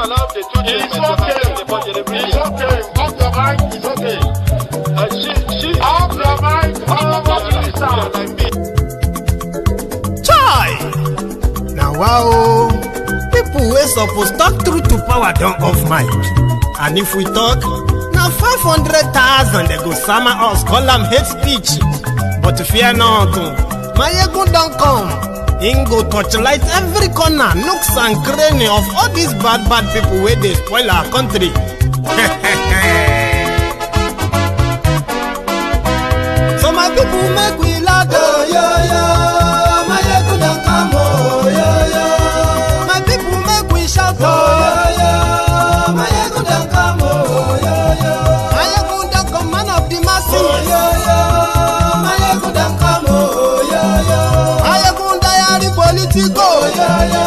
allow the two children to attend the budget every year. It's okay. Off your mind. It's okay. She off your mind. Chai! Now wow, people wey supposed talk truth to power don't off mic. And if we talk, now 500,000 they go summer us, call them hate speech. But fear not, my ego don't come. Him go torchlight every corner, nooks and cranny of all these bad people where they spoil our country. So my people make we laugh, oh, yo yo. My ego don't come, oh, yo yo. My people make we shout, oh, yo yo. My ego don't come, oh, yo yo. My ego don't come, man of the masses, oh, yo yo. My ego don't come, oh, yo yo. My ego diary politico, yo yo.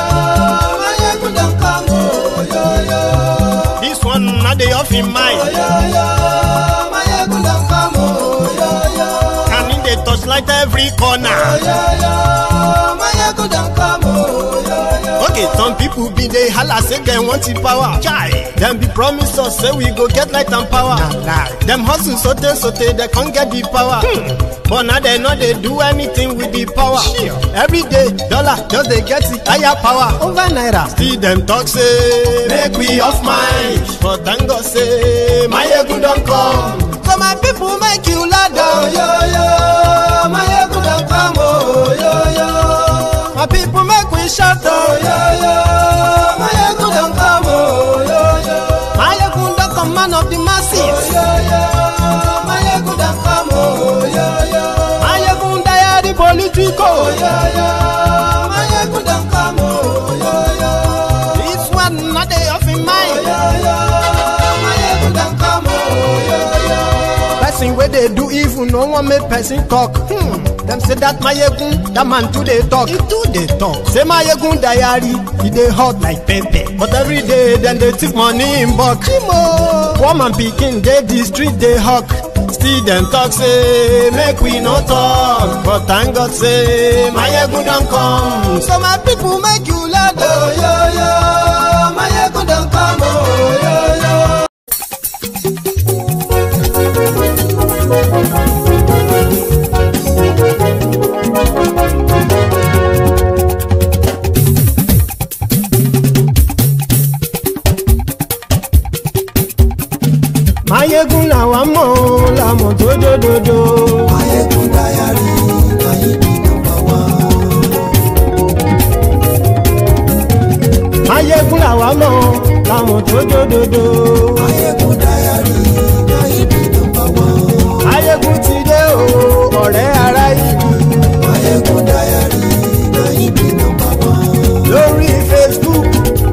My ego don't come, oh, yo yo. This one not the off in mind, oh, yo yo. My ego don't come, oh, yo yo. And in the touchlight every corner, oh, yo yo. My ego don't come, oh, yo yo. Okay, some people be they holla say they want the power. Chai, them be promise us say we go get light and power. Nah. Them hustle sote they can't get the power. But now they know they do anything with the power. Sure. Every day, dollar just they get the higher power over naira. Still them talk say make we off mind. But thank God say my ego don't come. So my people make you laugh, oh, yo yo. My ego don't come, oh, yo yo. My people make we shout, oh, yo yo. My ego don't come, oh, yo yo. My ego don't come, man of the masses, oh, yo yo. My ego don't come, oh, yo yo. My ego diary politico, oh, yo yo. My ego don't come, oh, yo yo. This one not the off in mind, oh, yo yo. My ego don't come, oh, yo yo. Person where they do evil, no one make person talk. Them say that my egun, that man too they talk. He too they talk. Say my egun diary, he they hot like pepper. But every day then they take money in bulk. Woman picking, they the street they hawk. Still them talk say make we no talk. But thank God say my egun don't come. So my people make you laugh, oh yo yo. My egun don't come, oh yo yo. Mayegun làwa mọ̀ làmọ̀ tó dòdòdò. Mayegun diary Mayebi number one. Mayegun làwa mọ̀ làmọ̀ tó dòdòdò. Mayegun diary Mayebi number one. Mayegun ti dé o ọ̀rẹ́ ara ìlú. Mayegun diary Mayebi number one. Lórí Facebook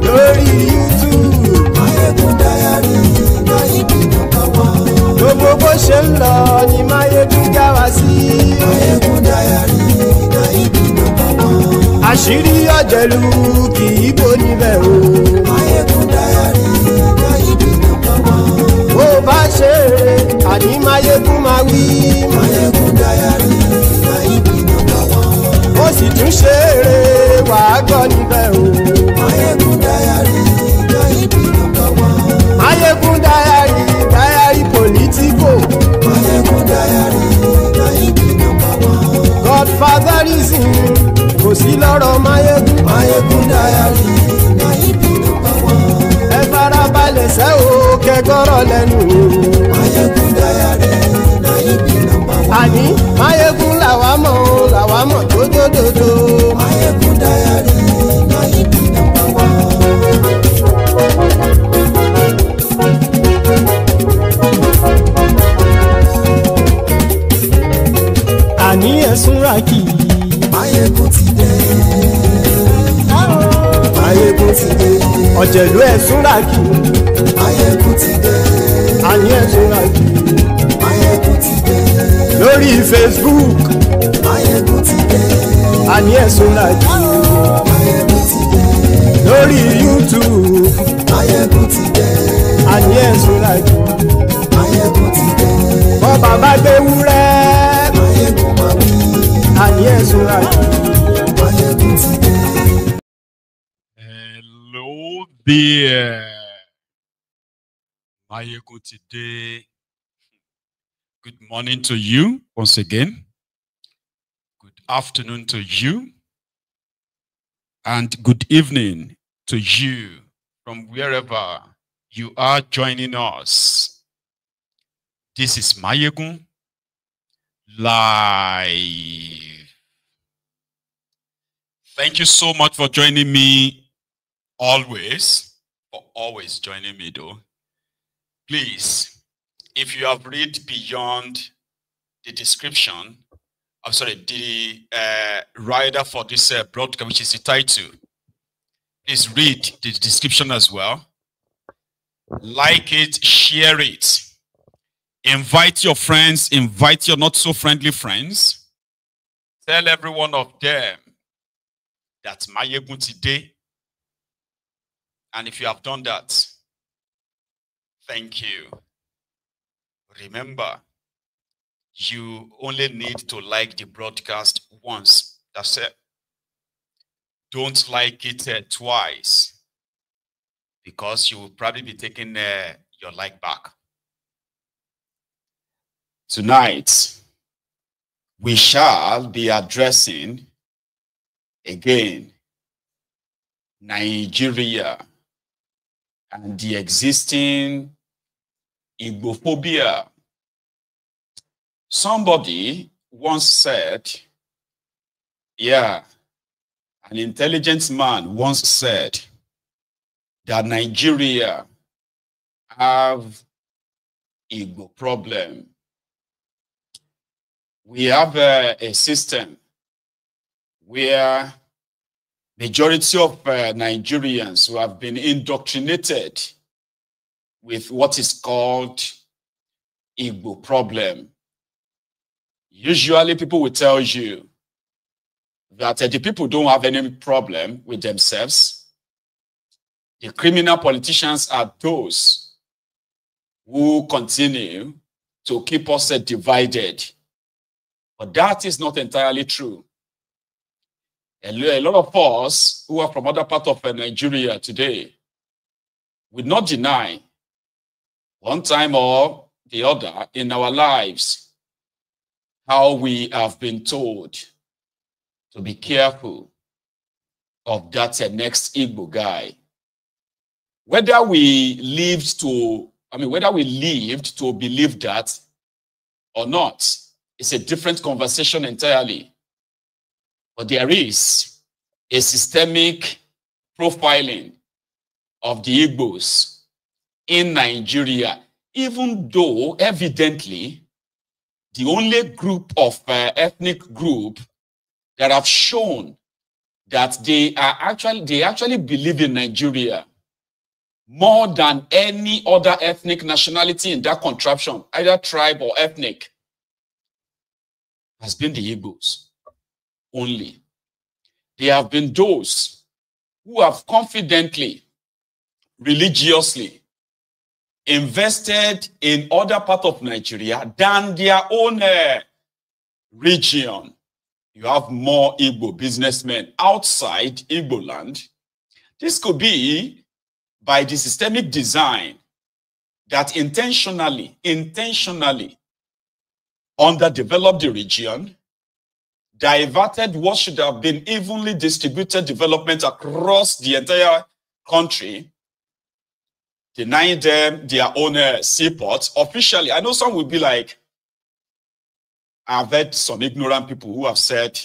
lórí YouTube. Mayegun diary Mayebi number one. Gbogbo bó ṣe ń lọ ni Mayegun já wa sí. Mayegun diary Mayebi number one. Àṣírí ọ̀jẹ̀lú kì í bò níbẹ̀ o. Mayegun diary Mayebi number one. Bó bá ṣe eré àní Mayegun máa wí. Mayegun diary Mayebi number one. Ó sì tún ṣe eré wàá gbọ́ níbẹ̀ o. Mayegun diary Mayebi number one. Mayegun diary politico. Mayegun diary Mayebi number one. Godfatherism kò sí lọ́rọ̀ Mayegun. Mayegun diary Mayebi number one. Ẹ farabalẹ̀ sẹ́ o kẹgọ́rọ̀ lẹ́nu o. Mayegun diary Mayebi number one. Àní Mayegun làwa mọ̀ tó dòdòdò. Mayegun diary Mayebi number one. Àní ẹ̀sùn ràkì. Mayegun ti dé. Mayegun ti dé. Ọ̀jẹ̀lú ẹ̀sùn ràkì. Mayegun ti dé. Àní ẹ̀sùn ràkì. Mayegun ti dé. Lórí Facebook. Mayegun ti dé. Àní ẹ̀sùn ràkì. Mayegun ti dé. Lórí YouTube. Mayegun ti dé. Àní ẹ̀sùn ràkì. Mayegun ti dé. Bọ́ bàbá gbé wúrẹ́. Mayegun máa wí. Àní ẹ̀sùn ràkì. Mayegun ti dé. Hello there. Mayeko today. Good morning to you once again. Good afternoon to you. And good evening to you from wherever you are joining us. This is Mayeko Live. Thank you so much for joining me always, for always joining me though. Please, if you have read beyond the description, I'm sorry, the rider for this broadcast, which is the title, please read the description as well. Like it, share it. Invite your friends, invite your not so friendly friends. Tell every one of them that Mayeko today. And if you have done that, thank you. Remember, you only need to like the broadcast once. That's it. Don't like it twice, because you will probably be taking your like back. Tonight, we shall be addressing again Nigeria and the existing IGBOPHOBIA. Somebody once said, an intelligent man once said that Nigeria have Igbo problem. We have a system where majority of Nigerians who have been indoctrinated with what is called Igbo problem. Usually people will tell you that the people don't have any problem with themselves. The criminal politicians are those who continue to keep us divided. But that is not entirely true. A lot of us who are from other parts of Nigeria today would not deny one time or the other in our lives how we have been told to be careful of that next Igbo guy. Whether we lived to believe that or not, it's a different conversation entirely. But there is a systemic profiling of the Igbos in Nigeria, even though evidently the only group of ethnic group that have shown that they actually believe in Nigeria more than any other ethnic nationality in that contraption, either tribe or ethnic, has been the Igbos only. There have been those who have confidently, religiously invested in other parts of Nigeria than their own region. You have more Igbo businessmen outside Igbo land. This could be by the systemic design that intentionally underdeveloped the region, diverted what should have been evenly distributed development across the entire country, denying them their own seaports. Officially, I know some will be like, I've heard some ignorant people who have said,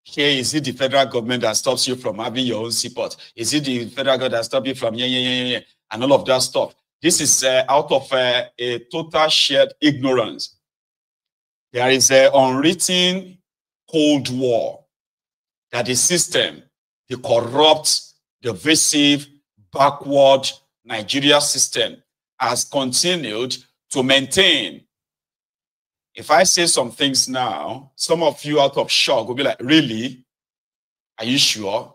hey, is it the federal government that stops you from having your own seaport? Is it the federal government that stops you from and all of that stuff? This is out of a total shared ignorance. There is an unwritten Cold War that the system, the corrupt, divisive, backward Nigeria system has continued to maintain. If I say some things now, some of you out of shock will be like, really? Are you sure?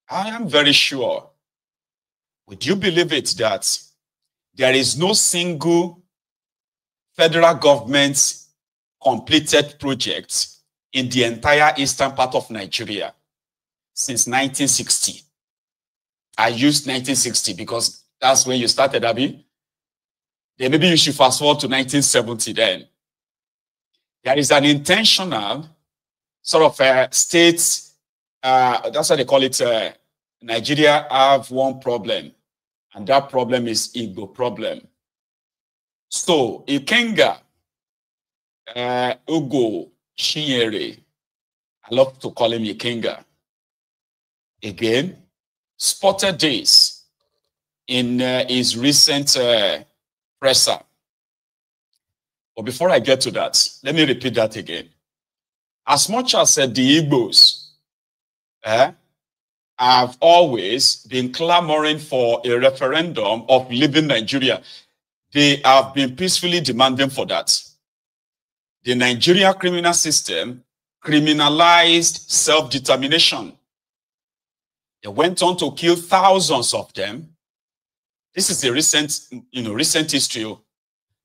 I am very sure. Would you believe it that there is no single federal government completed project in the entire eastern part of Nigeria since 1960? I used 1960 because that's when you started, Abi. then maybe you should fast forward to 1970 then. There is an intentional sort of state, that's what they call it, Nigeria have one problem, and that problem is Igbo problem. So, Ikenga, Ugochinyere, I love to call him Ikenga, again, spotted this in his recent presser. But before I get to that, let me repeat that again. As much as the Igbos have always been clamoring for a referendum of leaving Nigeria, they have been peacefully demanding for that. The Nigeria criminal system criminalized self-determination. They went on to kill thousands of them. This is a recent history.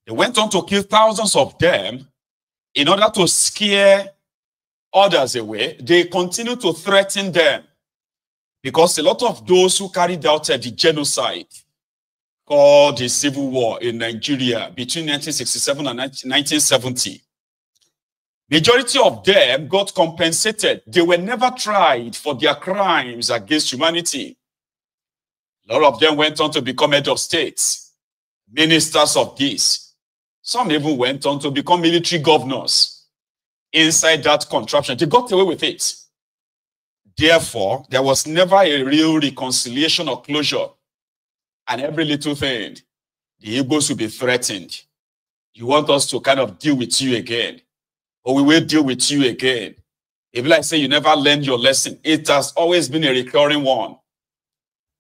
They went on to kill thousands of them in order to scare others away. They continue to threaten them because a lot of those who carried out the genocide called the Civil War in Nigeria between 1967 and 1970, majority of them got compensated. They were never tried for their crimes against humanity. A lot of them went on to become head of states, ministers of this. Some even went on to become military governors inside that contraption. They got away with it. Therefore, there was never a real reconciliation or closure. And every little thing, the Igbos will be threatened. You want us to kind of deal with you again, or we will deal with you again. If like say you never learned your lesson, it has always been a recurring one.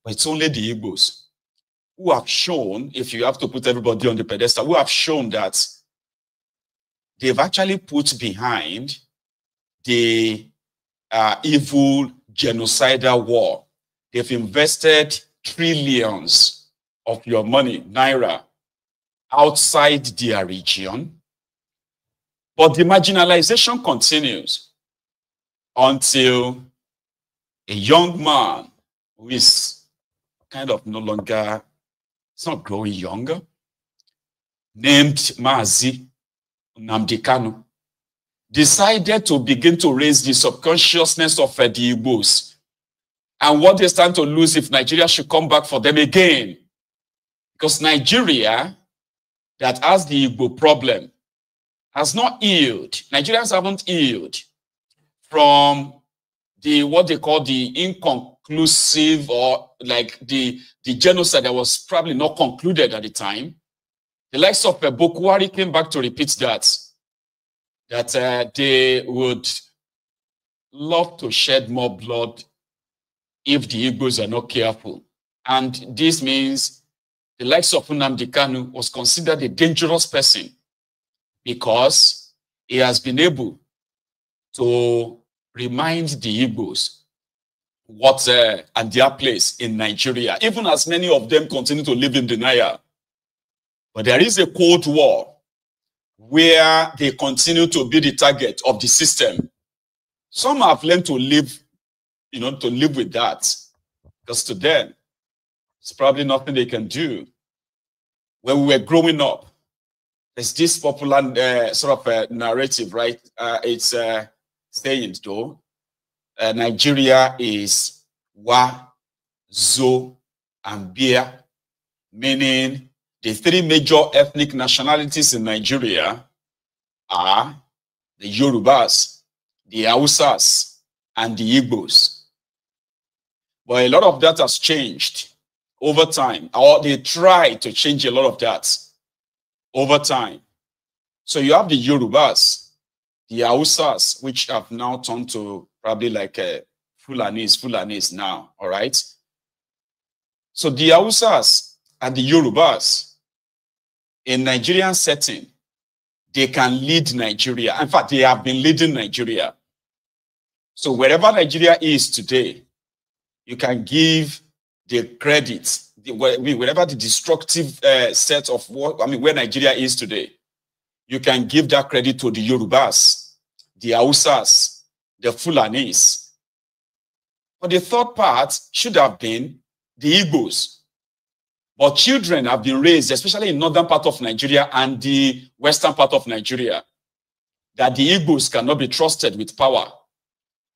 But it's only the Igbos who have shown, if you have to put everybody on the pedestal, who have shown that they've actually put behind the evil genocidal war. They've invested trillions of your money, naira, outside their region. But the marginalization continues until a young man who is kind of no longer, it's not growing younger, named Mazi Nnamdi Kanu, decided to begin to raise the subconsciousness of the Igbos and what they stand to lose if Nigeria should come back for them again. Because Nigeria, that has the Igbo problem, has not healed. Nigerians haven't healed from the, what they call the inconclusive, or like the genocide that was probably not concluded at the time. The likes of Boko Haram came back to repeat that they would love to shed more blood if the Igbos are not careful. And this means the likes of Nnamdi Kanu was considered a dangerous person because he has been able to remind the Igbos what and their place in Nigeria, even as many of them continue to live in denial. But there is a Cold War where they continue to be the target of the system. Some have learned to live, to live with that, because to them, it's probably nothing they can do. When we were growing up, there's this popular sort of narrative, right? It's saying, though, Nigeria is Wa, Zo, and Bia, meaning the three major ethnic nationalities in Nigeria are the Yorubas, the Hausas, and the Igbos. But a lot of that has changed over time, or they try to change a lot of that over time. So you have the Yorubas, the Hausas, which have now turned to probably like Fulanis now, all right? So the Hausas and the Yorubas, in Nigerian setting, they can lead Nigeria. In fact, they have been leading Nigeria. So wherever Nigeria is today, you can give the credit, wherever the destructive set of where Nigeria is today, you can give that credit to the Yorubas, the Hausas, the Fulanis. But the third part should have been the Igbos. But children have been raised, especially in northern part of Nigeria and the western part of Nigeria, that the Igbos cannot be trusted with power.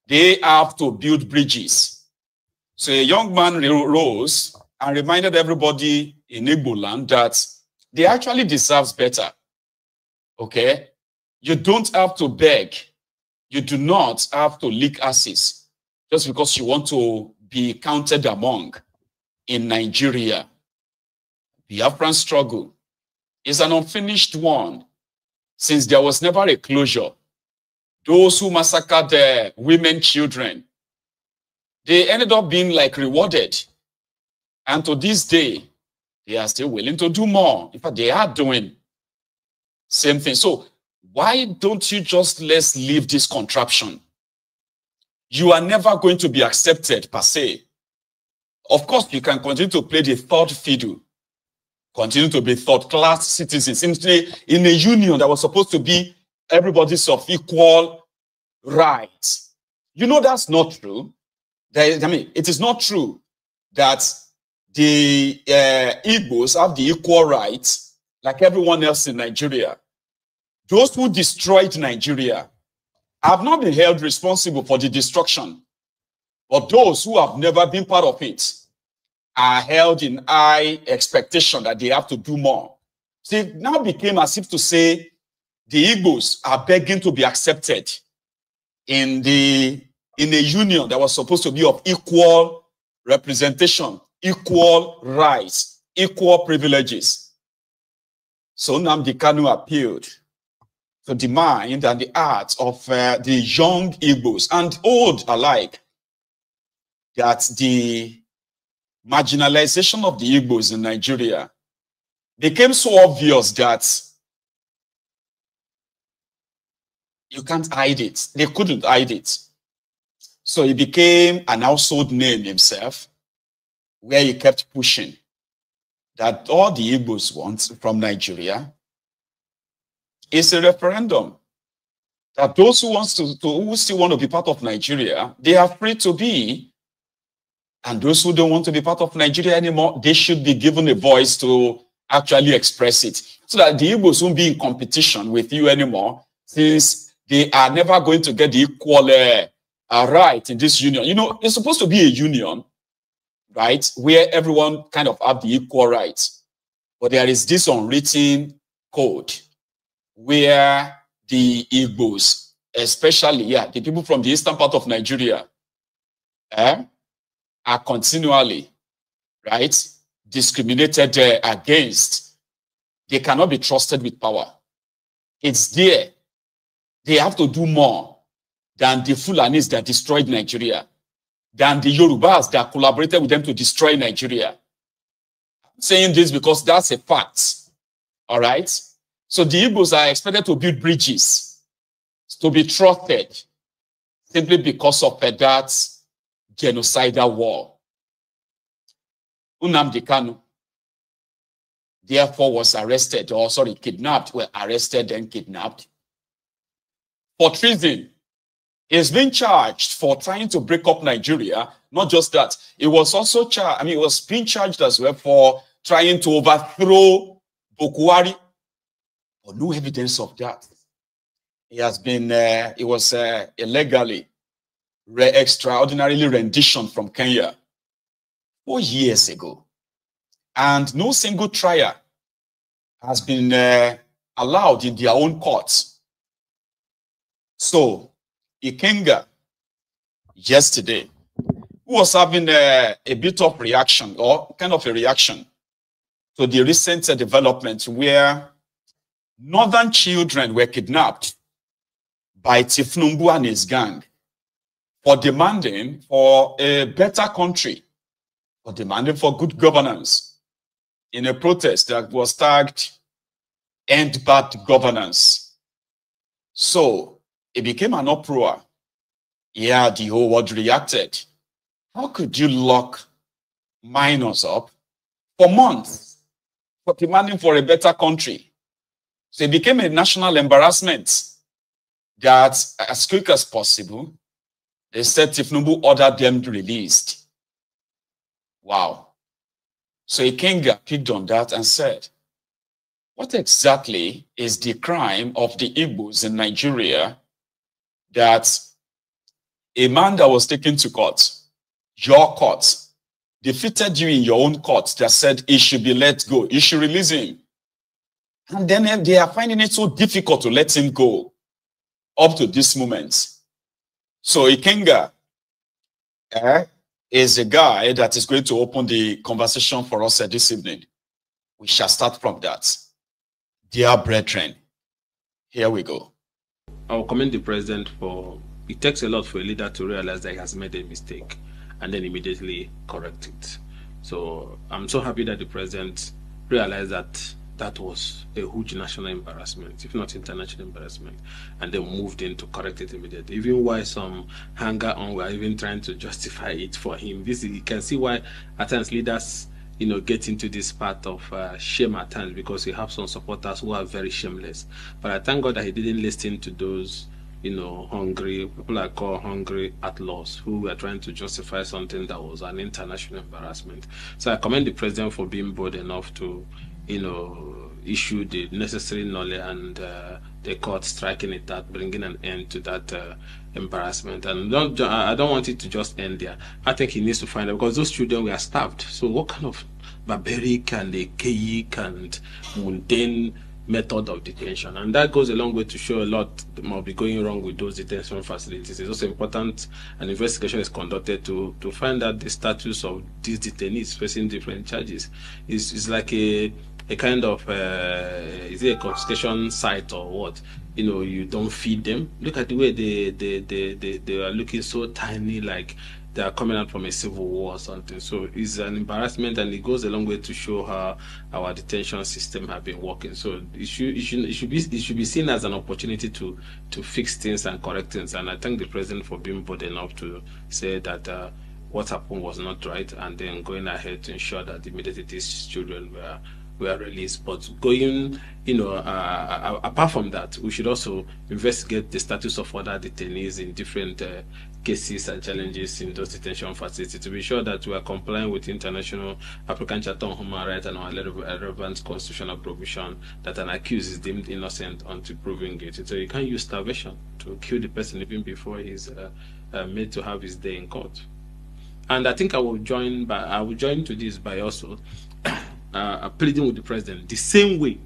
They have to build bridges. So a young man rose and reminded everybody in Igbo land that they actually deserve better. Okay? You don't have to beg. You do not have to lick asses just because you want to be counted among in Nigeria. The Biafran struggle is an unfinished one since there was never a closure. Those who massacred their women, children, they ended up being like rewarded. And to this day, they are still willing to do more. In fact, they are doing same thing. So why don't you just let's leave this contraption? You are never going to be accepted per se. Of course, you can continue to play the third fiddle, continue to be third-class citizens in a union that was supposed to be everybody's of equal rights. You know that's not true. It is not true that the Igbos have the equal rights like everyone else in Nigeria. Those who destroyed Nigeria have not been held responsible for the destruction, but those who have never been part of it are held in high expectation that they have to do more. So it now became as if to say the Igbos are begging to be accepted in a union that was supposed to be of equal representation, equal rights, equal privileges. So Nnamdi Kanu appealed to the mind and the heart of the young Igbos and old alike that the marginalization of the Igbos in Nigeria became so obvious that you can't hide it. They couldn't hide it. So he became an household name himself, where he kept pushing that all the Igbos want from Nigeria is a referendum. That those who still want to be part of Nigeria, they are free to be. And those who don't want to be part of Nigeria anymore, they should be given a voice to actually express it. So that the Igbos won't be in competition with you anymore, since they are never going to get the equal right in this union. You know, it's supposed to be a union, right, where everyone kind of have the equal rights. But there is this unwritten code where the Igbos, especially, the people from the eastern part of Nigeria, are continually, right, discriminated against. They cannot be trusted with power. It's there. They have to do more than the Fulanis that destroyed Nigeria, than the Yorubas that collaborated with them to destroy Nigeria. I'm saying this because that's a fact. All right? So the Igbos are expected to build bridges, to be trusted, simply because of that genocidal war. Nnamdi Kanu, therefore, was arrested, or sorry, kidnapped, were arrested and kidnapped for treason. He's been charged for trying to break up Nigeria. Not just that, it was also charged, it was being charged as well for trying to overthrow Buhari. But no evidence of that. He has been, it was illegally, extraordinarily rendition from Kenya 4 years ago. And no single trial has been allowed in their own courts. So, Ikenga, yesterday, who was having a bit of reaction, or kind of a reaction, to the recent development where northern children were kidnapped by thiefnubu and his gang for demanding for a better country, for demanding for good governance, in a protest that was tagged "End Bad Governance." So, it became an uproar. Yeah, the whole world reacted. How could you lock minors up for months for demanding for a better country? So it became a national embarrassment that as quick as possible, they said thiefnubu ordered them released. Wow. So Ikenga picked on that and said, what exactly is the crime of the Igbos in Nigeria that a man that was taken to court, your court, defeated you in your own court that said he should be let go, you should release him. And then they are finding it so difficult to let him go up to this moment. So Ikenga is a guy that is going to open the conversation for us this evening. We shall start from that. Dear brethren, here we go. I will commend the president for, it takes a lot for a leader to realize that he has made a mistake and then immediately correct it. So I'm so happy that the president realized that that was a huge national embarrassment, if not international embarrassment, and then moved in to correct it immediately. Even why some hanger on were even trying to justify it for him. This is, you can see why at times leaders, you know, get into this part of shame at times, because you have some supporters who are very shameless. But I thank God that he didn't listen to those, you know, hungry, people I call hungry outlaws, who were trying to justify something that was an international embarrassment. So I commend the president for being bold enough to, you know, issue the necessary knowledge and the court striking it out, bringing an end to that embarrassment. And I don't want it to just end there. I think he needs to find out, because those children were starved. So what kind of barbaric and archaic and mundane method of detention? And that goes a long way to show a lot might be going wrong with those detention facilities. It's also important an investigation is conducted to find out the status of these detainees facing different charges. It's like a kind of is it a confiscation site or what? You know, you don't feed them. Look at the way they are looking so tiny, like they are coming out from a civil war or something. So it's an embarrassment, and it goes a long way to show how our detention system have been working. So it should be seen as an opportunity to fix things and correct things. And I thank the president for being bold enough to say that what happened was not right, and then going ahead to ensure that immediately these children were released. But going, you know, apart from that, we should also investigate the status of other detainees in different cases and challenges in those detention facilities to be sure that we are complying with international African Charter on Human Rights and our relevant constitutional provision that an accused is deemed innocent until proven guilty. So you can't use starvation to kill the person even before he's made to have his day in court. And I think I will join to this by also pleading with the president the same way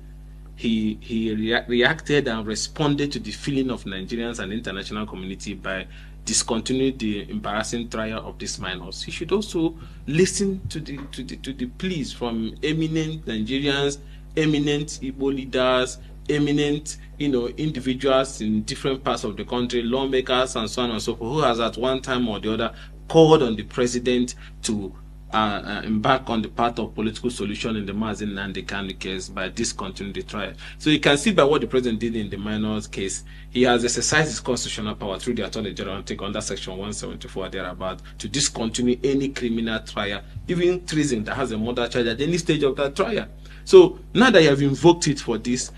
he reacted and responded to the feeling of Nigerians and the international community by discontinuing the embarrassing trial of these minors. He should also listen to the pleas from eminent Nigerians, eminent Igbo leaders, eminent, you know, individuals in different parts of the country, lawmakers and so on and so forth, who has at one time or the other called on the president to embark on the path of political solution in the Mazi Nnamdi Kanu case by discontinuing the trial. So you can see by what the president did in the minors case, he has exercised his constitutional power through the Attorney General take under Section 174 thereabout to discontinue any criminal trial, even treason that has a murder charge at any stage of that trial. So now that you have invoked it for this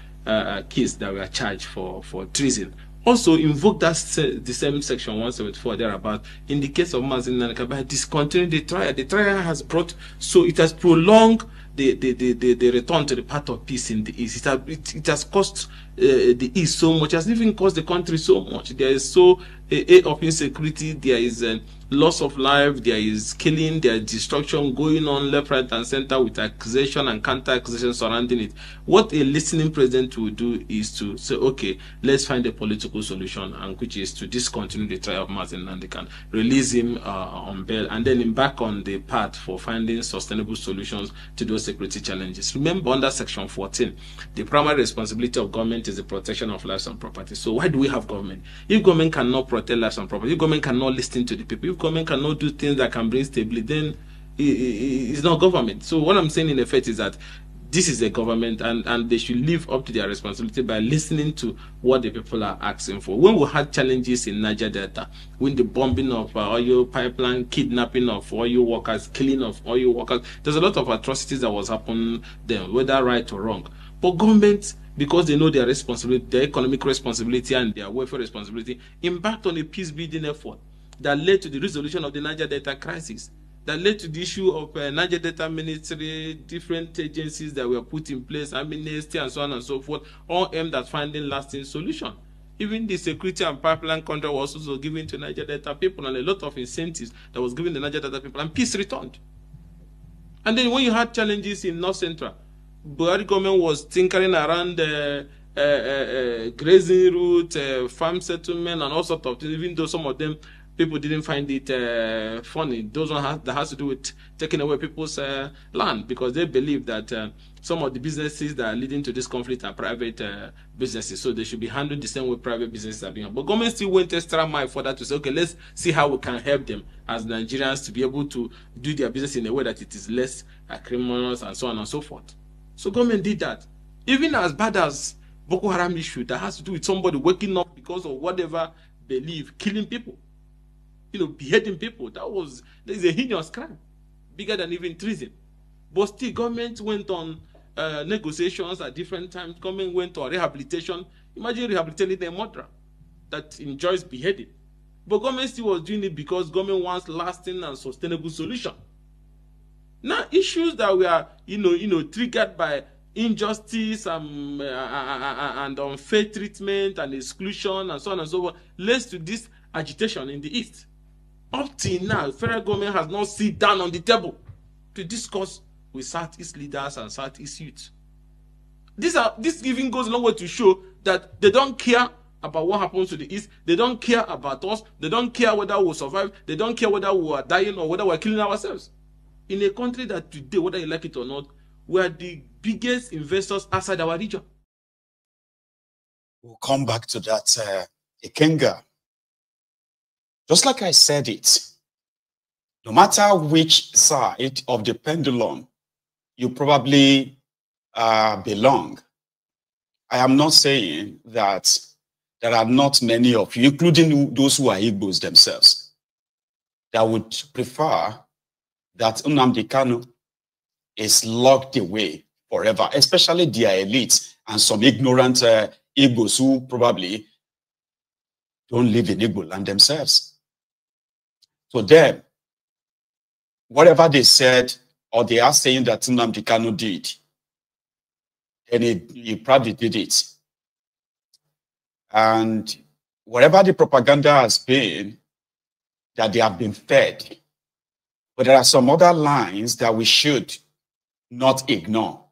case that we are charged for treason, also invoke that the same Section 174 thereabout in the case of Mazi Nnamdi Kanu by discontinuing the trial. The trial has brought, so it has prolonged the return to the path of peace in the East. It has cost the East so much, it has even cost the country so much. There is so a of insecurity, there is loss of life, there is killing, there is destruction going on left, right, and center with accusation and counter-accusation surrounding it. What a listening president will do is to say, okay, let's find a political solution, and which is to discontinue the trial of Mazi Nnamdi Kanu, release him on bail, and then embark on the path for finding sustainable solutions to those security challenges. Remember, under Section 14, the primary responsibility of government is the protection of lives and property. So why do we have government? If government cannot protect lives and property, if government cannot listen to the people, if government cannot do things that can bring stability, then it's not government. So what I'm saying in effect is that this is a government, and they should live up to their responsibility by listening to what the people are asking for. When we had challenges in Niger Delta, when the bombing of oil pipeline, kidnapping of oil workers, killing of oil workers, there's a lot of atrocities that was happening then, whether right or wrong. But government, because they know their responsibility, their economic responsibility and their welfare responsibility, embarked on a peace building effort that led to the resolution of the Niger Delta crisis. that led to the issue of Niger Delta Ministry, different agencies that were put in place, amnesty and so on and so forth, all aimed at finding lasting solution. Even the security and pipeline contract was also given to Niger Delta people, and a lot of incentives that was given to Niger Delta people, and peace returned. And then when you had challenges in North Central, Buhari government was tinkering around grazing route, farm settlement, and all sorts of things, even though some of them people didn't find it funny. Those ones that has to do with taking away people's land, because they believe that some of the businesses that are leading to this conflict are private businesses, so they should be handled the same way private businesses are being. But government still went extra mile for that to say, okay, let's see how we can help them as Nigerians to be able to do their business in a way that it is less criminals and so on and so forth. So government did that. Even as bad as Boko Haram issue that has to do with somebody waking up because of whatever belief, killing people, you know, beheading people, that is a heinous crime, bigger than even treason. But still, government went on negotiations at different times. Government went on rehabilitation. Imagine rehabilitating a murderer that enjoys beheading. But government still was doing it because government wants lasting and sustainable solution. Now, issues that were, triggered by injustice and unfair treatment and exclusion and so on and so forth leads to this agitation in the East. Up till now, the federal government has not sit down on the table to discuss with Southeast leaders and Southeast youth. This even goes a long way to show that they don't care about what happens to the East. They don't care about us. They don't care whether we'll survive. They don't care whether we are dying or whether we're killing ourselves. In a country that today, whether you like it or not, we are the biggest investors outside our region. We'll come back to that, Ikenga. Just like I said it, no matter which side of the pendulum you probably belong, I am not saying that there are not many of you, including those who are Igbos themselves, that would prefer that Nnamdi Kanu is locked away forever, especially their elites and some ignorant Igbos who probably don't live in Igbo land themselves. So them, whatever they said, or they are saying that Nnamdi Kanu did, and he probably did it. And whatever the propaganda has been, that they have been fed. But there are some other lines that we should not ignore.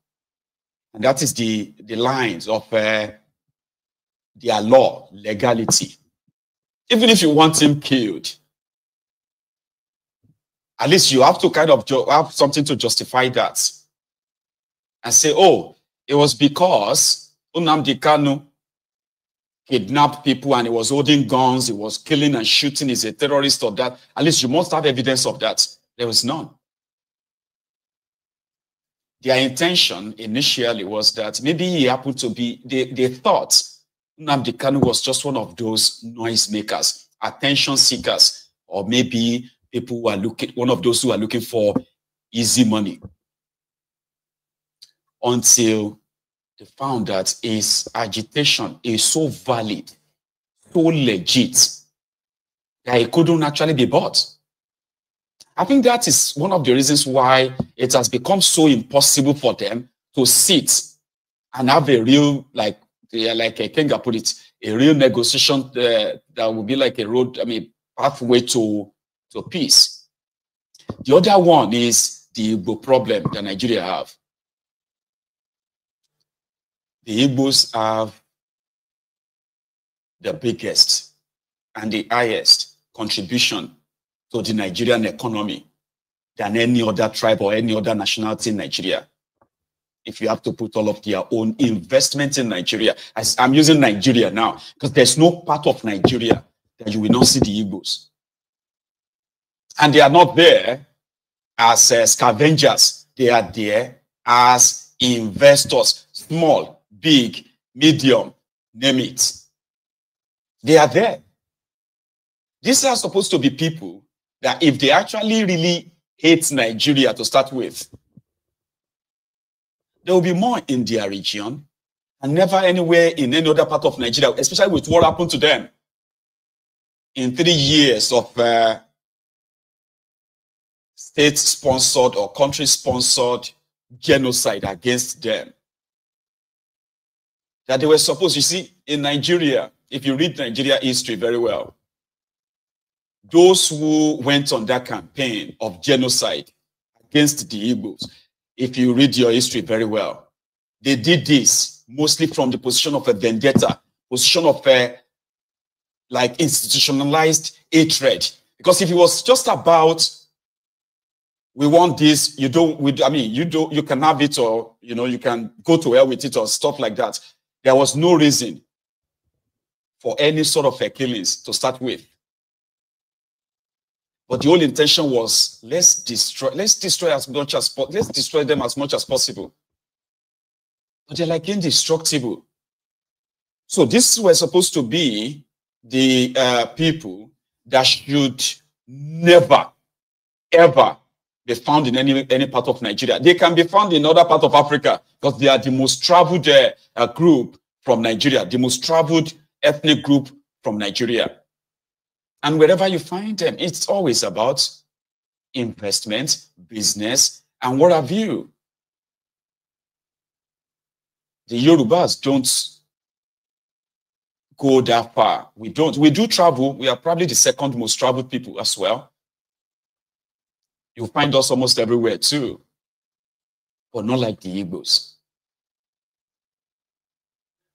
And that is the lines of their law, legality. Even if you want him killed, at least you have to kind of have something to justify that. And say, oh, it was because Nnamdi Kanu kidnapped people and he was holding guns, he was killing and shooting, he's a terrorist or that. At least you must have evidence of that. There was none. Their intention initially was that maybe he happened to be, they thought Nnamdi Kanu was just one of those noisemakers, attention seekers, or maybe people who are one of those who are looking for easy money. Until they found that his agitation is so valid, so legit, that it couldn't actually be bought. I think that is one of the reasons why it has become so impossible for them to sit and have a real, like Ikenga put it, a real negotiation that will be like a road, pathway to peace. The other one is the Igbo problem that Nigeria have. The Igbos have the biggest and the highest contribution to the Nigerian economy than any other tribe or any other nationality in Nigeria. If you have to put all of their own investment in Nigeria, I'm using Nigeria now, because there's no part of Nigeria that you will not see the Igbos. And they are not there as scavengers. They are there as investors, small, big, medium, name it. They are there. These are supposed to be people that if they actually really hate Nigeria to start with, there will be more in their region and never anywhere in any other part of Nigeria, especially with what happened to them in 3 years of state-sponsored or country-sponsored genocide against them. That they were supposed, you see, in Nigeria, if you read Nigeria history very well, those who went on that campaign of genocide against the Igbos, if you read your history very well, they did this mostly from the position of a vendetta, position of a like institutionalized hatred. Because if it was just about we want this, you can have it, or you can go to hell with it or stuff like that. There was no reason for any sort of killings to start with. But the whole intention was let's destroy them as much as possible. But they're like indestructible. So this were supposed to be the people that should never, ever be found in any part of Nigeria. They can be found in other part of Africa because they are the most traveled group from Nigeria, the most traveled ethnic group from Nigeria. And wherever you find them, it's always about investment, business, and what have you. The Yorubas don't go that far. We don't. We do travel. We are probably the second most traveled people as well. You'll find us almost everywhere too, but not like the Igbos.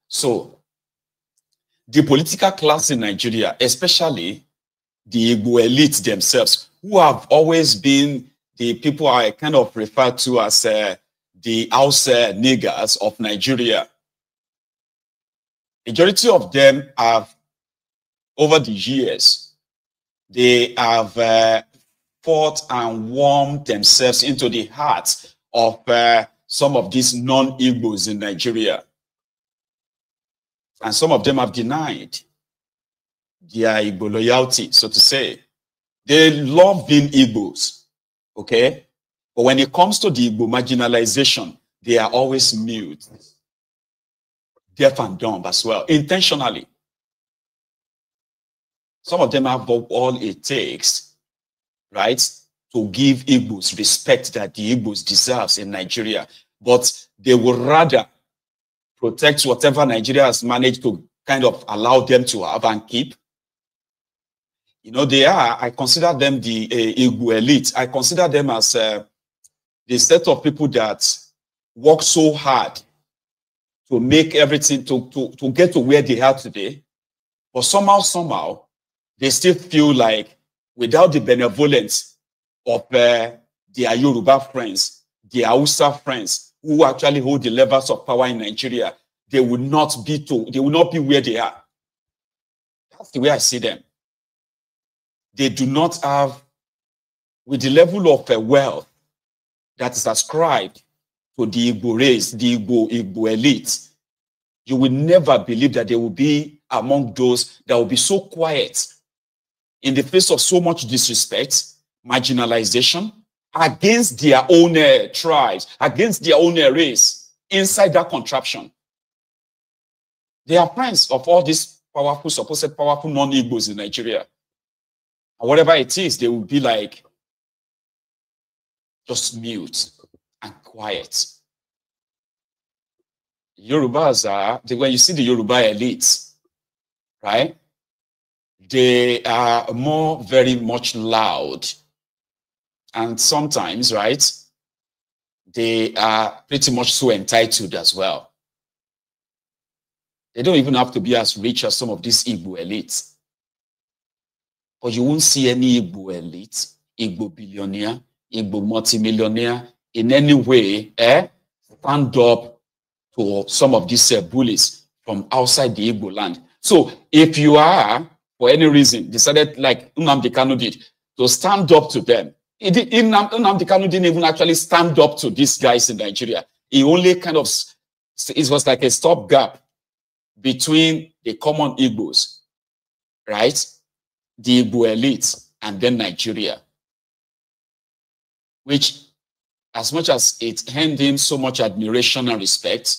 So, the political class in Nigeria, especially the Igbo elite themselves, who have always been the people I kind of refer to as the house niggers of Nigeria. Majority of them have, over the years, they have fought and warmed themselves into the hearts of some of these non-Igbos in Nigeria. And some of them have denied their Igbo loyalty, so to say. They love being Igbos, okay? But when it comes to the Igbo marginalization, they are always mute, deaf and dumb as well, intentionally. Some of them have all it takes, right, to give Igbos respect that the Igbos deserves in Nigeria. But they would rather protect whatever Nigeria has managed to kind of allow them to have and keep. I consider them the Igbo elite. I consider them as the set of people that work so hard to make everything, to get to where they are today. But somehow, they still feel like without the benevolence of their Yoruba friends, their Hausa friends, who actually hold the levers of power in Nigeria, they will not be where they are. That's the way I see them. They do not have, with the level of wealth that is ascribed to the Igbo race, the Igbo elite, you will never believe that they will be among those that will be so quiet in the face of so much disrespect, marginalization, against their own tribes, against their own race, inside that contraption. They are friends of all these powerful, supposed powerful non-Igbos in Nigeria. And whatever it is, they will be like, just mute and quiet. Yorubas are, when you see the Yoruba elites, right, they are very much loud. And sometimes, right, they are pretty much so entitled as well. They don't even have to be as rich as some of these Igbo elites. But you won't see any Igbo elite, Igbo billionaire, Igbo multimillionaire in any way stand up to some of these bullies from outside the Igbo land. So if you are, for any reason, decided, like Nnamdi Kanu did, to stand up to them, Nnamdi Kanu didn't even actually stand up to these guys in Nigeria. He only kind of, it was like a stopgap between the common Igbos, right? The Igbo elite, and then Nigeria. Which, as much as it earned him so much admiration and respect,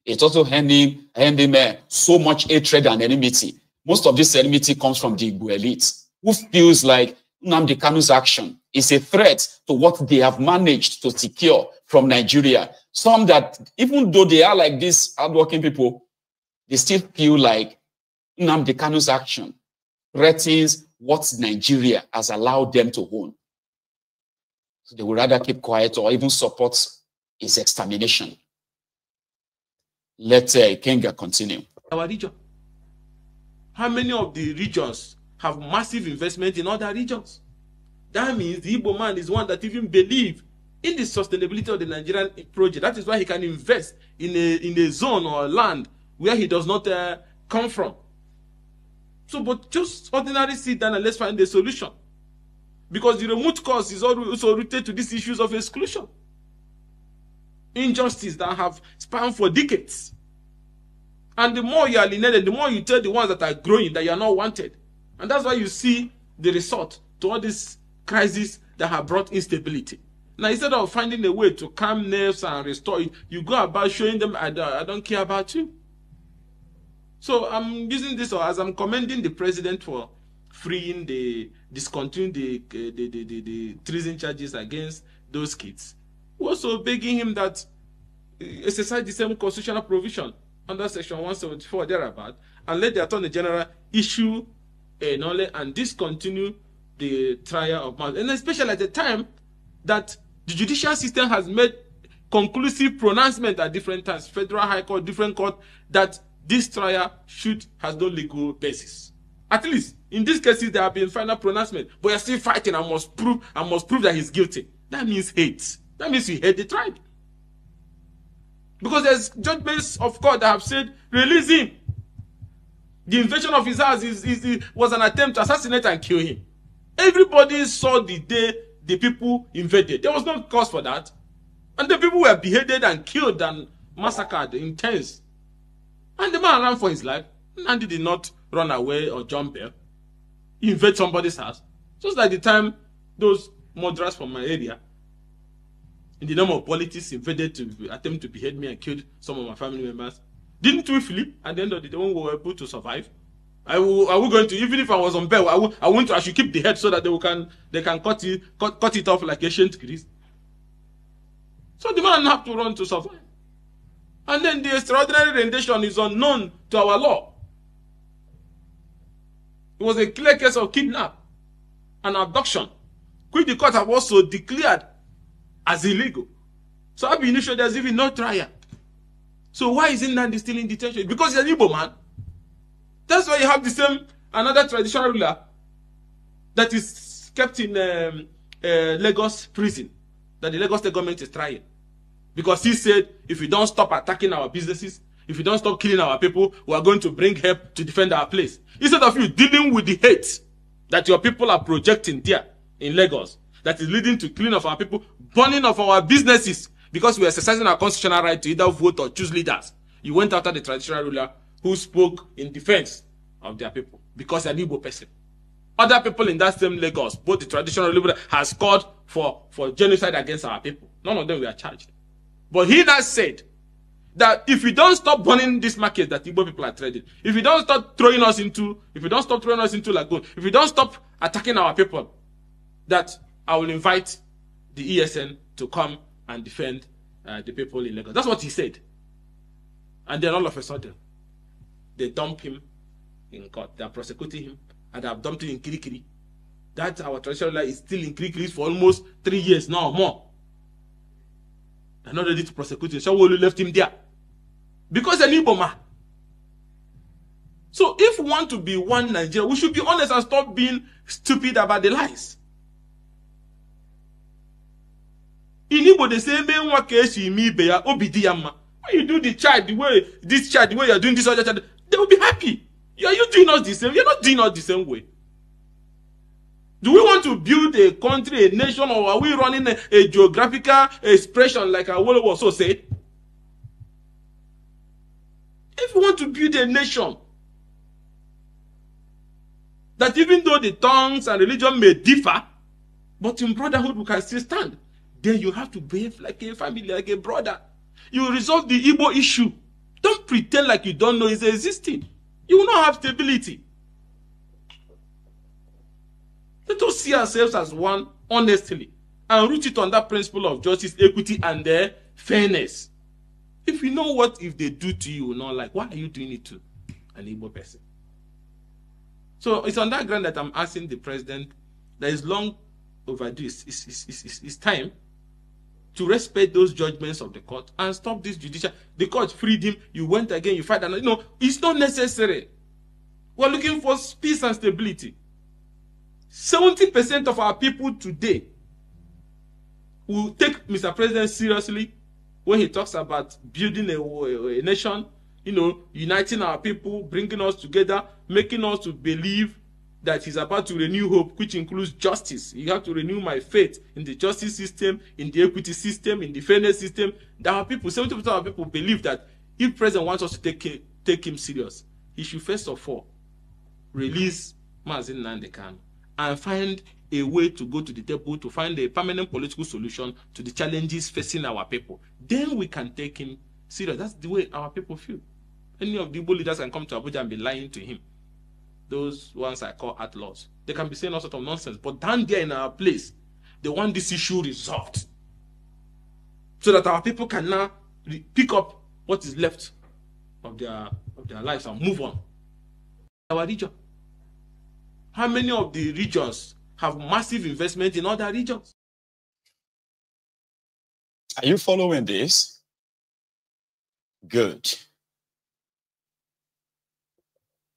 it also earned him so much hatred and enmity. Most of this enmity comes from the Igbo elite, who feels like Nnamdi Kanu's action is a threat to what they have managed to secure from Nigeria. Some that, even though they are like these hardworking people, they still feel like Nnamdi Kanu's action threatens what Nigeria has allowed them to own. So they would rather keep quiet or even support his extermination. Let Ikenga continue. Our region. How many of the regions have massive investment in other regions? That means the Igbo man is one that even believes in the sustainability of the Nigerian project. That is why he can invest in a zone or a land where he does not come from. So, but just ordinarily sit down and let's find a solution. Because the root cause is also rooted to these issues of exclusion. Injustice that have spanned for decades. And the more you are alienated, the more you tell the ones that are growing that you are not wanted. And that's why you see the result to all these crises that have brought instability. Now, instead of finding a way to calm nerves and restore it, you go about showing them, I don't care about you. So I'm using this as I'm commending the president for freeing discontinuing the treason charges against those kids. We're also begging him that exercise the same constitutional provision under section 174 thereabout, and let the Attorney General issue a knowledge and discontinue the trial of Mazi. And especially at the time that the judicial system has made conclusive pronouncement at different times, Federal High Court, different court, that this trial has no legal basis. At least in these cases there have been final pronouncement, but you're still fighting and must prove that he's guilty. That means hate. That means you hate the tribe. Because there's judgments of court that have said, release him. The invasion of his house was an attempt to assassinate and kill him. Everybody saw the day the people invaded. There was no cause for that. And the people were beheaded and killed and massacred in tens. And the man ran for his life. And he did not run away or jump there. He invaded somebody's house. Just like the time those murderers from my area, in the name of politics, invaded to attempt to behead me and killed some of my family members. Didn't we flee? At the end of the day, when we were able to survive, are we going to, even if I was on bail, I should keep the head so that they can cut it off like ancient Greece. So the man have to run to survive. And then the extraordinary rendition is unknown to our law. It was a clear case of kidnap and abduction, which the court have also declared as illegal. So ab initio, there's even no trial. So why is Nnamdi still in detention? Because he's an Igbo man. That's why you have the same, another traditional ruler that is kept in Lagos prison, that the Lagos State government is trying. Because he said, if you don't stop attacking our businesses, if you don't stop killing our people, we are going to bring help to defend our place. Instead of you dealing with the hate that your people are projecting there in Lagos, that is leading to killing of our people, burning of our businesses, because we are exercising our constitutional right to either vote or choose leaders. You went after the traditional ruler who spoke in defense of their people, because they're an Igbo person. Other people in that same Lagos, both the traditional ruler has called for genocide against our people. None of them were charged. But he now said that if we don't stop burning this market that Igbo people are trading, if we don't stop throwing us into lagoon, if we don't stop attacking our people, that I will invite the ESN to come and defend the people in Lagos. That's what he said. And then all of a sudden, they dump him in court. They are prosecuting him, and they have dumped him in Kirikiri. That our traditional law is still in Kirikiri for almost 3 years now or more. They're not ready to prosecute him. Shawolu left him there. Because an Igbo man. So if we want to be one Nigeria, we should be honest and stop being stupid about the lies. In Igbo, they say, when you do the child the way you're doing this other child, they will be happy. Are you doing us the same? You're not doing us the same way. Do we want to build a country, a nation, or are we running a geographical expression like Amaewhule also said? If we want to build a nation, that even though the tongues and religion may differ, but in brotherhood we can still stand, then you have to behave like a family, like a brother. You resolve the Igbo issue. Don't pretend like you don't know it's existing. You will not have stability. Let Let us see ourselves as one honestly and root it on that principle of justice, equity, and fairness. If you know what if they do to you, not like, why are you doing it to an Igbo person? So it's on that ground that I'm asking the president that is long overdue. It's time to respect those judgments of the court and stop this judicial. The court freed him. You went again. You fight another. No, it's not necessary. We're looking for peace and stability. 70% of our people today will take Mr. President seriously when he talks about building a nation, you know, uniting our people, bringing us together, making us to believe that he's about to renew hope, which includes justice. You have to renew my faith in the justice system, in the equity system, in the fairness system. That our people, 70% of our people believe that if President wants us to take him serious, he should first of all release Mazi Nnamdi Kanu and find a way to go to the table to find a permanent political solution to the challenges facing our people. Then we can take him serious. That's the way our people feel. Any of the Igbo leaders can come to Abuja and be lying to him. Those ones I call outlaws. They can be saying all sorts of nonsense. But down there in our place, they want this issue resolved. So that our people can now pick up what is left of their lives and move on. Our region. How many of the regions have massive investment in other regions? Are you following this? Good.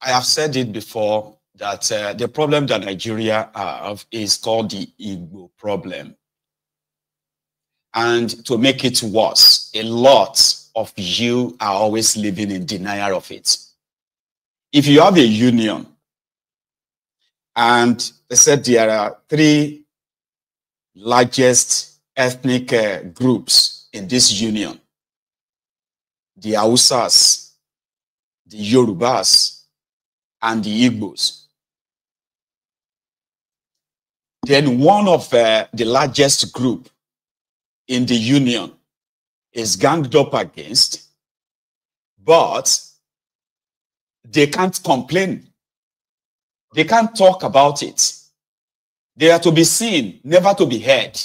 I have said it before that the problem that Nigeria have is called the Igbo problem. And to make it worse, a lot of you are always living in denial of it. If you have a union, and they said there are 3 largest ethnic groups in this union, the Hausas, the Yorubas, and the Igbos. Then one of the largest group in the union is ganged up against, but they can't complain. They can't talk about it. They are to be seen, never to be heard.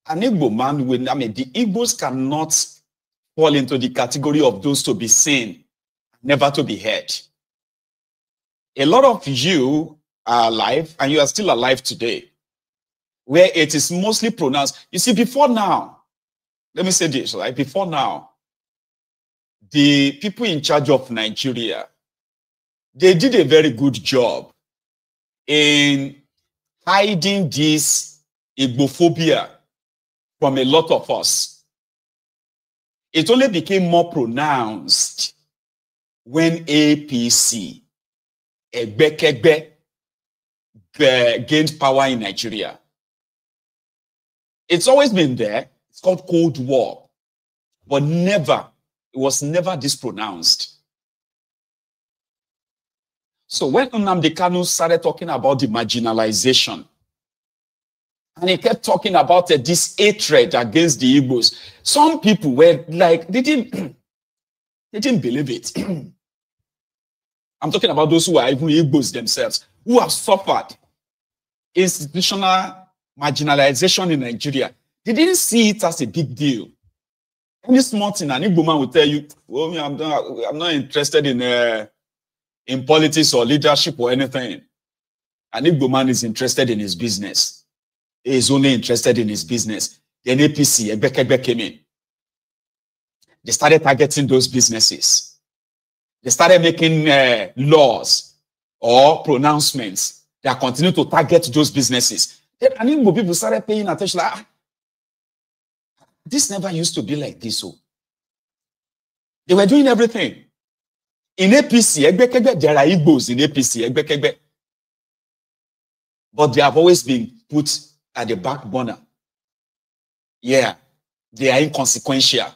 An Igbo man, the Igbos cannot fall into the category of those to be seen, never to be heard. A lot of you are alive, and you are still alive today, where it is mostly pronounced. You see, before now, let me say this, right? Before now, the people in charge of Nigeria, they did a very good job in hiding this IGBOPHOBIA from a lot of us. It only became more pronounced when APC, Egbekegbe, gained power in Nigeria. It's always been there. It's called Cold War. But never, it was never this pronounced. So when Nnamdi Kanu started talking about the marginalization, and he kept talking about this hatred against the Igbos, some people were like, they didn't believe it. I'm talking about those who are even Igbos themselves, who have suffered institutional marginalization in Nigeria. They didn't see it as a big deal. Any small thing, an Igbo man will tell you, well, I'm not interested in politics or leadership or anything. An Igbo man is interested in his business. He is only interested in his business. Then APC, Egbekegbe came in. They started targeting those businesses. They started making laws or pronouncements that continue to target those businesses. Then an Igbo people started paying attention. Like, this never used to be like this. So they were doing everything. In APC, Egbekegbe, there are Igbos in APC, Egbekegbe. But they have always been put at the back burner. Yeah, they are inconsequential.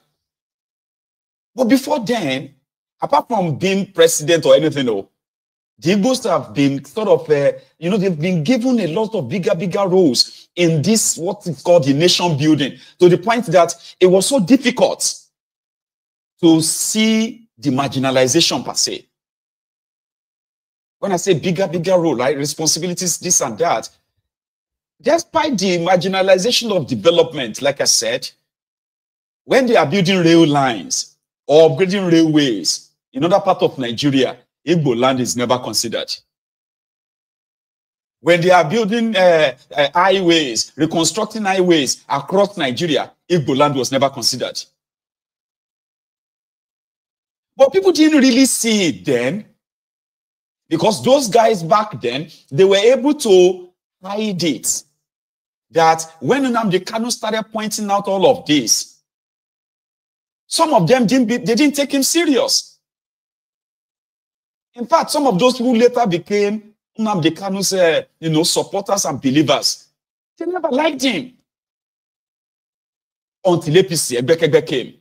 But before then, apart from being president or anything, the Igbos have been sort of, they've been given a lot of bigger roles in this, what is called the nation building, to the point that it was so difficult to see the marginalization per se. When I say bigger role, right? Responsibilities, this and that. Despite the marginalization of development, like I said, when they are building rail lines or upgrading railways in other part of Nigeria, Igbo land is never considered. When they are building highways, reconstructing highways across Nigeria, Igbo land was never considered. But people didn't really see it then, because those guys back then, they were able to hide it. That when Nnamdi Kanu started pointing out all of this, some of them didn't take him serious. In fact, some of those who later became Nnamdi Kanu's supporters and believers, they never liked him until APC Egbekegbe came.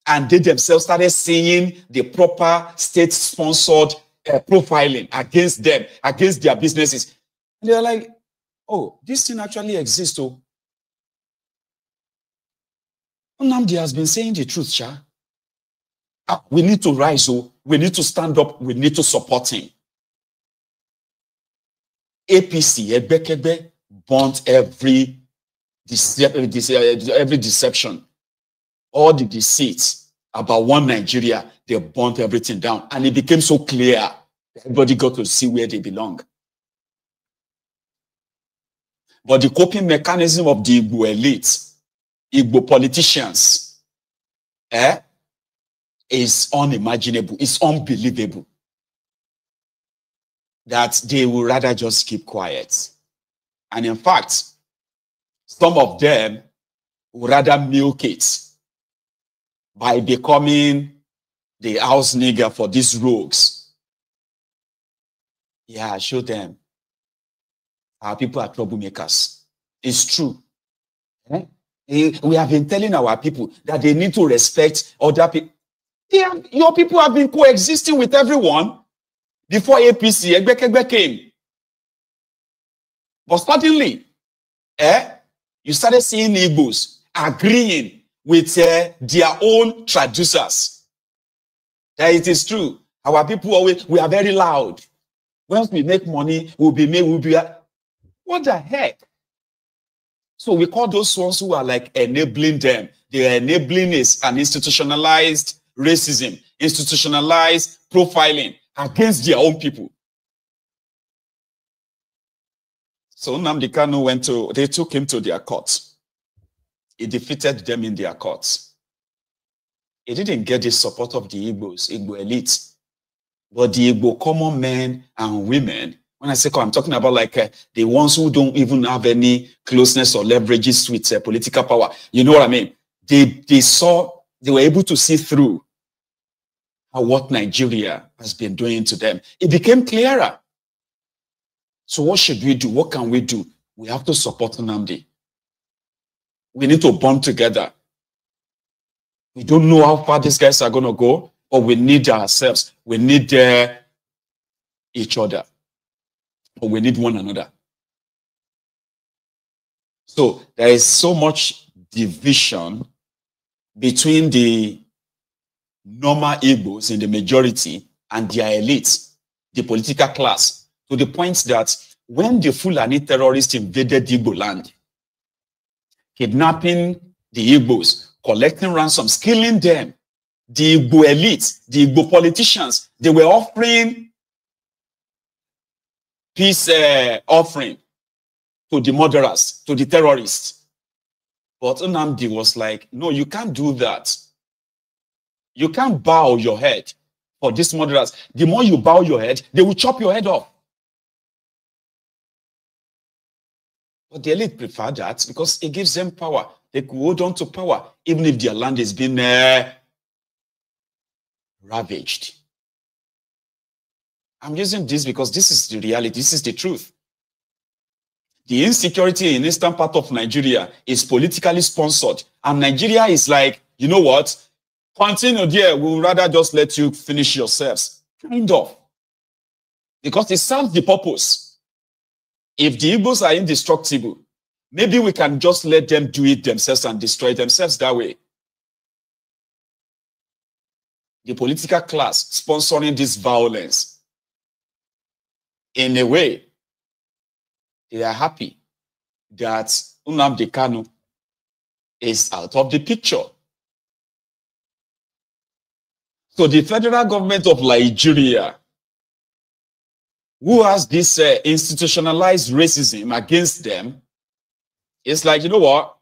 And they themselves started seeing the proper state-sponsored profiling against them, against their businesses. And they're like, oh, this thing actually exists. Oh, Nnamdi has been saying the truth, Sha. We need to rise, oh, we need to stand up, we need to support him. APC, Egbekegbe, burnt every deception. All the deceits about one Nigeria, they burnt everything down. And it became so clear. Everybody got to see where they belong. But the coping mechanism of the Igbo elite, Igbo politicians, is unimaginable. It's unbelievable. That they will rather just keep quiet. And in fact, some of them would rather milk it by becoming the house nigger for these rogues. Yeah, show them. Our people are troublemakers. It's true. We have been telling our people that they need to respect other people. Your people have been coexisting with everyone before APC Egbekegbe came. But suddenly, you started seeing Igbos agreeing with their own traducers. That it is true. Our people always, we are very loud. Once we make money, we'll be. What the heck? So we call those ones who are like enabling them. The enabling is an institutionalized racism, institutionalized profiling against their own people. So Nnamdi Kanu they took him to their court. He defeated them in their courts. He didn't get the support of the Igbos, Igbo elite, but the Igbo common men and women. When I say I'm talking about like the ones who don't even have any closeness or leverages with political power. You know what I mean? They were able to see through what Nigeria has been doing to them. It became clearer. So what should we do? What can we do? We have to support Nnamdi. We need to bond together. We don't know how far these guys are going to go, but we need ourselves. We need each other. But we need one another. So there is so much division between the normal Igbos in the majority and their elites, the political class, to the point that when the Fulani terrorists invaded Igbo land, kidnapping the Igbos, collecting ransoms, killing them, the Igbo elite, the Igbo politicians, they were offering peace offering to the murderers, to the terrorists. But Nnamdi was like, no, you can't do that. You can't bow your head for these murderers. The more you bow your head, they will chop your head off. But the elite prefer that because it gives them power. They could hold on to power, even if their land is being ravaged. I'm using this because this is the reality. This is the truth. The insecurity in eastern part of Nigeria is politically sponsored. And Nigeria is like, you know what? Continue there. We'll rather just let you finish yourselves. Kind of. Because it serves the purpose. If the Igbos are indestructible, maybe we can just let them do it themselves and destroy themselves that way. the political class sponsoring this violence. In a way, they are happy that Nnamdi Kanu is out of the picture. So the federal government of Nigeria, who has this institutionalized racism against them, it's like, you know what?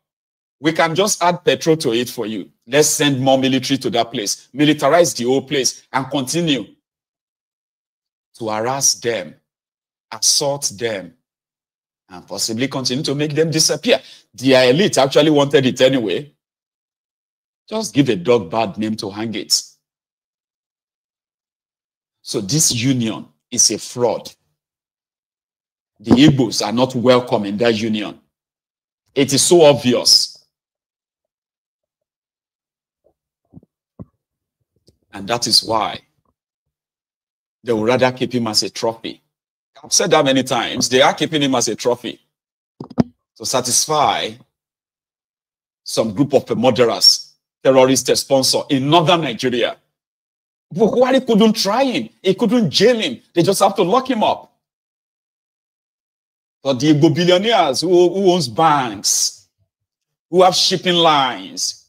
We can just add petrol to it for you. Let's send more military to that place, militarize the whole place, and continue to harass them, assault them, and possibly continue to make them disappear. The elite actually wanted it anyway. Just give a dog bad name to hang it. So this union is a fraud. The Igbos are not welcome in that union. It is so obvious. And that is why they would rather keep him as a trophy. I've said that many times. They are keeping him as a trophy to satisfy some group of murderers, terrorist sponsor in northern Nigeria. Buhari couldn't try him. He couldn't jail him. They just have to lock him up. But the Igbo billionaires who owns banks, who have shipping lines,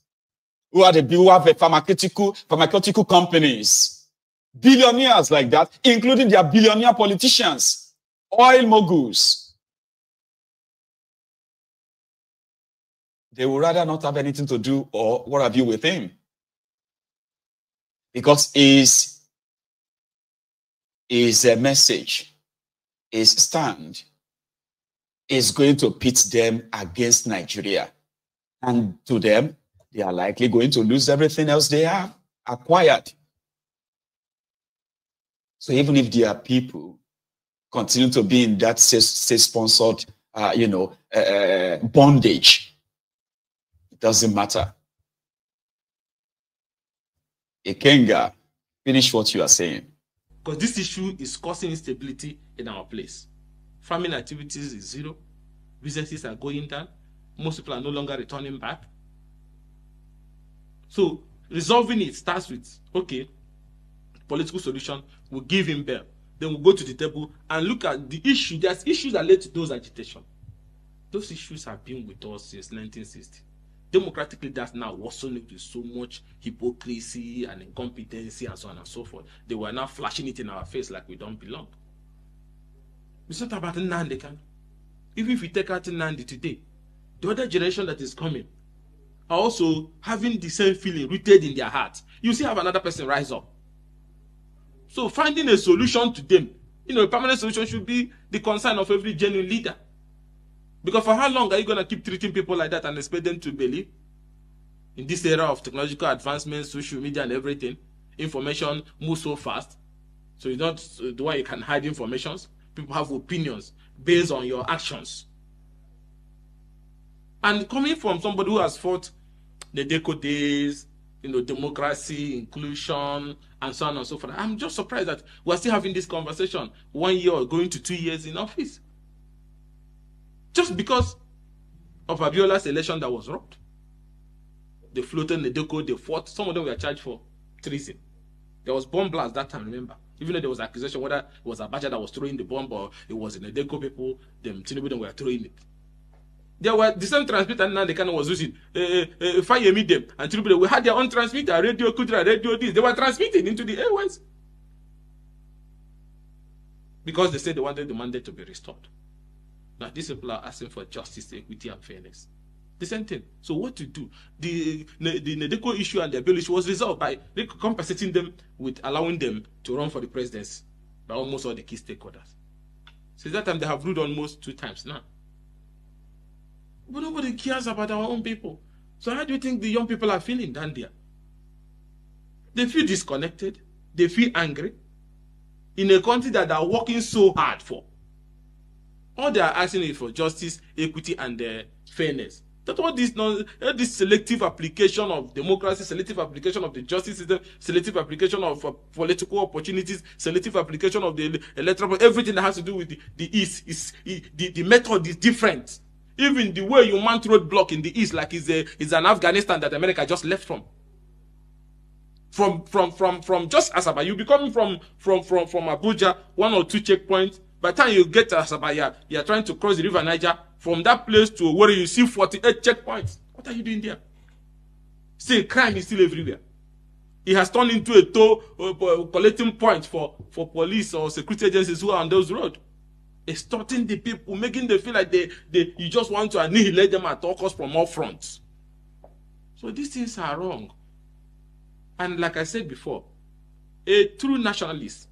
who have a pharmaceutical companies, billionaires like that, including their billionaire politicians, oil moguls, they would rather not have anything to do or what have you with him. Because his message, his stand, is going to pit them against Nigeria. And to them, they are likely going to lose everything else they have acquired. So even if their people continue to be in that state-sponsored, bondage, it doesn't matter. Ikenga, finish what you are saying. Because this issue is causing instability in our place. Farming activities is zero. Businesses are going down. Most people are no longer returning back. So resolving it starts with, okay, political solution, we'll give him bail. Then we'll go to the table and look at the issue. There's issues that led to those agitation. Those issues have been with us since 1960. Democratic leaders now also live with so much hypocrisy and incompetency and so on and so forth. They were now flashing it in our face like we don't belong. It's not about Nnamdi Kanu. Even if we take out Nnamdi today, the other generation that is coming are also having the same feeling rooted in their hearts. You see, have another person rise up. So finding a solution to them, a permanent solution should be the concern of every genuine leader. Because for how long are you going to keep treating people like that and expect them to believe? In this era of technological advancements, social media and everything, information moves so fast. So you don't the way you can hide informations. People have opinions based on your actions. And coming from somebody who has fought the Deco days, democracy, inclusion, and so on and so forth, I'm just surprised that we're still having this conversation 1 year or going to 2 years in office. Just because of Abiola's election that was robbed. They floated the Deco, they fought. Some of them were charged for treason. There was bomb blast that time, remember? Even though there was accusation whether it was Abacha that was throwing the bomb or it was in the Deco people, them Tinubu them were throwing it. There were the same transmitter now they kind of was using. Fire me them and Tinubu we had their own transmitter, radio Kudra, radio this. They were transmitting into the airways. Because they said they wanted the mandate to be restored. Now these people are asking for justice, equity, and fairness. The same thing. So what to do? The Deco issue and the bill issue was resolved by compensating them with allowing them to run for the presidency by almost all the key stakeholders. Since that time, they have ruled almost 2 times now. But nobody cares about our own people. So how do you think the young people are feeling down there? They feel disconnected. They feel angry. In a country that they are working so hard for. All they are asking is for justice, equity, and fairness. That's what this selective application of democracy, selective application of the justice system, selective application of political opportunities, selective application of the electoral, everything that has to do with the method is different. Even the way you mount roadblock in the East, like is an Afghanistan that America just left from. From just Asaba, you be coming from Abuja, 1 or 2 checkpoints. By the time you get to Asaba, you're trying to cross the river Niger. From that place to where you see 48 checkpoints. What are you doing there? Still, crime is still everywhere. It has turned into a toll collecting point for police or security agencies who are on those roads. Extorting the people, making them feel like you just want to annihilate them at all costs from all fronts. So these things are wrong. And like I said before, a true nationalist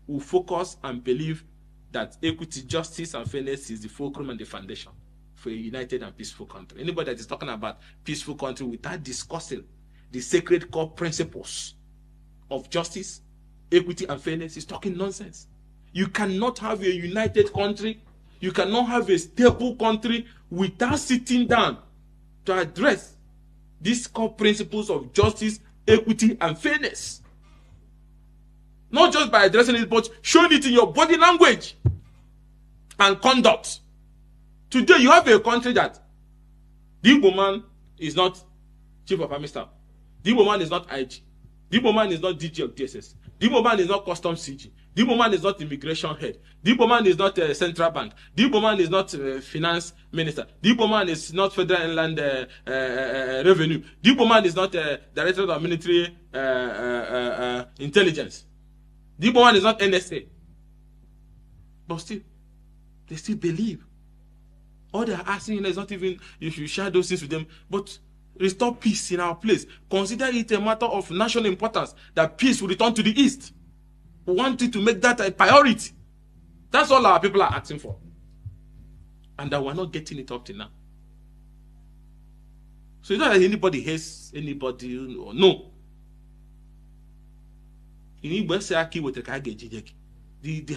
will focus and believe that equity, justice, and fairness is the fulcrum and the foundation for a united and peaceful country. Anybody that is talking about peaceful country without discussing the sacred core principles of justice, equity, and fairness is talking nonsense. You cannot have a united country, you cannot have a stable country without sitting down to address these core principles of justice, equity, and fairness. Not just by addressing it, but showing it in your body language and conduct. Today, you have a country that the Igbo man is not chief of army staff. The Igbo man is not IG. The Igbo man is not DG of DSS. The Igbo man is not customs CG. The Igbo man is not immigration head. The Igbo man is not central bank. The Igbo man is not finance minister. The Igbo man is not federal inland revenue. The Igbo man is not director of military intelligence. The Igbo man is not NSA. But still, they still believe. All they are asking is not even you should share those things with them, but restore peace in our place. Consider it a matter of national importance that peace will return to the East. We want it to make that a priority. That's all our people are asking for. And that we're not getting it up to now. So it's not that anybody hates anybody, no. The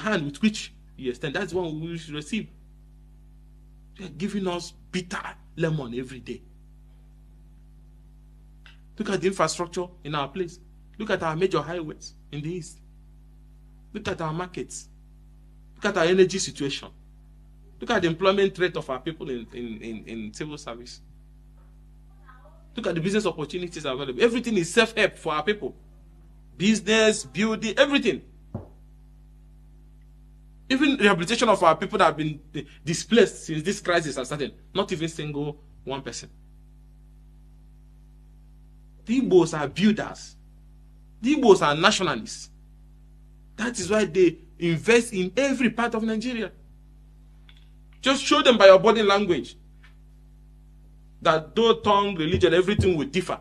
hand with which you extend, that's the one we should receive. They're giving us bitter lemon every day. Look at the infrastructure in our place. Look at our major highways in the East. Look at our markets. Look at our energy situation. Look at the employment rate of our people in civil service. Look at the business opportunities available. Everything is self-help for our people. Business, building, everything. Even rehabilitation of our people that have been displaced since this crisis has started. Not even single one person. The Igbos are builders. The Igbos are nationalists. That is why they invest in every part of Nigeria. Just show them by your body language that though tongue, religion, everything will differ.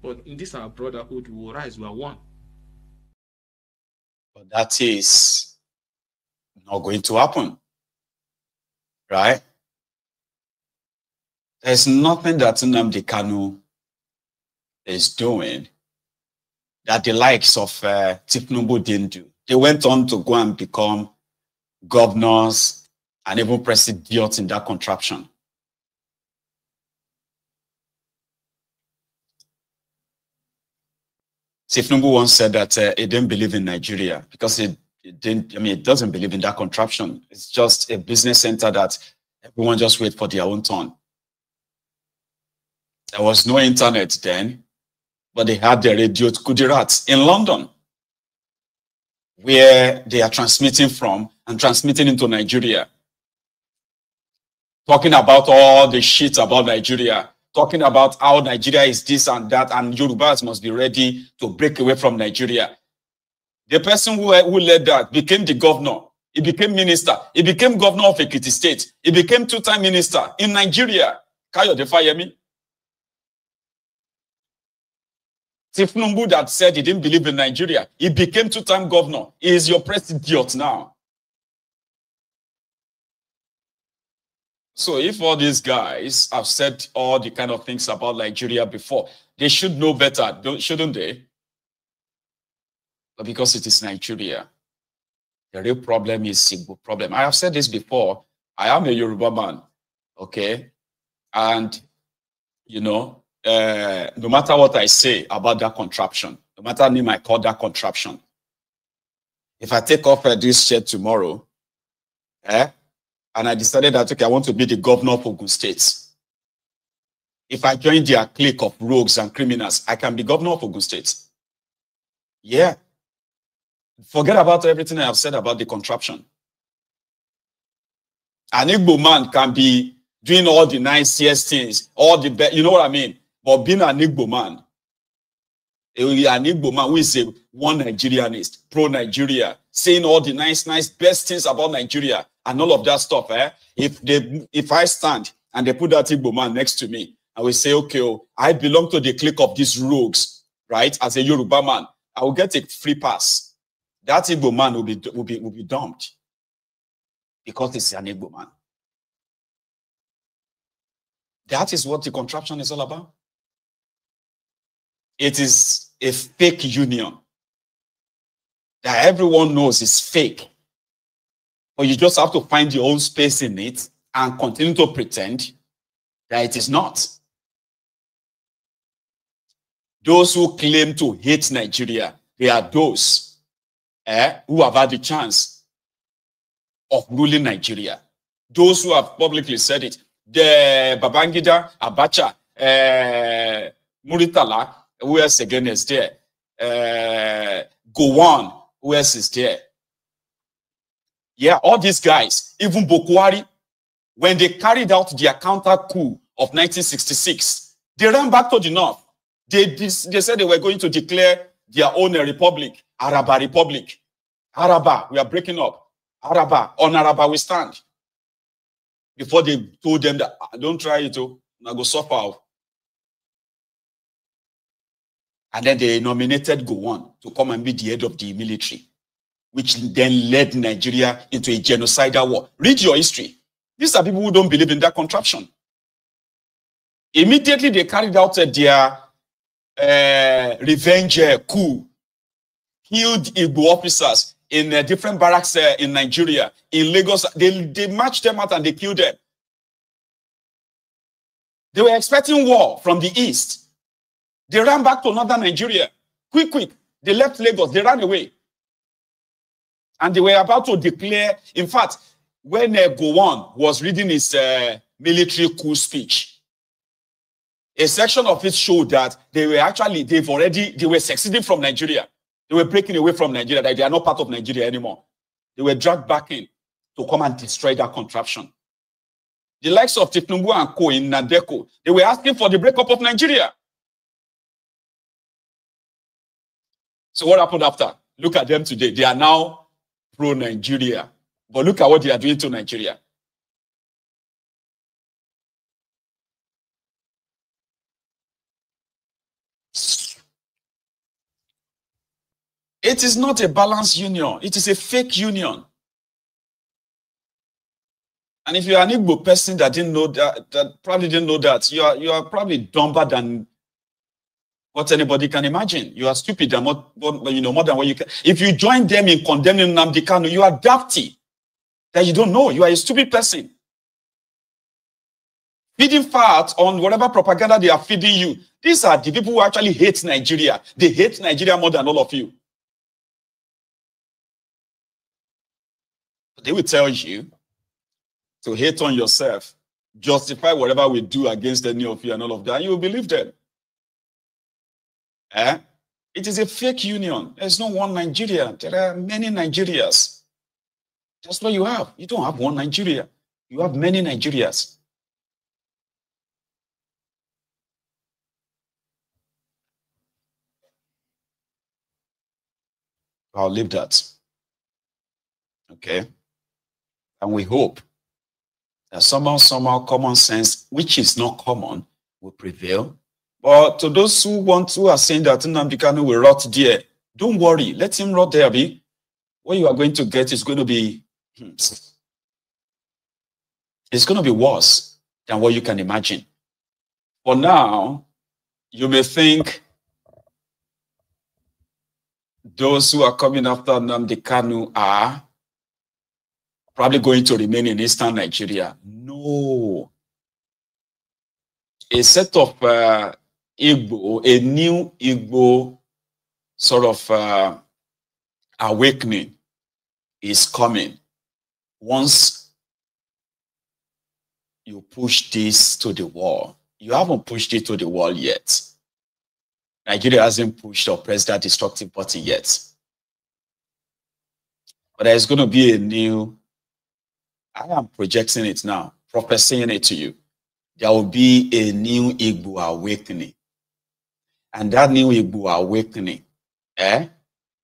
But in this our brotherhood, we will rise, we are one. But that is not going to happen. Right? There's nothing that Nnamdi Kanu is doing that the likes of thiefnubu didn't do. They went on to go and become governors and even presidents in that contraption. thiefnubu once said that he didn't believe in Nigeria because it doesn't believe in that contraption. It's just a business center that everyone just wait for their own turn. There was no internet then, but they had the radio Kudirat in London, where they are transmitting from and transmitting into Nigeria. Talking about all the shit about Nigeria, talking about how Nigeria is this and that, and Yorubas must be ready to break away from Nigeria. The person who led that became the governor. He became minister. He became governor of Ekiti State. He became two-time minister in Nigeria. Kayo Defayemi. thiefnubu that said he didn't believe in Nigeria, he became two-time governor. He is your president now. So if all these guys have said all the kind of things about Nigeria before, they should know better, shouldn't they? But because it is Nigeria, the real problem is Igbo problem. I have said this before. I am a Yoruba man, okay? And, you know, no matter what I say about that contraption, no matter what name I call that contraption, if I take off this shirt tomorrow, and I decided that, okay, I want to be the governor of Ogun State. If I join their clique of rogues and criminals, I can be governor of Ogun State. Yeah. Forget about everything I have said about the contraption. An Igbo man can be doing all the nice things, all the best, you know what I mean? But being an Igbo man, an Igbo man who is a one Nigerianist, pro-Nigeria, saying all the nice, best things about Nigeria and all of that stuff, if I stand and they put that Igbo man next to me, I will say, okay, oh, I belong to the clique of these rogues, right? As a Yoruba man, I will get a free pass. That Igbo man will be dumped because it's an Igbo man. That is what the contraption is all about. It is a fake union that everyone knows is fake. But you just have to find your own space in it and continue to pretend that it is not. Those who claim to hate Nigeria, they are those who have had the chance of ruling Nigeria. Those who have publicly said it. The Babangida, Abacha, Muritala, who else again is there? Gowon, who else is there? Yeah, all these guys, even Bokwari, when they carried out their counter coup of 1966, they ran back to the north. They said they were going to declare their own republic, Araba Republic. Araba, we are breaking up. Araba, on Araba we stand. Before they told them that, don't try it, I go suffer. And then they nominated Gowon to come and be the head of the military, which then led Nigeria into a genocidal war. Read your history. These are people who don't believe in that contraption. Immediately they carried out their revenge coup, killed Igbo officers in different barracks in Nigeria, in Lagos. They marched them out and they killed them. They were expecting war from the east. They ran back to northern Nigeria. Quick. They left Lagos. They ran away. And they were about to declare, in fact, when Gowon was reading his military coup speech, a section of it showed that they were succeeding from Nigeria. They were breaking away from Nigeria, that they are not part of Nigeria anymore. They were dragged back in to come and destroy that contraption. The likes of thiefnubu and co in Nadeko, they were asking for the breakup of Nigeria. So what happened after? Look at them today. They are now pro-Nigeria. But look at what they are doing to Nigeria. It is not a balanced union. It is a fake union. And if you are an Igbo person that didn't know that probably didn't know that, you are probably dumber than what anybody can imagine. You are stupid and more than what you can. If you join them in condemning Nnamdi Kanu, you are dafty. That you don't know. You are a stupid person. Feeding fat on whatever propaganda they are feeding you. These are the people who actually hate Nigeria. They hate Nigeria more than all of you. They will tell you to hate on yourself, justify whatever we do against any of you and all of that, and you will believe them. It is a fake union. There's no one Nigeria. There are many Nigerias. That's what you have. You don't have one Nigeria. You have many Nigerias. I'll leave that. Okay. And we hope that somehow common sense, which is not common, will prevail. But to those who are saying that Nnamdi Kanu will rot there, don't worry. Let him rot there, B. What you are going to get is going to be, it's going to be worse than what you can imagine. For now, you may think those who are coming after Nnamdi Kanu are probably going to remain in eastern Nigeria. No. A set of Igbo, a new Igbo sort of awakening is coming once you push this to the wall. You haven't pushed it to the wall yet. Nigeria hasn't pushed or pressed that destructive button yet. But there's going to be a new, I am projecting it now, prophesying it to you. There will be a new Igbo awakening. And that new Igbo awakening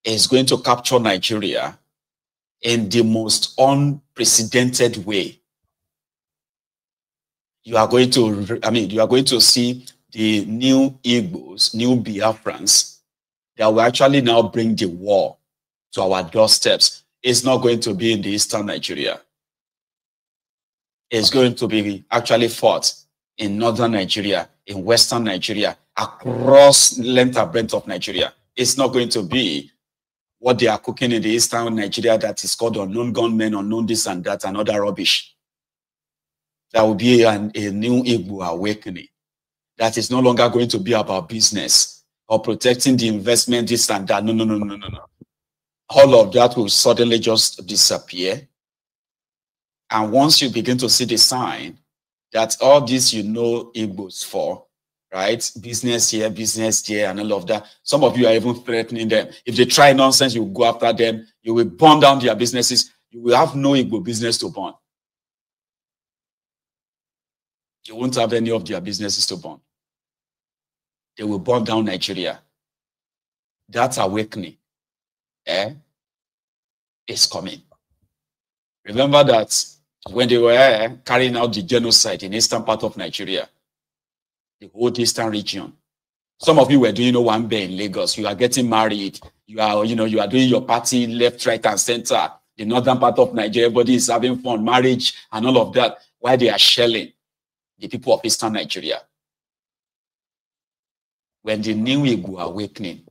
is going to capture Nigeria in the most unprecedented way. You are going to see the new Igbos, new Biafrans, that will actually now bring the war to our doorsteps. It's not going to be in the eastern Nigeria. It's going to be actually fought in northern Nigeria, in western Nigeria, across length and breadth of Nigeria. It's not going to be what they are cooking in the eastern Nigeria that is called unknown gunmen, unknown this and that, and other rubbish. There will be a new Igbo awakening that is no longer going to be about business or protecting the investment, this and that. No. All of that will suddenly just disappear. And once you begin to see the sign that all this Igbos for, right? Business here, business there, and all of that. Some of you are even threatening them. If they try nonsense, you go after them. You will burn down their businesses. You will have no Igbo business to burn. You won't have any of their businesses to burn. They will burn down Nigeria. That awakening is coming. Remember that when they were carrying out the genocide in eastern part of Nigeria, the whole eastern region, some of you were doing one day in Lagos. You are getting married. You are, you are doing your party left, right, and center. The northern part of Nigeria, everybody is having fun, marriage, and all of that. While they are shelling the people of eastern Nigeria. When the new Igbo awakening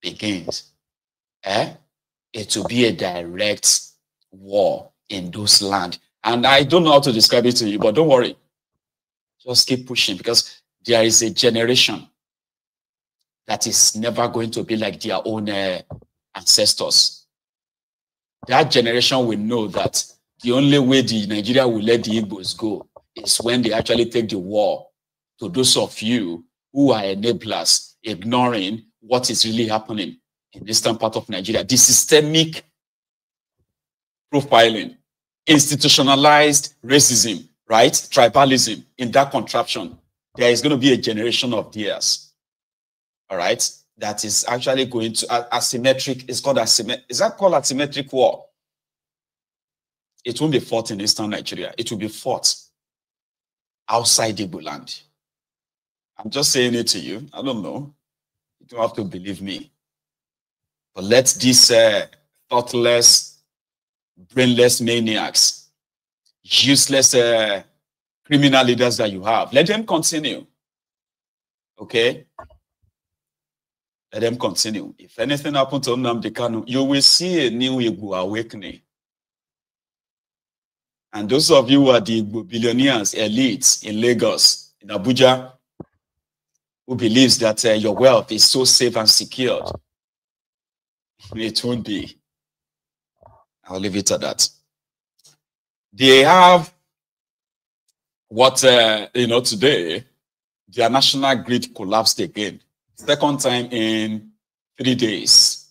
begins, it will be a direct war in those lands. And I don't know how to describe it to you, but don't worry. Just keep pushing, because there is a generation that is never going to be like their own ancestors. That generation will know that the only way Nigeria will let the Igbos go is when they actually take the war to those of you who are enablers, ignoring what is really happening in the eastern part of Nigeria. The systemic profiling, institutionalized racism, right? Tribalism in that contraption. There is going to be a generation of theirs, all right? That is actually going to asymmetric. It's called asymmetric. Is that called asymmetric war? It won't be fought in eastern Nigeria. It will be fought outside Igbo land. I'm just saying it to you. I don't know. You don't have to believe me. But let these thoughtless, brainless maniacs, useless criminal leaders that you have, let them continue. Okay? Let them continue. If anything happens to Nnamdi Kanu, you will see a new Igbo awakening. And those of you who are the Igbo billionaires, elites in Lagos, in Abuja, who believes that your wealth is so safe and secured, it won't be. I'll leave it at that. They have what, today, their national grid collapsed again. Second time in 3 days.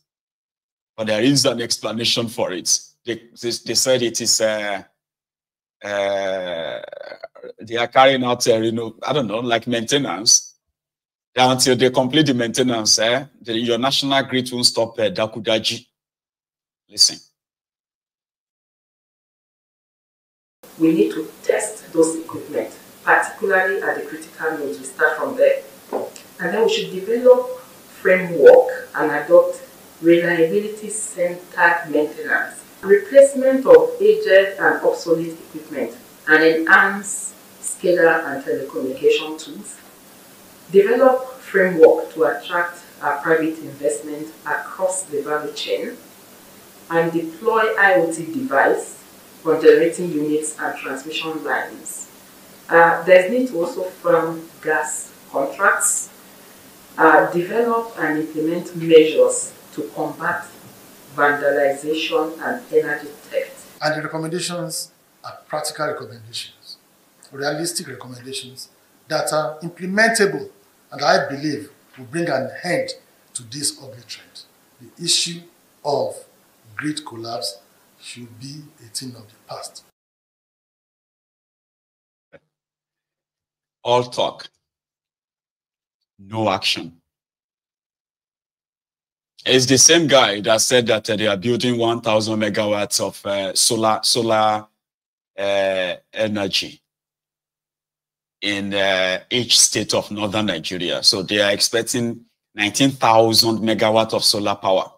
But there is an explanation for it. They said it is, they are carrying out, I don't know, like maintenance. Until they complete the maintenance, your national grid won't stop Dakudaji. Listen. We need to test those equipment, particularly at the critical nodes. We start from there. And then we should develop framework and adopt reliability-centered maintenance, replacement of aged and obsolete equipment, and enhance SCADA and telecommunication tools, develop framework to attract private investment across the value chain, and deploy IoT device for generating units and transmission lines. There's need to also firm gas contracts, develop and implement measures to combat vandalization and energy theft. And the recommendations are practical recommendations, realistic recommendations that are implementable and I believe will bring an end to this ugly trend. The issue of grid collapse should be a thing of the past. All talk, no action. It's the same guy that said that they are building 1,000 megawatts of solar energy in each state of northern Nigeria. So they are expecting 19,000 megawatts of solar power.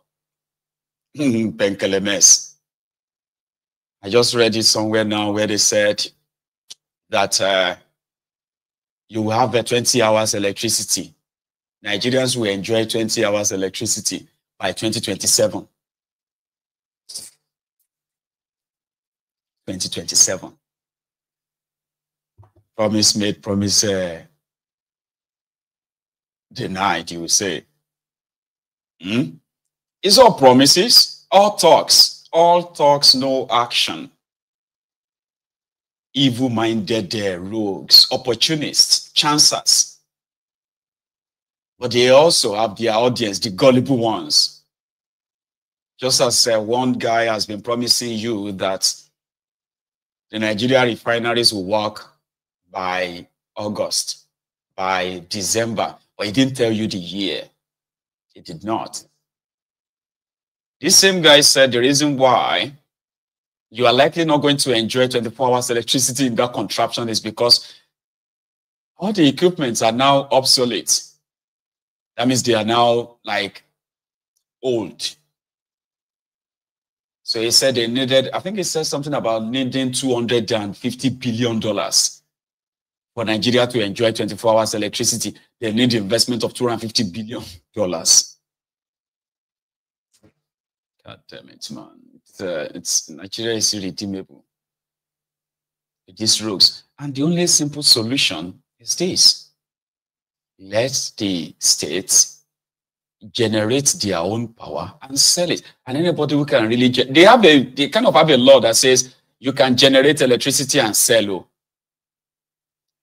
Penkelemes. I just read it somewhere now where they said that you will have 20 hours electricity. Nigerians will enjoy 20 hours electricity by 2027. 2027. Promise made, promise denied, you will say. It's all promises, all talks, no action. Evil-minded rogues, opportunists, chancers. But they also have their audience, the gullible ones. Just as one guy has been promising you that the Nigeria refineries will work by August, by December, but he didn't tell you the year. He did not. This same guy said the reason why you are likely not going to enjoy 24 hours electricity in that contraption is because all the equipments are now obsolete. That means they are now like old. So he said they needed, I think he said something about needing $250 billion for Nigeria to enjoy 24 hours electricity. They need investment of $250 billion. God damn it, man. It's Nigeria is irredeemable with these rogues. And the only simple solution is this. Let the states generate their own power and sell it. And anybody who can really, they kind of have a law that says you can generate electricity and sell.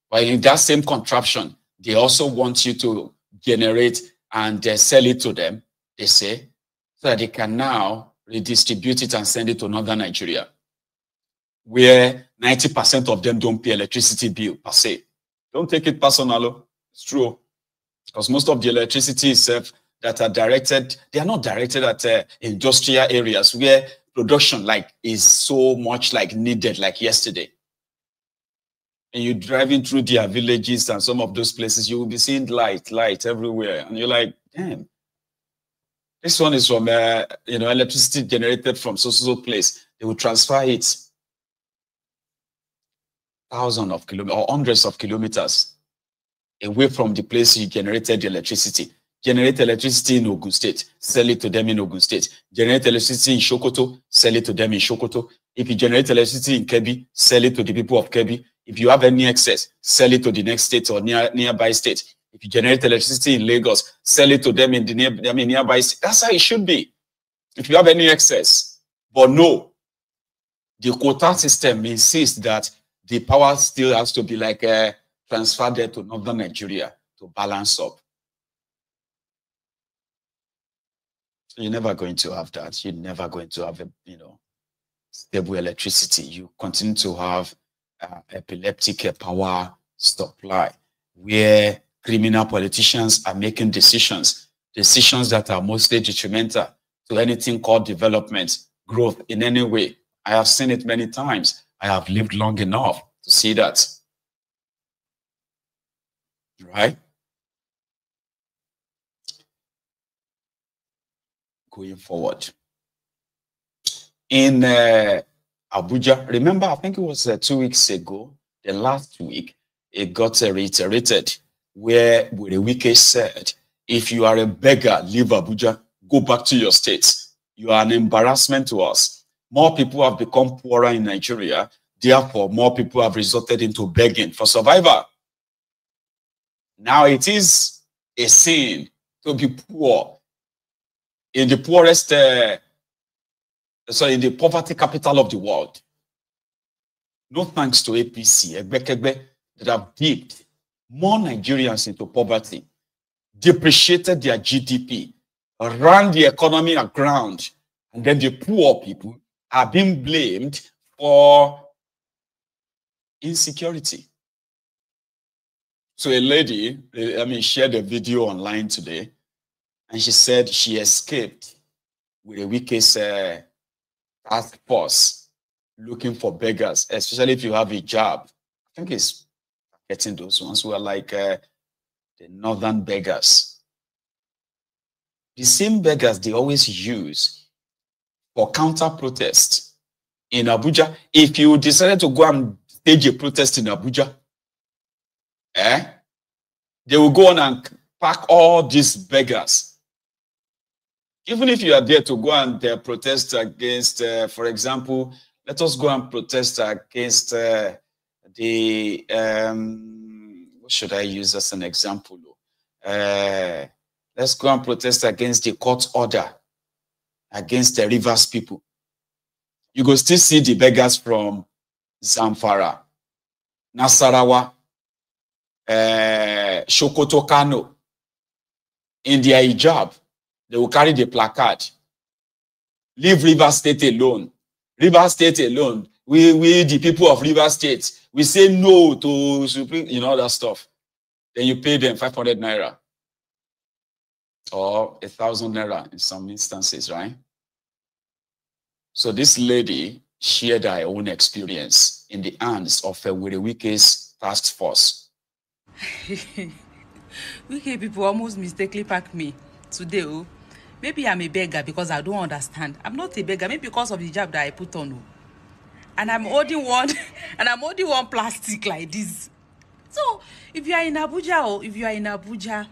But in that same contraption, they also want you to generate and sell it to them, they say, so that they can now redistribute it and send it to northern Nigeria, where 90% of them don't pay electricity bill per se. Don't take it personal. It's true. Because most of the electricity itself that are directed, they are not directed at industrial areas where production is so much needed like yesterday. And you're driving through their villages and some of those places, you will be seeing light everywhere. And you're like, damn. This one is from, electricity generated from so place. They will transfer it thousands of kilometers or hundreds of kilometers away from the place you generated the electricity. Generate electricity in Ogun State, sell it to them in Ogun State. Generate electricity in Sokoto, sell it to them in Sokoto. If you generate electricity in Kebbi, sell it to the people of Kebbi. If you have any excess, sell it to the next state or nearby state. If you generate electricity in Lagos, sell it to them in the nearby state. That's how it should be. If you have any excess. But no, the quota system insists that the power still has to be transferred there to northern Nigeria to balance up. You're never going to have that. You're never going to have stable electricity. You continue to have epileptic power supply where criminal politicians are making decisions that are mostly detrimental to anything called development, growth in any way. I have seen it many times. I have lived long enough to see that. Right? Going forward. In Abuja, remember, I think it was 2 weeks ago, the last week, it got reiterated where Wike said, if you are a beggar, leave Abuja, go back to your states. You are an embarrassment to us. More people have become poorer in Nigeria. Therefore, more people have resorted into begging for survival. Now it is a sin to be poor in the poorest, in the poverty capital of the world. No thanks to APC, that have dipped more Nigerians into poverty depreciated their GDP, ran the economy aground, and then the poor people are being blamed for insecurity. So a lady, shared a video online today, and she said she escaped with a Wike's task force looking for beggars, especially if you have a job. I think it's getting those ones who are like the northern beggars. The same beggars they always use for counter-protest in Abuja. If you decided to go and stage a protest in Abuja, they will go on and pack all these beggars. Even if you are there to go and protest against, for example, let us go and protest against what should I use as an example? Let's go and protest against the court order against the Rivers people. You go still see the beggars from Zamfara, Nasarawa, Sokoto, Kano. In their hijab, they will carry the placard. Leave Rivers State alone. Rivers State alone. We the people of Rivers State, we say no to Supreme, that stuff. Then you pay them 500 naira or 1,000 naira in some instances, right? So this lady shared her own experience in the hands of a Wike's task force. Wike people almost mistakenly packed me today. Oh. Maybe I'm a beggar because I don't understand. I'm not a beggar, maybe because of the job that I put on. Oh. And I'm holding one, plastic like this. So if you are in Abuja,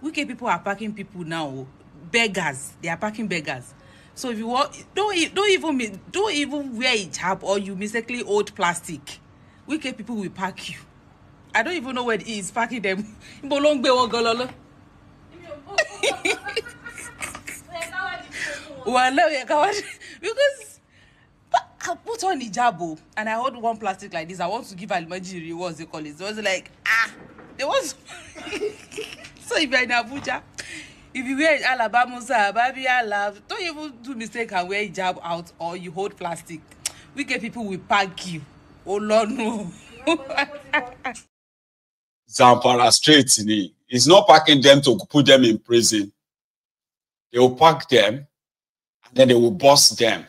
Wike people are packing people now. Oh. Beggars, they are packing beggars. So if you want, don't even wear a hijab or you mistakenly hold plastic. Wike people will pack you. I don't even know where he is packing them. Because I put on hijab and I hold one plastic like this. I want to give Alimajiri, what's they call it? So I was like, they was. So if you're in Abuja, if you wear Alabama, don't even do mistake and wear hijab out or you hold plastic. Wike people will pack you. Oh Lord, no. Zamfara straight in it. It's not packing them to put them in prison. They will pack them and then they will bust them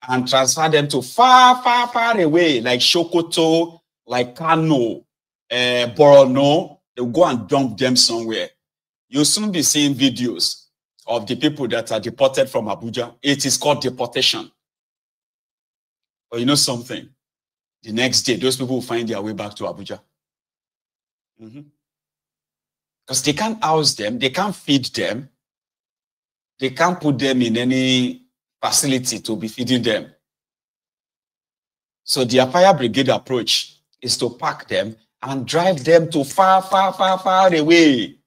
and transfer them to far, far, far away, like Sokoto, like Kano, Borno. They will go and dump them somewhere. You'll soon be seeing videos of the people that are deported from Abuja. It is called deportation. But you know something? The next day, those people will find their way back to Abuja. Because they can't house them, they can't feed them, they can't put them in any facility to be feeding them. So the fire brigade approach is to pack them and drive them to far, far, far, far away.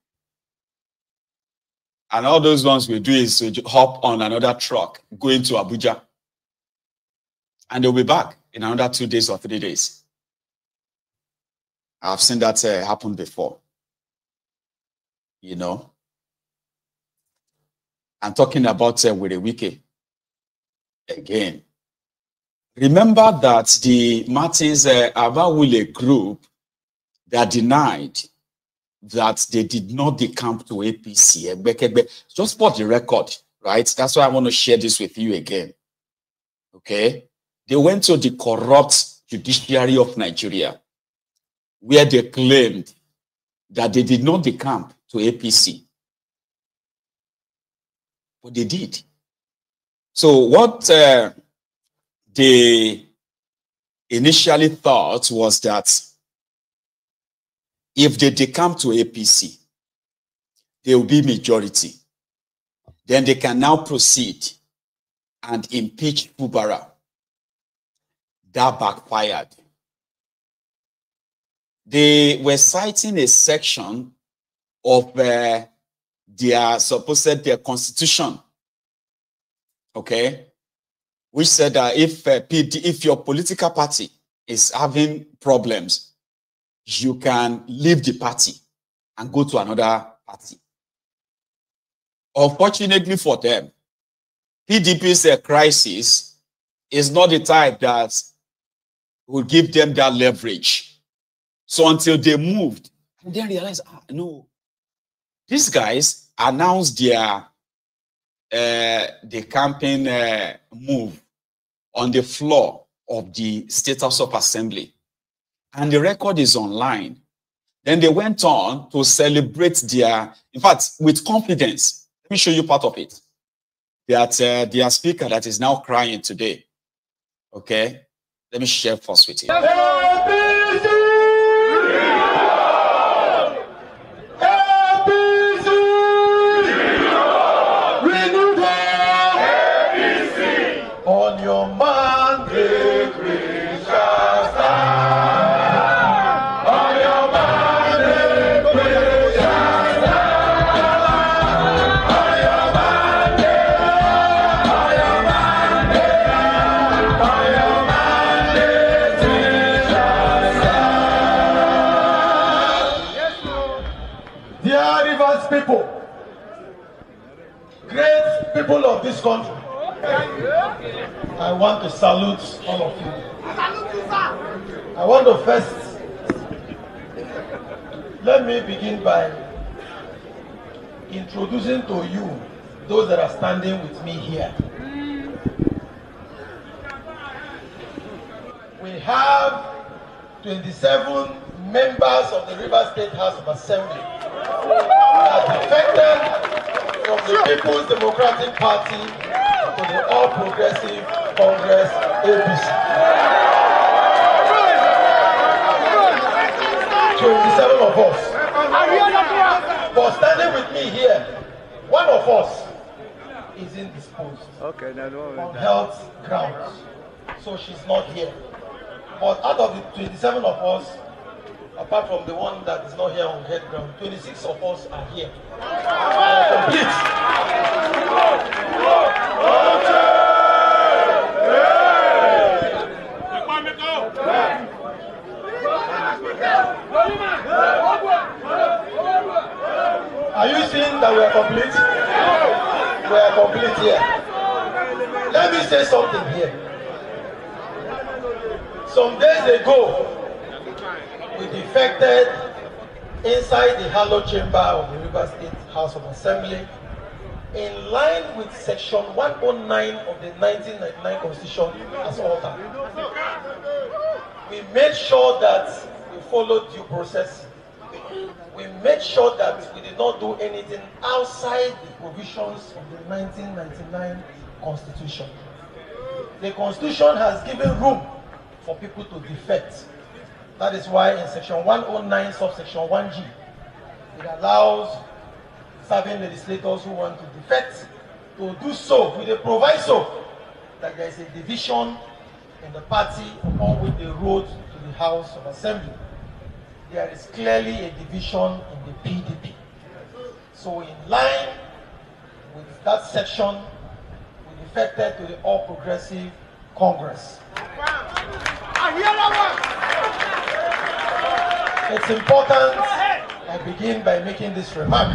And all those ones we do is to hop on another truck going to Abuja. And they'll be back in another 2 days or 3 days. I've seen that happen before. I'm talking about with a Wike again. Remember that the Martins Amaewhule group that denied that they did not decamp to APC. Just for the record, right? That's why I want to share this with you again. Okay? They went to the corrupt judiciary of Nigeria, where they claimed that they did not decamp to APC. But they did. So what they initially thought was that if they decamp to APC, they will be majority. Then they can now proceed and impeach Fubara. That backfired. They were citing a section of their constitution, okay, which said that if your political party is having problems, you can leave the party and go to another party. Unfortunately for them, PDP's crisis is not the type that will give them that leverage. So until they moved, and then realized, no, these guys announced their campaign move on the floor of the State House of Assembly. And the record is online. Then they went on to celebrate their, in fact, with confidence. Let me show you part of it. That their speaker that is now crying today. Okay? Let me share first with you. On your mandate we shall stand. On your mandate we shall stand. On your mandate, on your mandate, on your mandate we shall stand. Dear Rivers people, great people of this country, I want to salute all of you. I want to first, let me begin by introducing to you those that are standing with me here. We have 27 members of the Rivers State House of Assembly that defected from the People's Democratic Party to the All Progressive Congress APC. 27 of us. But standing with me here, one of us is indisposed on health grounds, so she's not here. But out of the 27 of us, apart from the one that is not here on head ground, 26 of us are here. Complete. Are you seeing that we are complete? We are complete here. Let me say something here. Some days ago, we defected inside the hallowed chamber of the Rivers State House of Assembly in line with section 109 of the 1999 Constitution as altered. We made sure that we followed due process. We made sure that we did not do anything outside the provisions of the 1999 Constitution. The Constitution has given room for people to defect. That is why in section 109 subsection 1G, it allows serving legislators who want to defect to do so with a proviso that there is a division in the party upon which they rode to the House of Assembly. There is clearly a division in the PDP. So in line with that section, we defected to the All Progressive Congress. It's important I begin by making this remark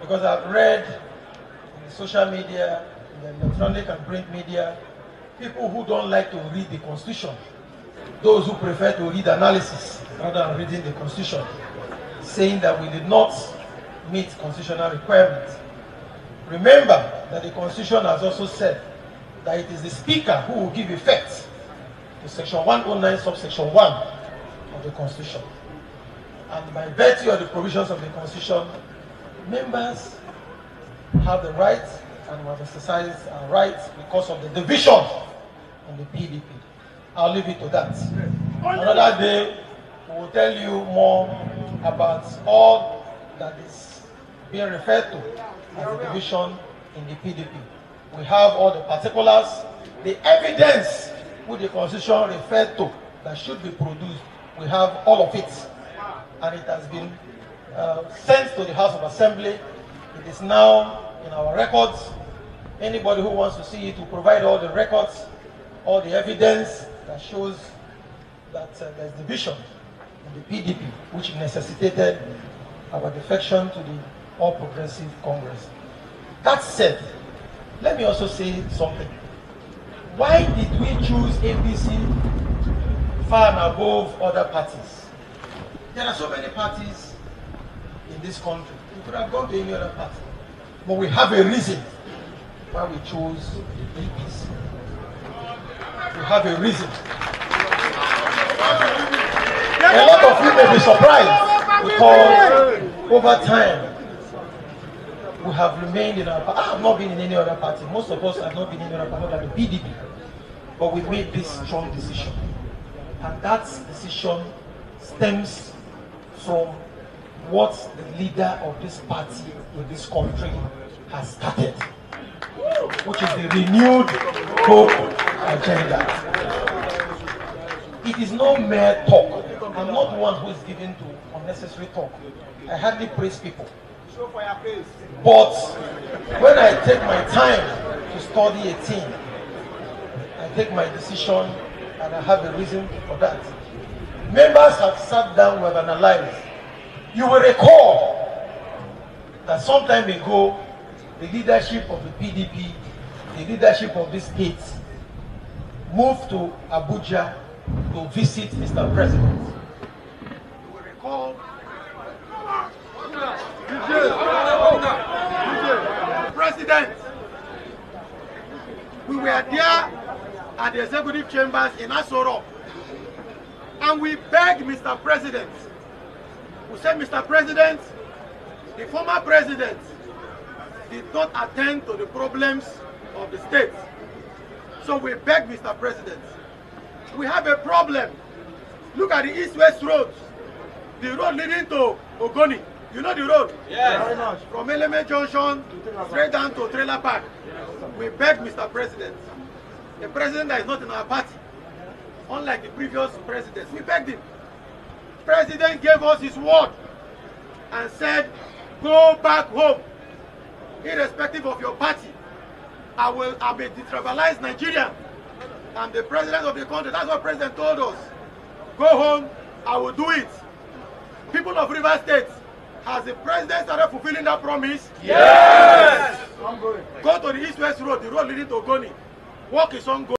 because I've read in the social media, in the electronic and print media, people who don't like to read the Constitution, those who prefer to read analysis rather than reading the Constitution, saying that we did not meet constitutional requirements. Remember that the Constitution has also said that it is the Speaker who will give effect to section 109 subsection 1 of the Constitution. And by virtue of the provisions of the Constitution, members have the right and will exercise our rights because of the division in the PDP. I'll leave it to that. Another day, we will tell you more about all that is being referred to as the division in the PDP. We have all the particulars, the evidence which the Constitution referred to that should be produced. We have all of it, and it has been sent to the House of Assembly. It is now in our records. Anybody who wants to see it will provide all the records, all the evidence that shows that there's division in the PDP, which necessitated our defection to the All Progressive Congress. That said, let me also say something. Why did we choose APC far and above other parties? There are so many parties in this country. We could have gone to any other party. But we have a reason why we chose APC. We have a reason. A lot of you may be surprised because over time we have remained in our party. I have not been in any other party. Most of us have not been in any other party other than the PDP. But we made this strong decision. And that decision stems from what the leader of this party in this country has started, which is the renewed hope agenda. It is no mere talk. I'm not one who is given to unnecessary talk. I hardly praise people. But when I take my time to study a team, I take my decision and I have a reason for that. Members have sat down, we have analyzed. You will recall that some time ago, the leadership of the PDP, the leadership of this state, moved to Abuja to visit Mr. President. You will recall President. We were there at the executive chambers in Asoro, and we begged Mr. President. We said, Mr. President, the former president did not attend to the problems of the state. So we begged Mr. President, we have a problem. Look at the east-west road, the road leading to Ogoni. You know the road? Yes. Very much. From Eleme Junction straight down to Trailer Park. We begged Mr. President, the president that is not in our party, unlike the previous presidents, we begged him. President gave us his word and said, go back home, irrespective of your party. I'm a detribalized Nigerian. I'm the president of the country. That's what the president told us. Go home, I will do it. People of River State, has the president started fulfilling that promise? Yes! Go to the east-west road, the road leading to Ogoni. Work is ongoing.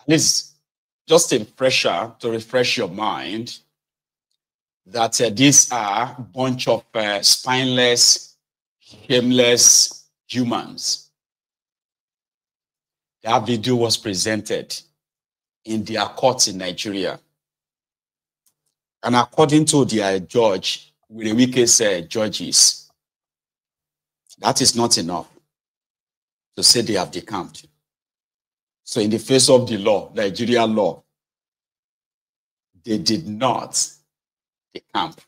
It's just a pressure to refresh your mind that these are a bunch of spineless, shameless humans. That video was presented in their courts in Nigeria. And according to their judge, Wike's judges, that is not enough to say they have decamped. So in the face of the law, Nigeria law, they did not decamp.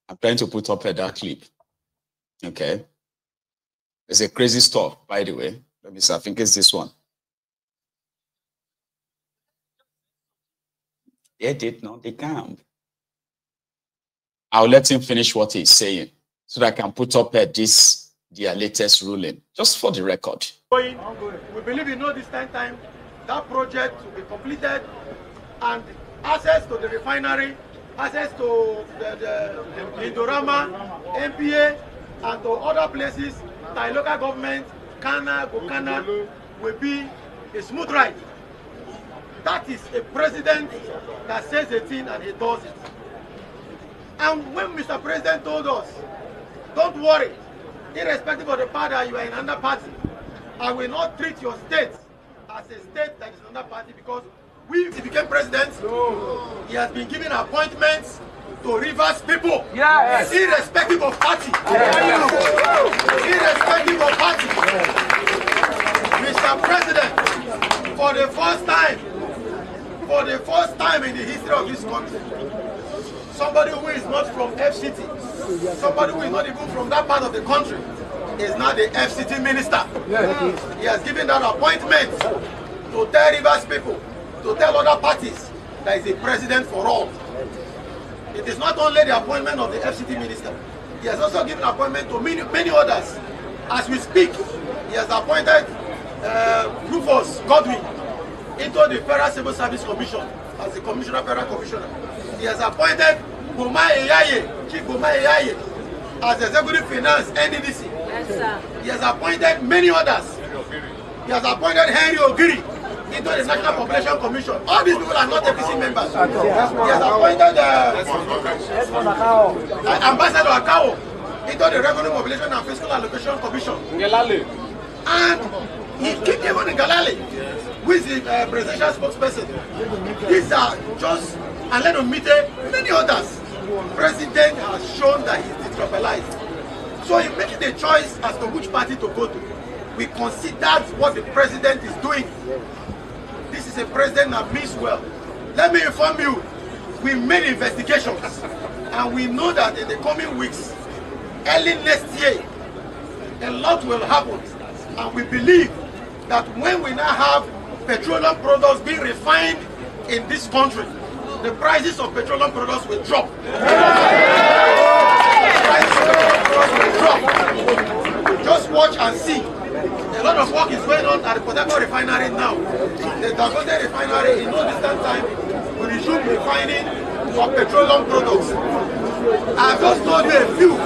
I'm trying to put up that clip. Okay. It's a crazy stuff, by the way. Let me see, I think it's this one. They did not decamp. I'll let him finish what he's saying so that I can put up their latest ruling, just for the record. We believe in no distant time that project will be completed, and access to the refinery, access to the Indorama, MPA, and to other places, the local government, Gokana, will be a smooth ride. That is a president that says a thing and he does it. And when Mr. President told us, don't worry, irrespective of the party that you are in another party, I will not treat your state as a state that is another party, because he became president, he has been giving appointments to Rivers people, yes, irrespective of party. Irrespective of party. Mr. President, for the first time in the history of this country, somebody who is not from FCT, somebody who is not even from that part of the country, is now the FCT minister. Yes. He has given that appointment to tell Rivers people, to tell other parties, that is a president for all. It is not only the appointment of the FCT minister, he has also given appointment to many others. As we speak, he has appointed Rufus Godwin into the Federal Civil Service Commission as the Commissioner, Federal Commissioner. He has appointed Chief Boma as Executive Finance, NDDC. Yes, sir. He has appointed many others. He has appointed Henry Ogiri into the National Population Commission. All these people are not APC members. He has appointed Ambassador Akao into the Revenue Mobilization and Fiscal Allocation Commission. And he keeps even in Galali, who is the presidential spokesperson. These are just, and let him meet many others. President has shown that he's detribalized. So in making the choice as to which party to go to, we considered what the president is doing. This is a president that means well. Let me inform you, we made investigations and we know that in the coming weeks, early next year, a lot will happen. And we believe that when we now have petroleum products being refined in this country, the prices of petroleum products will drop. Just watch and see. A lot of work is going on at the Port Harcourt refinery now. The Dangote refinery in no distant time will resume refining for petroleum products. I've just told you a few.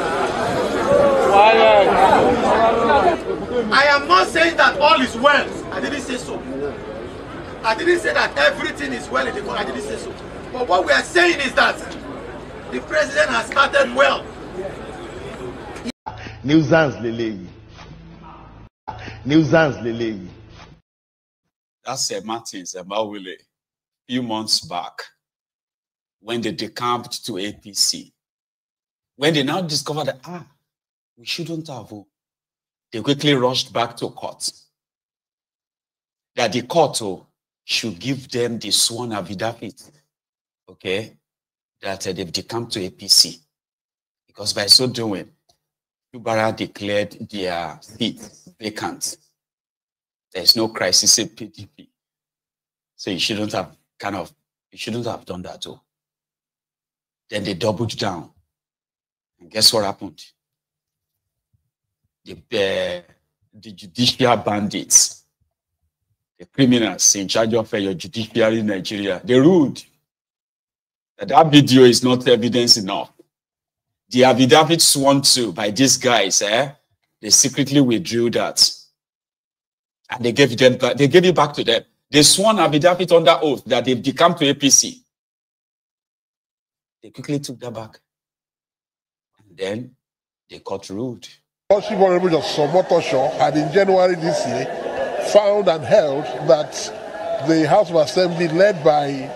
I am not saying that all is well. I didn't say so. I didn't say that everything is well in the country. I didn't say so. But what we are saying is that the president has started well. Nuisance Lele. Nuisance Lele. That's Martin's Amaewhule a few months back when they decamped to APC. When they now discovered that, we shouldn't have, they quickly rushed back to court. That the court should give them the sworn affidavit, okay, that they've decamped to APC. Because by so doing, Fubara declared their seat vacant. There's no crisis in PDP. So you shouldn't have done that too. Then they doubled down. And guess what happened? The judicial bandits, the criminals in charge of your judiciary in Nigeria, they ruled that that video is not evidence enough. The affidavit sworn to by these guys, they secretly withdrew that. And they gave it back to them. They sworn affidavit under oath that they've decamped to APC. They quickly took that back. And then the court ruled. Chief Honorable Justice Omotosho had in January this year found and held that the House of Assembly led by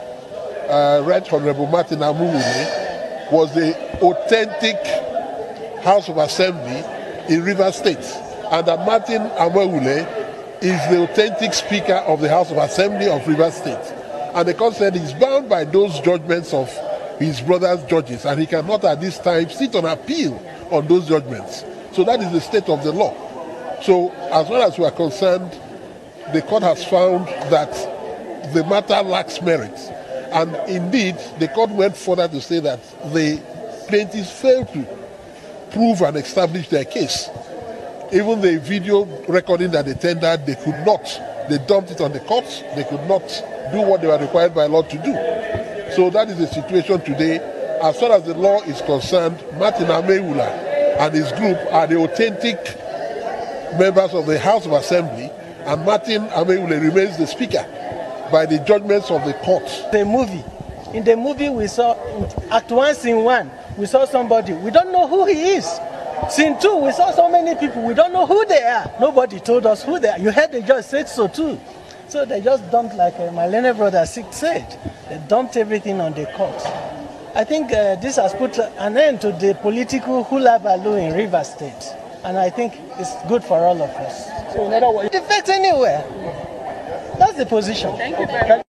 Right Honorable Mazi Nnamdi was the authentic House of Assembly in Rivers State, and that Amaewhule is the authentic Speaker of the House of Assembly of Rivers State. And the court said he's bound by those judgments of his brother's judges, and he cannot at this time sit on appeal on those judgments. So that is the state of the law. So as far as we are concerned, the court has found that the matter lacks merit. And indeed, the court went further to say that the plaintiffs failed to prove and establish their case. Even the video recording that they tendered, they could not. They dumped it on the courts. They could not do what they were required by law to do. So that is the situation today. As far as the law is concerned, Martin Amaewhule and his group are the authentic members of the House of Assembly, and Martin Amaewhule remains the Speaker by the judgments of the court. In the movie we saw, Act 1, Scene 1, we saw somebody, we don't know who he is. Scene 2, we saw so many people, we don't know who they are. Nobody told us who they are. You heard the judge said so too. So they just dumped, like my learned brother said, they dumped everything on the court. I think this has put an end to the political hula baloo in Rivers State. And I think it's good for all of us. So in other words, defect anywhere. That's the position. Thank you very much.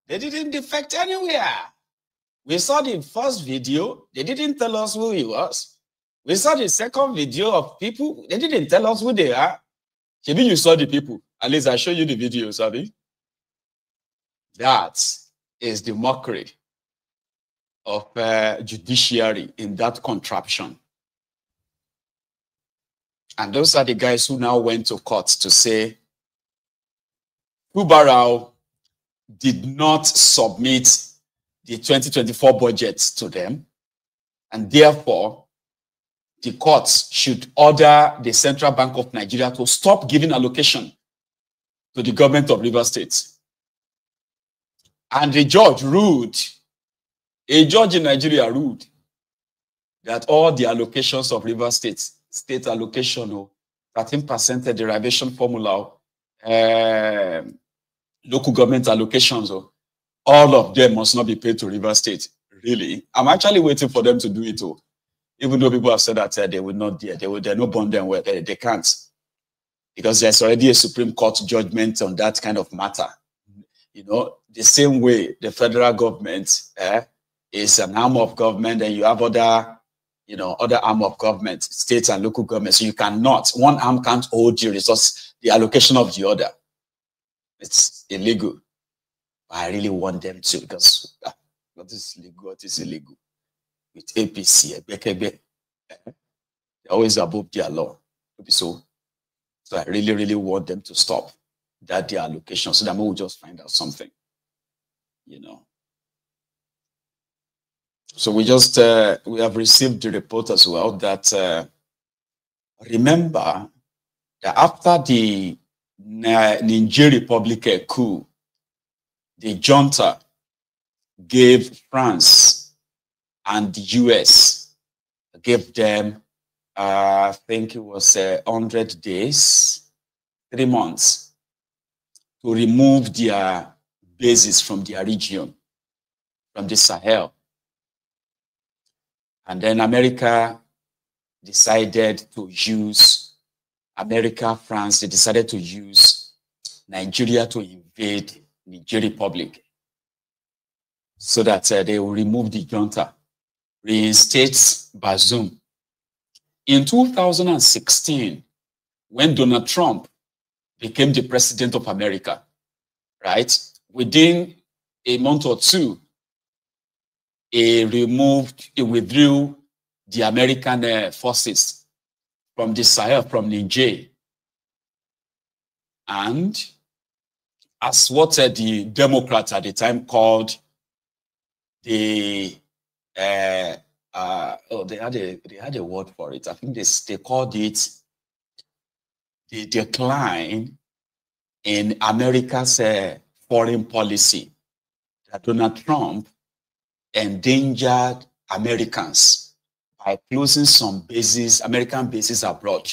They didn't defect anywhere. We saw the first video. They didn't tell us who he was. We saw the second video of people. They didn't tell us who they are. Maybe you saw the people. At least I show you the video, Sabi. That is the mockery of judiciary in that contraption. And those are the guys who now went to court to say, Fubara, did not submit the 2024 budget to them, and therefore the courts should order the Central Bank of Nigeria to stop giving allocation to the government of Rivers State. And the judge ruled, a judge in Nigeria ruled, that all the allocations of Rivers State, state allocation, 13% derivation formula, local government allocations, all of them must not be paid to Rivers State. Really? I'm actually waiting for them to do it, even though people have said that they will not, they're not bond them where they can't. Because there's already a Supreme Court judgment on that kind of matter. You know, the same way the federal government is an arm of government, and you have other, you know, other arm of government, state and local government. So you cannot, one arm can't hold the resource, the allocation of the other. It's illegal. I really want them to, because what is legal, what is illegal? With APC, they're always above their law. So I really, really want them to stop that their allocation, so that we will just find out something, you know. So we just, we have received the report as well that, remember that after the Niger Republic coup, the junta gave France and the US, gave them, I think it was 100 days, 3 months, to remove their bases from their region, from the Sahel. And then America decided to use, France, they decided to use Nigeria to invade Niger Republic, so that they will remove the junta, reinstate Bazoum. In 2016, when Donald Trump became the president of America, right? Within a month or two, he withdrew the American forces from the Sahel, from Niger. And as what the Democrats at the time called the, they had a word for it. I think they called it the decline in America's foreign policy, that Donald Trump endangered Americans by closing some bases, American bases abroad,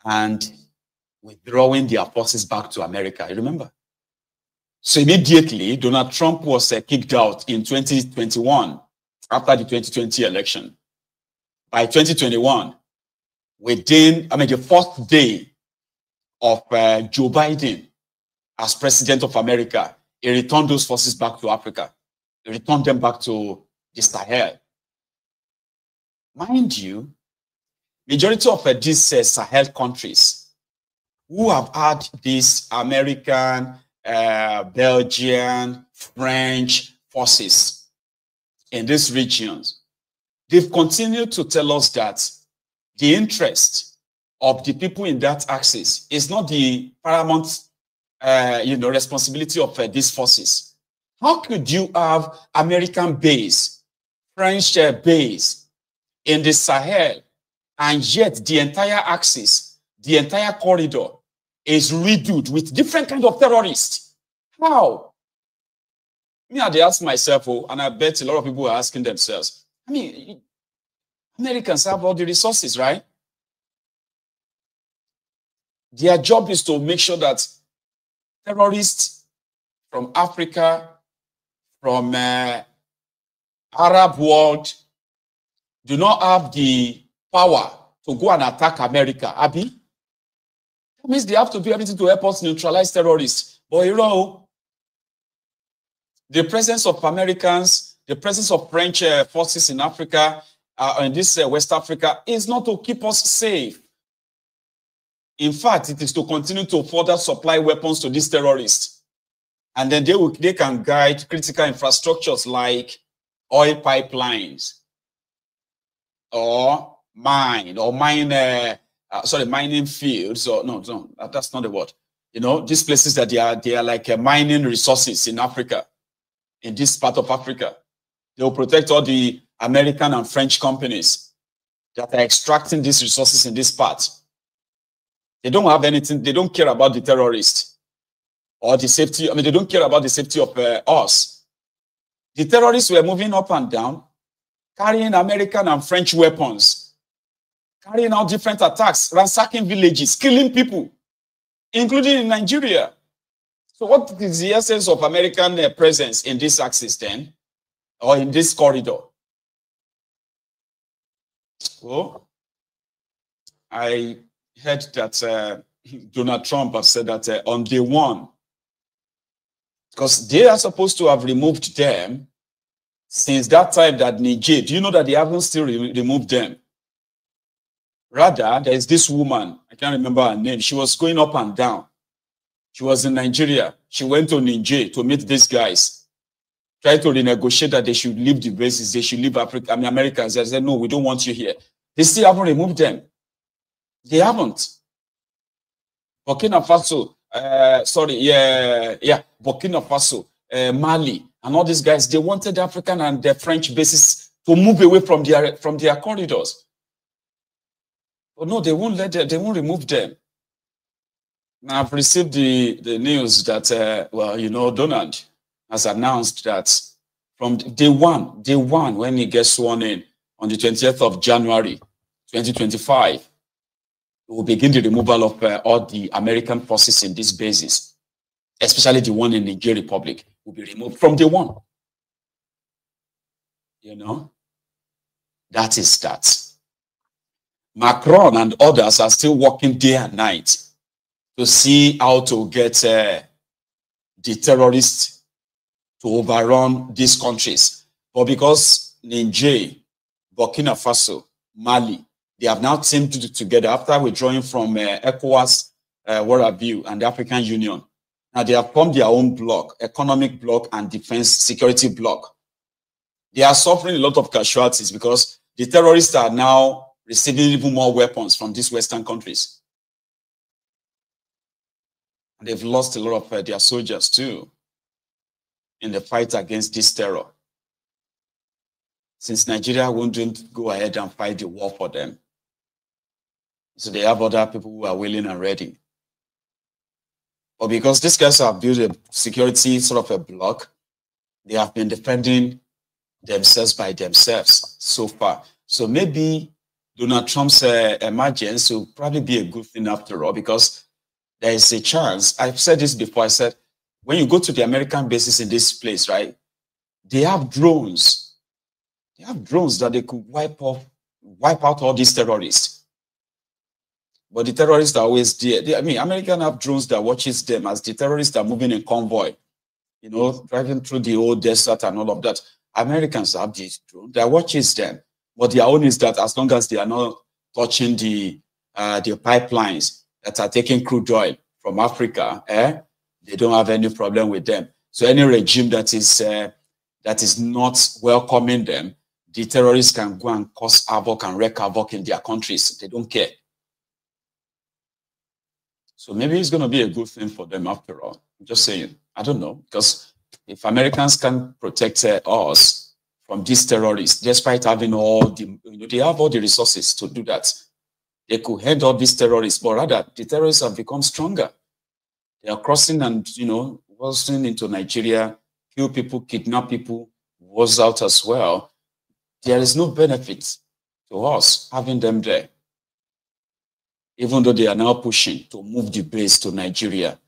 and withdrawing their forces back to America. You remember? So immediately, Donald Trump was kicked out in 2021 after the 2020 election. By 2021, the first day of Joe Biden as president of America, he returned those forces back to Africa. He returned them back to the Sahel. Mind you, majority of these Sahel countries who have had these American, Belgian, French forces in these regions, they've continued to tell us that the interest of the people in that axis is not the paramount responsibility of these forces. How could you have American base, French base in the Sahel, and yet the entire axis, the entire corridor is riddled with different kinds of terrorists? How? Me, I ask myself, and I bet a lot of people are asking themselves, I mean, Americans have all the resources, right? Their job is to make sure that terrorists from Africa, from Arab world, do not have the power to go and attack America, Abi. That means they have to do everything to help us neutralize terrorists. But you know, the presence of Americans, the presence of French forces in Africa, in this West Africa, is not to keep us safe. In fact, it is to continue to further supply weapons to these terrorists. And then they can guide critical infrastructures like oil pipelines, or mining fields, or no, that's not the word. You know, these places that they are like mining resources in Africa, in this part of Africa. They will protect all the American and French companies that are extracting these resources in this part. They don't have anything. They don't care about the terrorists or the safety. I mean, they don't care about the safety of us. The terrorists were moving up and down, carrying American and French weapons, carrying out different attacks, ransacking villages, killing people, including in Nigeria. So what is the essence of American presence in this axis then, or in this corridor? Well, I heard that Donald Trump has said that on day one, because they are supposed to have removed them since that time that Niger, do you know that they haven't still removed them? Rather, there is this woman, I can't remember her name, she was going up and down. She was in Nigeria. She went to Niger to meet these guys, tried to renegotiate that they should leave the bases, they should leave Africa. I mean, Americans. They said, no, we don't want you here. They still haven't removed them. They haven't. Burkina Faso, Burkina Faso, Mali, and all these guys, they wanted the African and the French bases to move away from their corridors. But no, they won't they won't remove them. Now, I've received the news that, well, you know, Donald has announced that from day one, when he gets sworn in on the 20th of January, 2025, we will begin the removal of all the American forces in these bases, especially the one in the Niger Republic, will be removed from day one. You know, that is that. Macron and others are still working day and night to see how to get the terrorists to overrun these countries. But because Niger, Burkina Faso, Mali, they have now teamed together after withdrawing from ECOWAS, what have you, and the African Union. Now they have formed their own bloc, economic bloc and defense security bloc. They are suffering a lot of casualties because the terrorists are now receiving even more weapons from these Western countries. And they've lost a lot of their soldiers too in the fight against this terror. Since Nigeria wouldn't go ahead and fight the war for them, so they have other people who are willing and ready. But because these guys have built a security sort of a block, they have been defending themselves by themselves so far. So maybe Donald Trump's emergence will probably be a good thing after all, because there is a chance. I've said this before. I said, when you go to the American bases in this place, right, they have drones. They have drones that they could wipe out all these terrorists. But the terrorists are always there. I mean, Americans have drones that watches them as the terrorists are moving in convoy, you know, driving through the old desert and all of that. Americans have these drones that watches them. But their own is that as long as they are not touching the pipelines that are taking crude oil from Africa, they don't have any problem with them. So any regime that is not welcoming them, the terrorists can go and cause havoc and wreak havoc in their countries. They don't care. So maybe it's going to be a good thing for them after all. I'm just saying. I don't know. Because if Americans can protect us from these terrorists, despite having all the, you know, they have all the resources to do that. They could head off these terrorists, but rather the terrorists have become stronger. They are crossing and, you know, crossing into Nigeria, kill people, kidnap people, was out as well. There is no benefit to us having them there. Even though they are now pushing to move the base to Nigeria.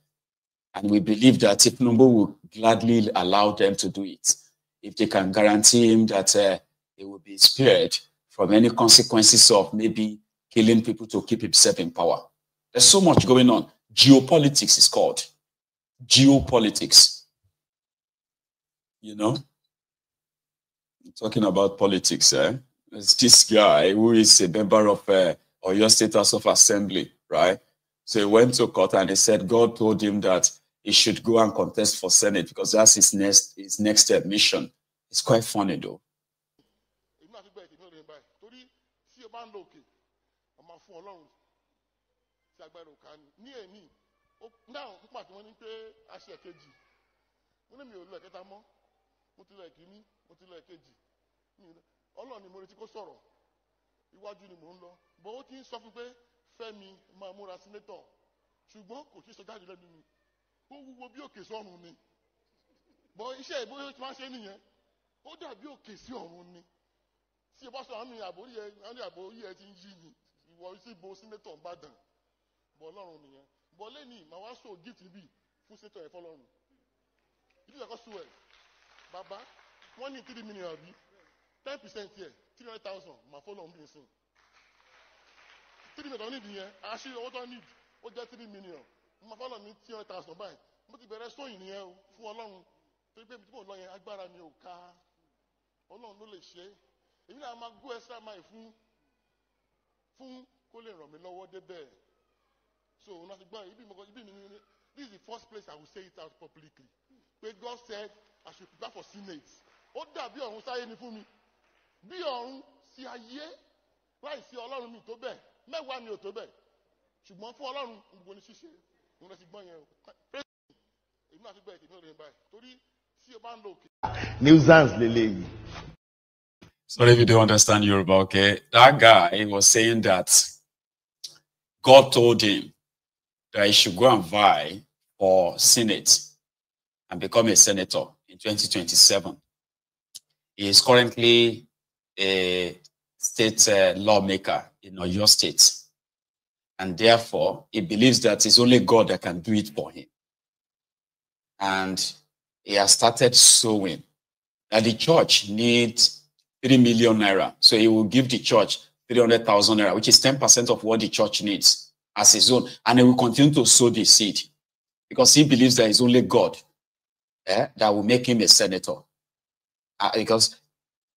And we believe that Tinubu will gladly allow them to do it, if they can guarantee him that he will be spared from any consequences of maybe killing people to keep himself in power. There's so much going on. Geopolitics is called. Geopolitics. You know? Talking about politics, there's this guy who is a member of Oyo State House of Assembly, right? So he went to court and he said God told him that he should go and contest for Senate because that's his next mission. It's quite funny though. Now, nígbà tí wọ́n ní pé a ṣe èkejì, mo ní mi ò lọ ẹ̀kẹta mọ́, mo ti lọ ẹ̀kíní, mo ti lọ ẹ̀kejì. Ọlọ́run ni mo retí kó sọ̀rọ̀, iwájú ni mò ń lọ. Bọ́ ó ti ń sọ fún pé Fẹ́mi máa múra sínétọ̀, ṣùgbọ́n kò tí ì sọ jáde lẹ́nu mi. Ó wúwo bí òkè sọ́run ni. Bọ́ iṣẹ́ ìbóyè tí wọ́n ṣe nìyẹn, ó dàbí òkè sí ọ̀run ni. Tí o bá sọ àmì àbórí ẹ ti ń yí ni, ìwọ sí bo sínétọ̀ ń bàdàn. Bọ́ Ọlọ́run nìyẹn. Bọ́ lẹ́ni màá wá sọ gift bí fún sínétọ̀ ẹ̀ fọlọ́run. Ìdí ìyàkọ́ sùn ẹ̀, bàbá, wọ́n ní 3 million àbí 10% yẹ 300,000 màá fọlọ́run bí n sìn. 3 million nídìí yẹn, àṣírí owó tó nídìí, ó jẹ́ 3 million. Màá fọlọ́run ní 300,000 báyìí. Mo ti bẹ̀rẹ̀ sóyìn nìyẹn o fún Ọlọ́run. Torí pé tí mo lọ yẹn agbára mi ò ká. Ọlọ́run ló lè ṣe é. Èmi náà máa go extra mile fún kó lè ràn mí lọ́wọ́ débẹ̀. So when I say, this is the first place I will say it out publicly. Where God said I should prepare for Senate. Ó dàbí ọ̀run sáyé ni fún mi. Bí ọ̀run sí ayé láì sí Ọlọ́run mi tó bẹ̀. Mẹ́wàá mi ò tó bẹ̀. Ṣùgbọ́n fún Ọlọ́run gbogbo ní ṣíṣe. Mo lọ sí gbọ́n yẹn o. Èmi náà ti gbọ́ ètò ìrìn báyìí. Torí tí o bá ń lo òkè. Nuisance lele. Sorry if you don't understand Yoruba, okay? That guy was saying that God told him that he should go and vie for Senate and become a senator in 2027. He is currently a state lawmaker in Oyo State. And therefore, he believes that it's only God that can do it for him. And he has started sowing. That the church needs 3 million naira. So he will give the church 300,000 naira, which is 10% of what the church needs as his own. And he will continue to sow the seed because he believes that it's only God that will make him a senator. Because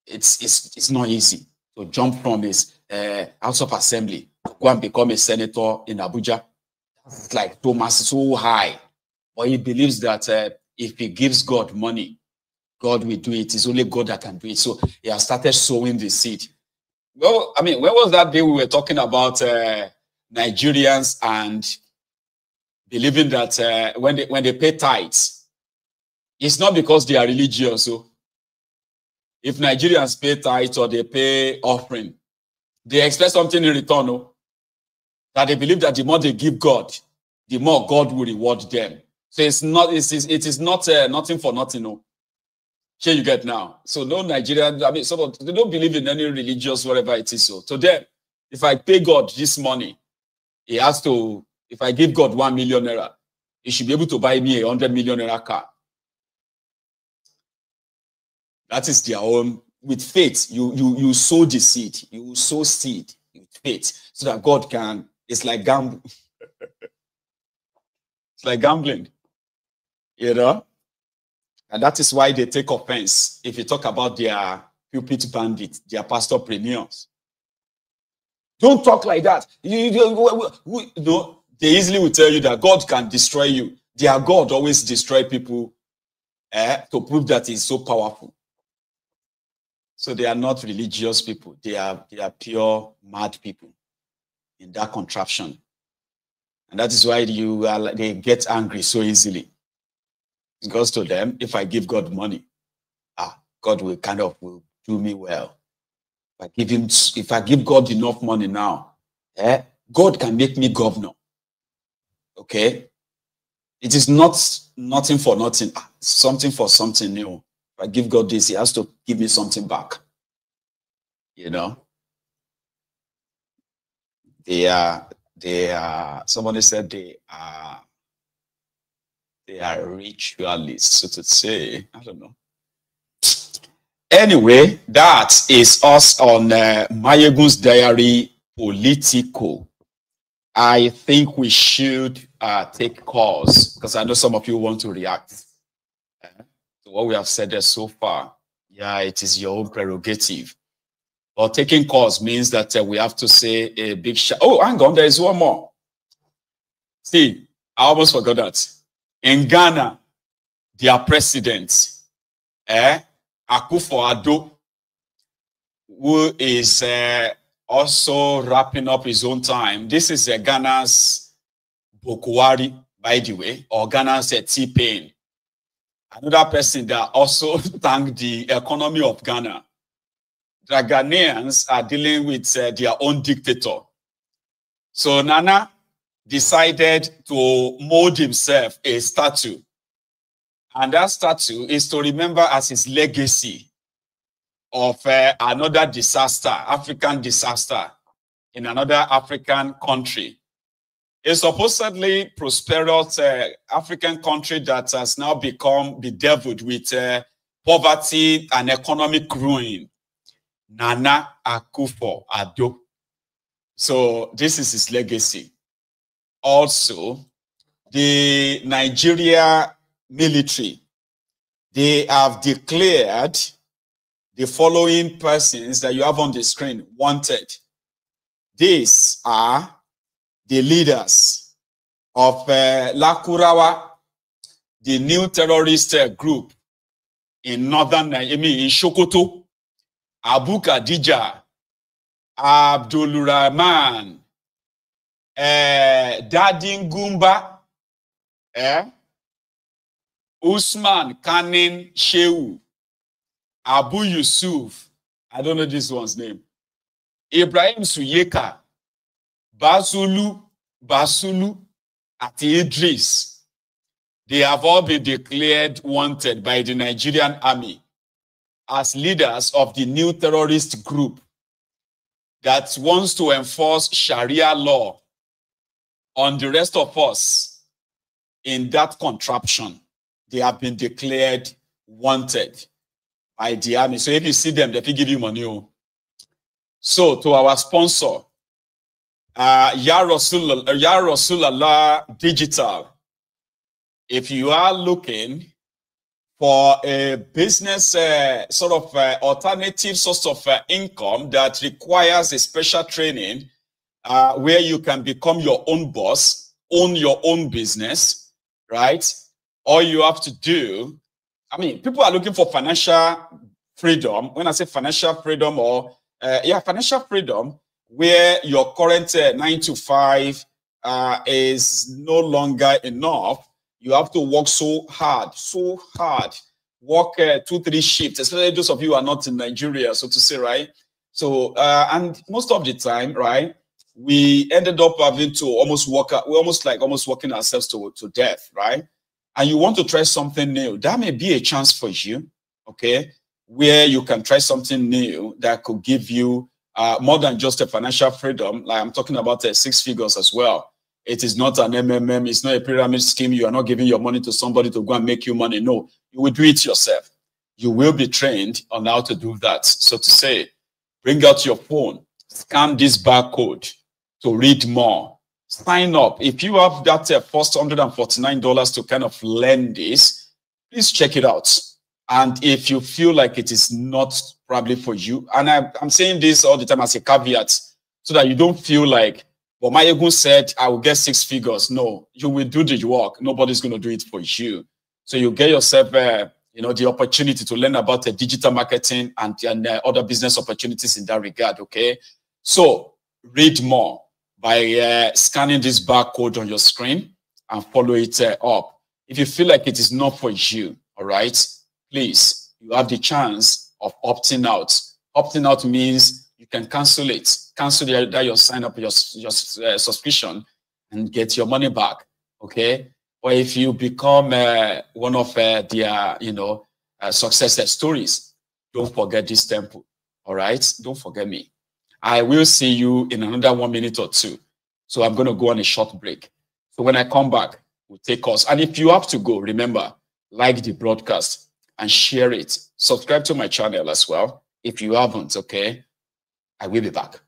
it's not easy to jump from his House of Assembly to go and become a senator in Abuja. It's like Thomas so high. But he believes that if he gives God money, God will do it. It's only God that can do it. So he has started sowing the seed. Well, I mean, when was that day we were talking about Nigerians and believing that when they pay tithes, it's not because they are religious. So if Nigerians pay tithes or they pay offering, they expect something in return. No? That they believe that the more they give God, the more God will reward them. So it is not nothing for nothing. No. Here you get now. So no Nigerian, I mean, they don't believe in any religious, whatever it is. So to them, if I pay God this money, he has to, if I give God 1 million naira, he should be able to buy me a 100 million naira car. That is their own. With faith, you sow the seed. You sow seed with faith so that God can, it's like gambling. It's like gambling. You know? And that is why they take offense if you talk about their pulpit bandits, their pastorpreneurs. Don't talk like that. No, they easily will tell you that God can destroy you. Their God always destroy people to prove that he's so powerful. So they are not religious people. They are pure mad people in that contraption. And that is why they get angry so easily. Because to them, if I give God money, God will will do me well. If I give God enough money now, God can make me governor. Okay? It is not nothing for nothing, something for something new. If I give God this, he has to give me something back. You know? They are, somebody said they are ritualists, so to say. I don't know. Anyway, that is us on Mayegun's Diary Political. I think we should take calls because I know some of you want to react to what we have said there so far. Yeah, it is your own prerogative. But taking calls means that we have to say a big shout. Oh, hang on, there is one more. See, I almost forgot that. In Ghana, their president, Akufo-Addo, who is also wrapping up his own time. This is Ghana's Bokwari, by the way, or Ghana said T-Pain. Another person that also thanked the economy of Ghana. The Ghanaians are dealing with their own dictator. So Nana decided to mold himself a statue. And that statue is to remember as his legacy of another disaster, African disaster, in another African country. A supposedly prosperous African country that has now become bedeviled with poverty and economic ruin. Nana Akufo-Addo. So this is his legacy. Also, the Nigeria military, they have declared the following persons that you have on the screen wanted. These are the leaders of Lakurawa, the new terrorist group in northern Nigeria, in Sokoto, Abu Khadija, Abdul Rahman, Dadin Gumba, Usman Kanin Shehu, Abu Yusuf, I don't know this one's name, Ibrahim Suyeka, Basulu, Ati Idris. They have all been declared wanted by the Nigerian army as leaders of the new terrorist group that wants to enforce Sharia law on the rest of us in that contraption. They have been declared wanted by the army. So if you see them, they will give you money. So to our sponsor, Ya Rasulallah Digital, if you are looking for a business sort of alternative source of income that requires a special training where you can become your own boss, own your own business, right? All you have to do, I mean, people are looking for financial freedom. When I say financial freedom or, financial freedom, where your current 9 to 5 is no longer enough. You have to work so hard, work 2-3 shifts, especially those of you who are not in Nigeria, so to say, right? So, and most of the time, right, we ended up having to almost work, we're almost working ourselves to death, right? And you want to try something new, that may be a chance for you, okay? Where you can try something new that could give you more than just a financial freedom. Like I'm talking about 6 figures as well. It is not an MMM. It's not a pyramid scheme. You are not giving your money to somebody to go and make you money. No, you will do it yourself. You will be trained on how to do that. So to say, bring out your phone, scan this barcode to read more. Sign up. If you have that first $149 to kind of learn this, please check it out. And if you feel like it is not probably for you, and I'm saying this all the time as a caveat, so that you don't feel like, well, Mayegun said, I will get 6 figures. No, you will do the work. Nobody's going to do it for you. So you get yourself, the opportunity to learn about digital marketing and other business opportunities in that regard, okay? So read more by scanning this barcode on your screen and follow it up. If you feel like it is not for you, all right, please, you have the chance of opting out. Opting out means you can cancel it. Cancel your sign up, your subscription, and get your money back, okay? Or if you become one of their, success stories, don't forget this temple, all right? Don't forget me. I will see you in another 1 minute or 2. So I'm going to go on a short break. So when I come back, we'll take us. And if you have to go, remember, like the broadcast and share it. Subscribe to my channel as well. If you haven't, okay? I will be back.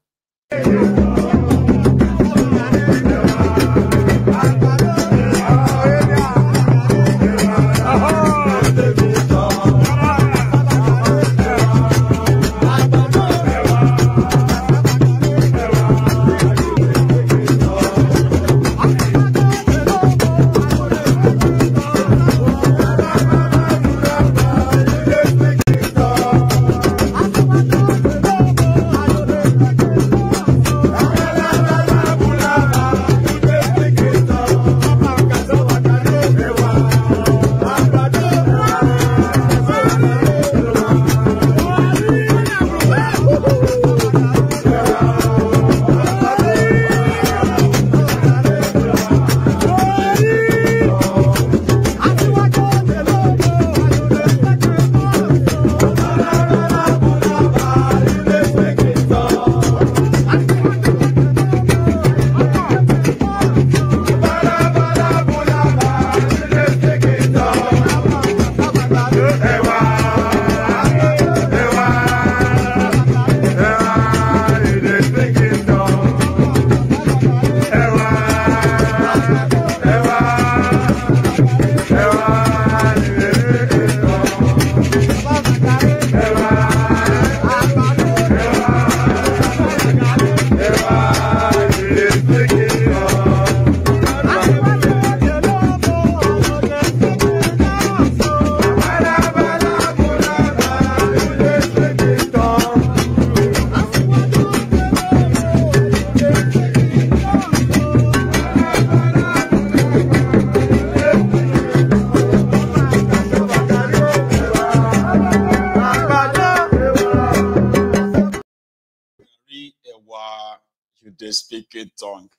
you did speak in tongue.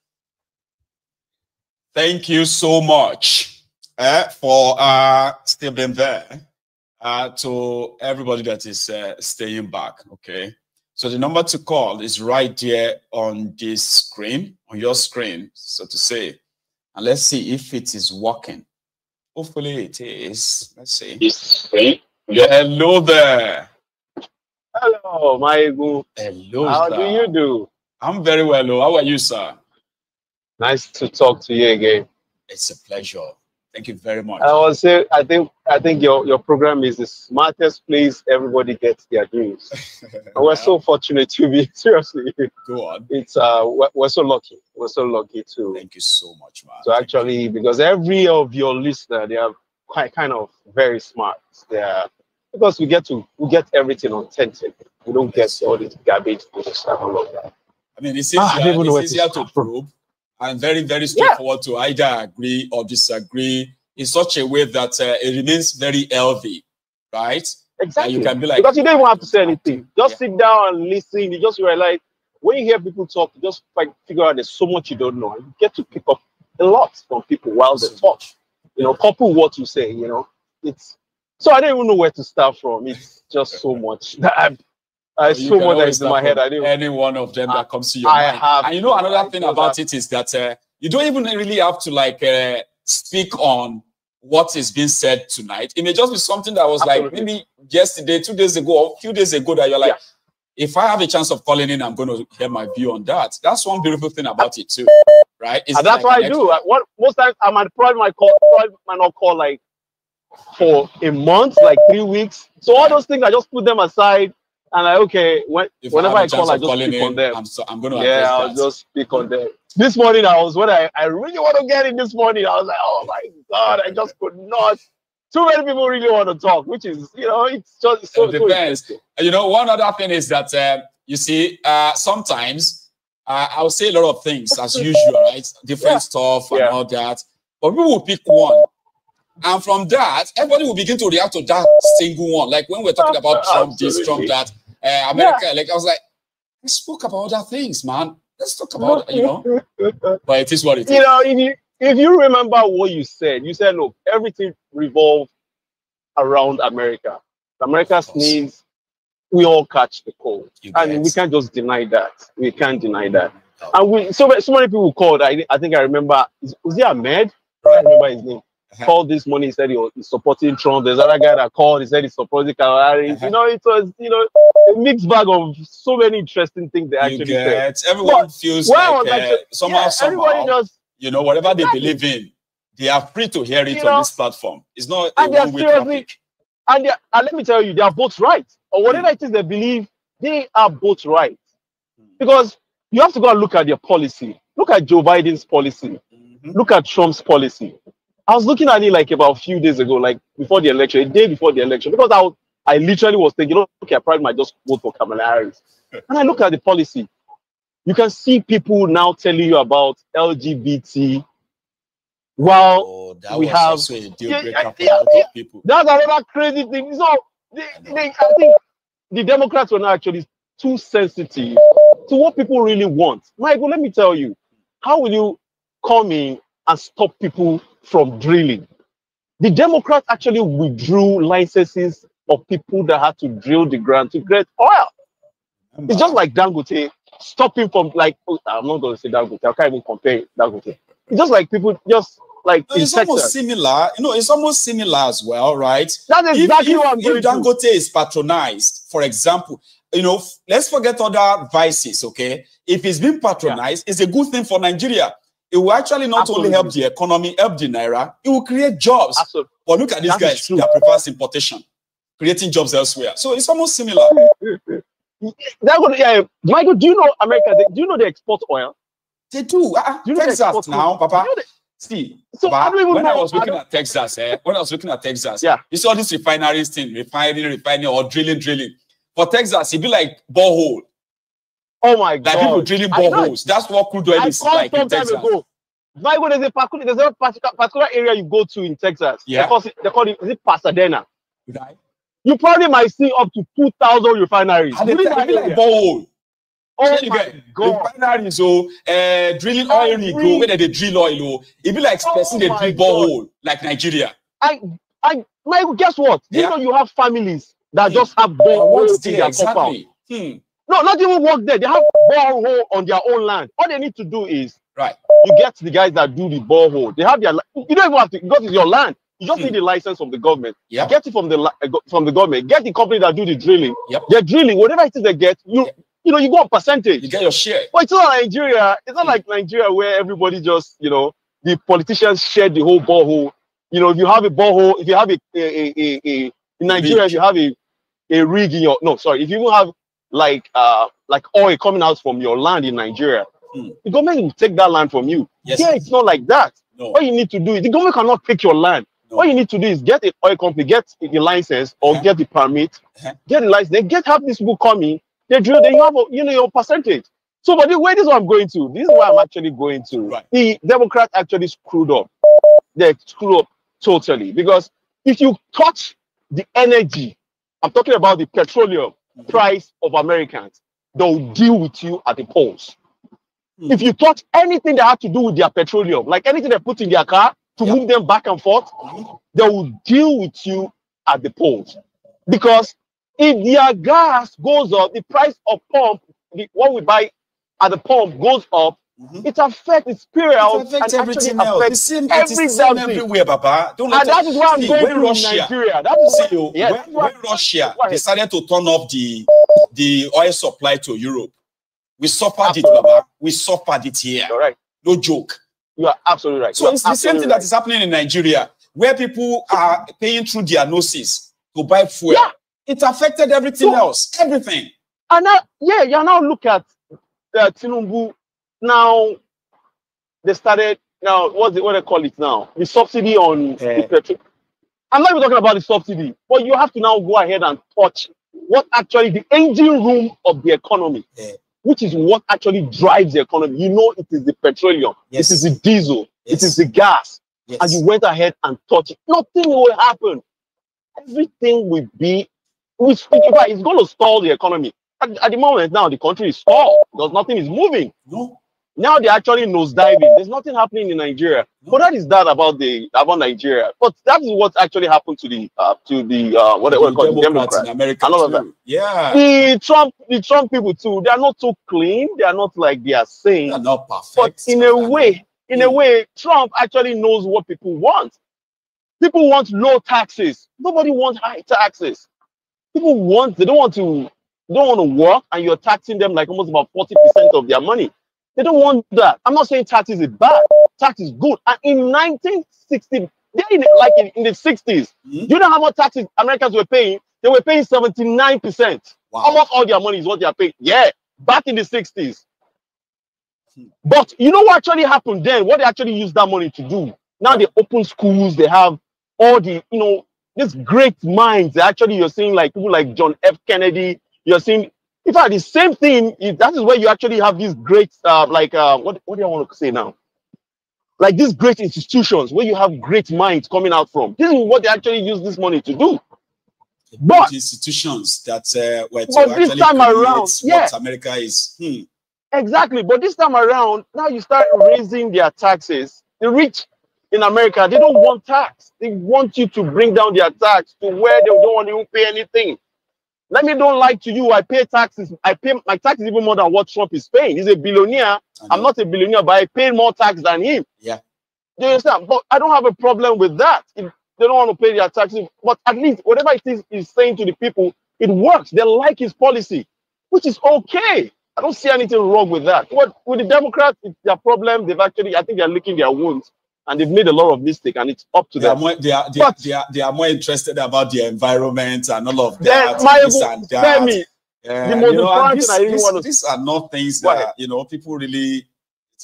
Thank you so much for still being there. To everybody that is staying back, okay? So the number to call is right there on this screen, on your screen, so to say. And let's see if it is working. Hopefully it is. Let's see. Hello there. Hello, Maegu. Hello, How sir. do you do? I'm very well. How are you, sir? Nice to talk to you again. It's a pleasure. Thank you very much. I will say, I think your program is the smartest place everybody gets their dreams. And we're so fortunate to be, seriously. Go on. It's we're so lucky. We're so lucky to. Thank you so much, man. So actually, because every of your listeners, they are kind of very smart. They are, because we get everything authentic. We don't get all this garbage and all of that. I mean, it's easier to prove. And very, very straightforward to either agree or disagree in such a way that it remains very healthy, right? Exactly. And you can be like, because you don't even have to say anything. Just sit down and listen. You just realize when you hear people talk, you just figure out there's so much you don't know. And you get to pick up a lot from people while they talk. You know, couple what you say, you know. It's so I don't even know where to start from. It's just so much that so much that is in my head. I didn't. Any one of them that comes to your mind. And you know, another thing about it is that you don't even really have to like speak on what is being said tonight. It may just be something that was like maybe yesterday, 2 days ago, or a few days ago that you're like, if I have a chance of calling in, I'm going to hear my view on that. That's one beautiful thing about it too, right? It's and that's like what I do. Most times I might probably not call like for a month, like 3 weeks. So all those things, I just put them aside. And like, okay, whenever I call, I just speak on them. I'm going to I'll just speak on them. This morning, when I really want to get in this morning, I was like, oh my God, I just could not. Too many people really want to talk, which is, you know, it's just so depends. You know, one other thing is that, you see, sometimes I'll say a lot of things as usual, right? Different stuff and all that. But people will pick one. And from that, everybody will begin to react to that single one. Like when we're talking about Trump this, Trump that, America, like I was like, I spoke about other things, man. Let's talk about, you know. But it is what it is. You know, if you remember what you said, look, everything revolves around America. America sneeze, we all catch the cold. And we can't just deny that. We can't deny that. And so many people called. I think I remember, was it Ahmed? I don't remember his name. Called this morning, he said he's supporting Trump. There's another guy that called, he said he's supporting Harris. You know, it was, you know, a mixed bag of so many interesting things they actually said. Everyone feels like somehow, just, you know, whatever they believe in, they are free to hear it on this platform. It's not a one-way traffic. And let me tell you, they are both right. Or whatever it is they believe, they are both right. Because you have to go and look at their policy. Look at Joe Biden's policy. Look at Trump's policy. I was looking at it like about a few days ago, like before the election, a day before the election, because I literally was thinking, okay, I probably might just vote for Kamala Harris. And I look at the policy. You can see people now telling you about LGBT. Well, we have also a deal breaker for a lot of people. That's another crazy thing. So I think the Democrats were not actually too sensitive to what people really want. Michael, let me tell you, how will you come in and stop people from drilling? The Democrats actually withdrew licenses of people that had to drill the ground to get oil. It's just like Dangote stopping from, like, I'm not going to say Dangote, I can't even compare Dangote. It's just like people just like it's almost similar. You know, it's almost similar as well, right? That's exactly what I'm going to. If Dangote is patronized, for example, you know, let's forget other vices, okay? If it's being patronized, it's a good thing for Nigeria. It will actually not only help the economy, help the Naira, it will create jobs. But look at these guys, they prefer importation, creating jobs elsewhere. So it's almost similar. Michael, do you know America? Do you know they export oil? They do. Do you know Texas now, Papa. You know see, so Papa, when I was looking at Texas, you saw this refineries thing, refining or drilling. For Texas, it'd be like borehole. Oh my God! Like people drilling boreholes. That's what crude oil is like in Texas. Michael, there's a particular area you go to in Texas. Yeah. They call it, is it Pasadena? You probably might see up to 2,000 refineries. And they like borehole. Oh my God. Refineries, drilling oil rig, where they drill oil, it be like person they drill borehole, like Nigeria. Michael, guess what? You know you have families that just have boreholes in their compound. No, not even work there. They have borehole on their own land. All they need to do is you get the guys that do the borehole. They have their. You don't even have to because it's your land. You just need the license from the government. Get it from the government. Get the company that do the drilling. They're drilling whatever it is they get. You know you go on percentage. You get your share. But it's not Nigeria. It's not like Nigeria where everybody just the politicians share the whole borehole. You know, if you have a borehole, if you have in Nigeria, if you have a rig in your if you even have like oil coming out from your land in Nigeria, the government will take that land from you. It's not like that. What you need to do is the government cannot take your land. What you need to do is get an oil company, get the license or get the permit, get the license, then have these people coming, they drill, then you have your percentage. So, but this is what I'm going to. This is what I'm actually going to. The Democrats actually screwed up. They screwed up totally, because if you touch the energy, I'm talking about the petroleum price of Americans, they'll deal with you at the polls. If you touch anything that has to do with their petroleum, like anything they put in their car to move them back and forth, they will deal with you at the polls. Because if their gas goes up, the price of pump, what we buy at the pump goes up, it affects its spiral and everything actually affects everything everywhere, Baba. And that is why I'm going to Nigeria. That is when Russia decided to turn off the oil supply to Europe, we suffered it, Baba. We suffered it here. All right. No joke. You are absolutely right. So it's the same thing that is happening in Nigeria, where people are paying through their noses to buy fuel. It affected everything else. Everything. And now, you now look at Tinubu. Now they started. Now what they call it now? The subsidy on the petrol. I'm not even talking about the subsidy, but you have to now go ahead and touch what actually the engine room of the economy, which is what actually drives the economy. You know, it is the petroleum, it is the diesel, it is the gas, and you went ahead and touched it. Nothing will happen. Everything will be. It's going to stall the economy. At the moment now, the country is stalled because nothing is moving. Now they're actually nosediving. There's nothing happening in Nigeria. But that is that about Nigeria. But that is what actually happened to the Democrats in America. And all of that. The Trump people too. They are not so clean. They are not like they are saying. They're not perfect. But in a way, Trump actually knows what people want. People want low taxes. Nobody wants high taxes. People they don't want to work, and you're taxing them like almost about 40% of their money. They don't want that. I'm not saying taxes is bad. Tax is good. And in 1960, in the 60s, you know how much taxes Americans were paying? They were paying 79%. Almost all their money is what they are paying. Yeah, back in the 60s. But you know what actually happened then? What they actually used that money to do? Now they open schools. They have all the, these great minds. You're seeing like people like John F. Kennedy. You're seeing, in fact, the same thing. That is where you actually have these great, what do I want to say now? Like these great institutions where you have great minds coming out from. This is what they actually use this money to do. But institutions that were to but this time around, what America is. Exactly. But this time around, now you start raising their taxes. The rich in America, they don't want tax. They want you to bring down their tax to where they don't want to pay anything. Let me don't lie to you. I pay taxes. I pay my taxes even more than what Trump is paying. He's a billionaire. I'm not a billionaire, but I pay more tax than him. Yeah. Do you understand? But I don't have a problem with that. If they don't want to pay their taxes, but at least whatever it is he's saying to the people, it works. They like his policy, which is okay. I don't see anything wrong with that. What with the Democrats, it's their problem. I think they're licking their wounds. And they've made a lot of mistakes, and it's up to them. They are more interested about the environment and all of that. These are not things that people really.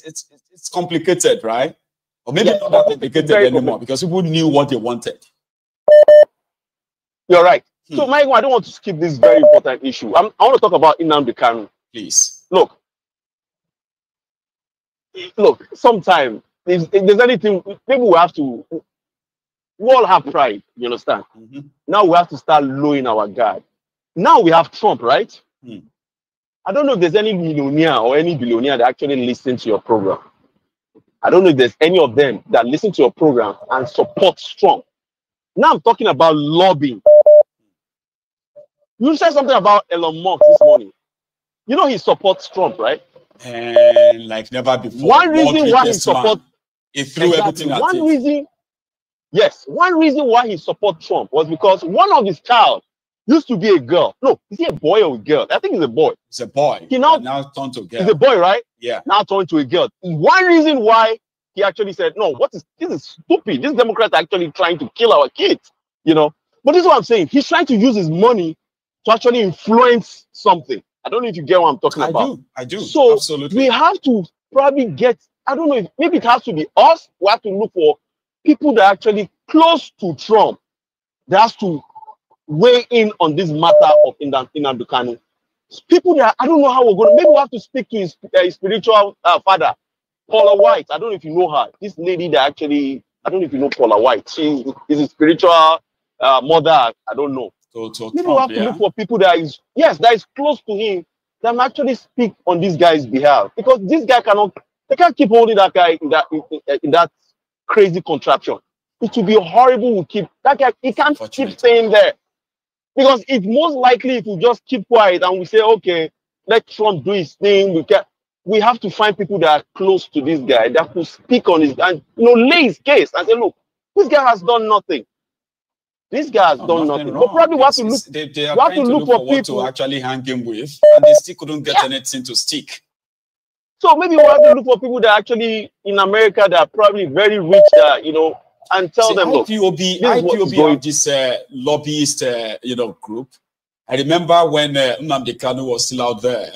It's complicated, right? Or maybe not that complicated anymore because people knew what they wanted. You're right. So, Michael, I don't want to skip this very important issue. I want to talk about Nnamdi Kanu. Please. Look. Sometimes. If there's anything, people will have to, we all have pride, you understand? Now we have to start lowering our guard. Now we have Trump, right? I don't know if there's any millionaire or any billionaire that actually listen to your program. I don't know if there's any of them that listen to your program and support Trump. Now I'm talking about lobbying. You said something about Elon Musk this morning. You know he supports Trump, right? And like never before. One reason why he supports he threw everything at one it. reason, yes, one reason why he supports Trump was because one of his child used to be a girl. No, is he a boy or a girl? I think he's a boy. It's a boy. He now turned to a girl. He's a boy, right? Yeah. Now turned to a girl. One reason why he actually said, no, this is stupid. This Democrat are actually trying to kill our kids, you know. But this is what I'm saying. He's trying to use his money to actually influence something. I don't know if you get what I'm talking about. I do. So absolutely. We have to probably get, I don't know, if maybe it has to be us. We have to look for people that are actually close to Trump. That has to weigh in on this matter of Nnamdi Kanu. People that, I don't know how we're going to, maybe we have to speak to his spiritual father, Paula White. I don't know if you know her. This lady that actually, I don't know if you know Paula White. She's a spiritual mother. I don't know. Maybe we have to look for people that is close to him that actually speak on this guy's behalf, because this guy they can't keep holding that guy in that crazy contraption. It would be horrible to keep that guy. He can't keep staying there, because it's most likely if we just keep quiet and we say, okay, let Trump do his thing. We have to find people that are close to this guy that could speak on his and lay his case and say, look, this guy has done nothing. This guy has done nothing. But probably we have to look. They are trying to look for what to actually hang him with, and they still couldn't get anything to stick. So maybe we have to look for people that actually in America that are probably very rich, and tell them, look, IPOB have this lobbyist, group. I remember when Nnamdi Kanu was still out there,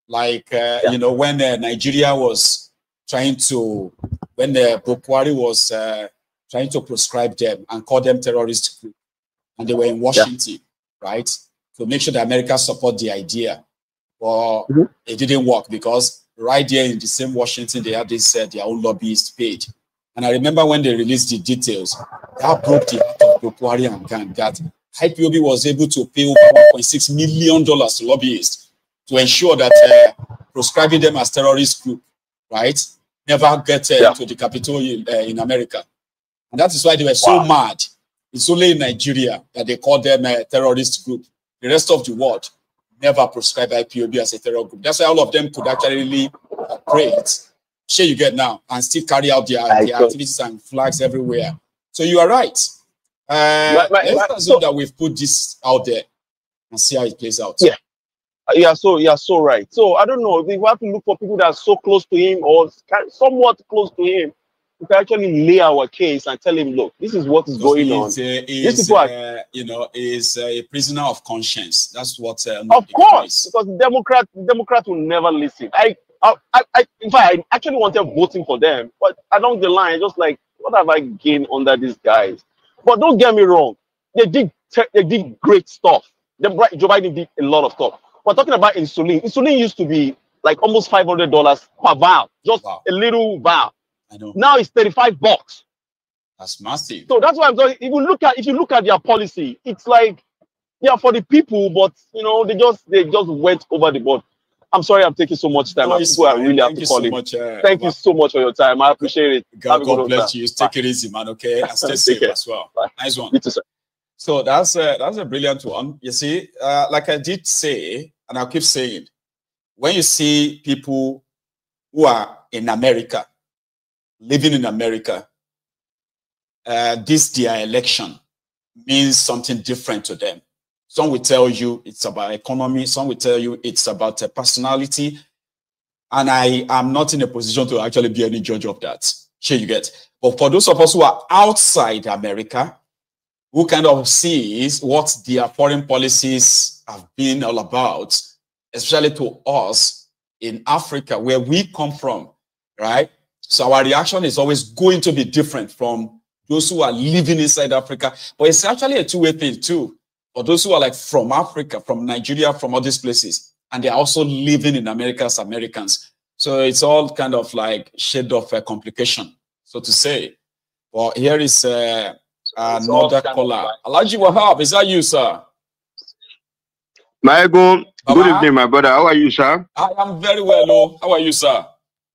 when Nigeria was trying to, when Buhari was trying to proscribe them and call them terrorist group, and they were in Washington, right, to make sure that America support the idea. Well, it didn't work, because right there in the same Washington, they had this their own lobbyist page. And I remember when they released the details, that broke the heart of Buhari and gang, that IPOB was able to pay over $1.6 million to lobbyists to ensure that proscribing them as terrorist group, right, never get to the Capitol in America. And that is why they were so mad. It's only in Nigeria that they call them a terrorist group. The rest of the world never prescribe IPOB as a terror group. That's why all of them could actually operate, sure you get now, and still carry out their activities and flags everywhere. So you are right. Let's assume that we've put this out there and see how it plays out. So you're so right. So I don't know, we have to look for people that are so close to him or somewhat close to him. We can actually lay our case and tell him, look, this is what is going on. These people are, is a prisoner of conscience. That's what. Of course, because the Democrat will never listen. In fact, I actually wanted voting for them, but along the line, just like, what have I gained under these guys? But don't get me wrong, they did great stuff. Joe Biden did a lot of stuff. We're talking about insulin. Insulin used to be like almost $500 per vial, just a little vial. I know. Now it's $35. That's massive. So that's why I'm saying, if you look at their policy, it's like they are for the people, but they just went over the board. I'm sorry I'm taking so much time. People are really have to call in. Thank you so much for your time. I appreciate it. God bless you. Take it easy, man. Okay, and stay safe as well. Bye. Nice one. You too, sir. So that's a brilliant one. You see, like I did say, and I'll keep saying, when you see people who are in America, living in America, their election means something different to them. Some will tell you it's about economy. Some will tell you it's about personality. And I am not in a position to actually be any judge of that. Sure, you get. But for those of us who are outside America, who kind of sees what their foreign policies have been all about, especially to us in Africa, where we come from, right? So our reaction is always going to be different from those who are living inside Africa. But it's actually a two-way thing too. For those who are like from Africa, from Nigeria, from all these places, and they're also living in America as Americans. So it's all kind of like shade of complication, so to say. Well, here is another caller. Alhaji Wahab, is that you, sir? Maego, Good evening, my brother. How are you, sir? I am very well, oh. How are you, sir?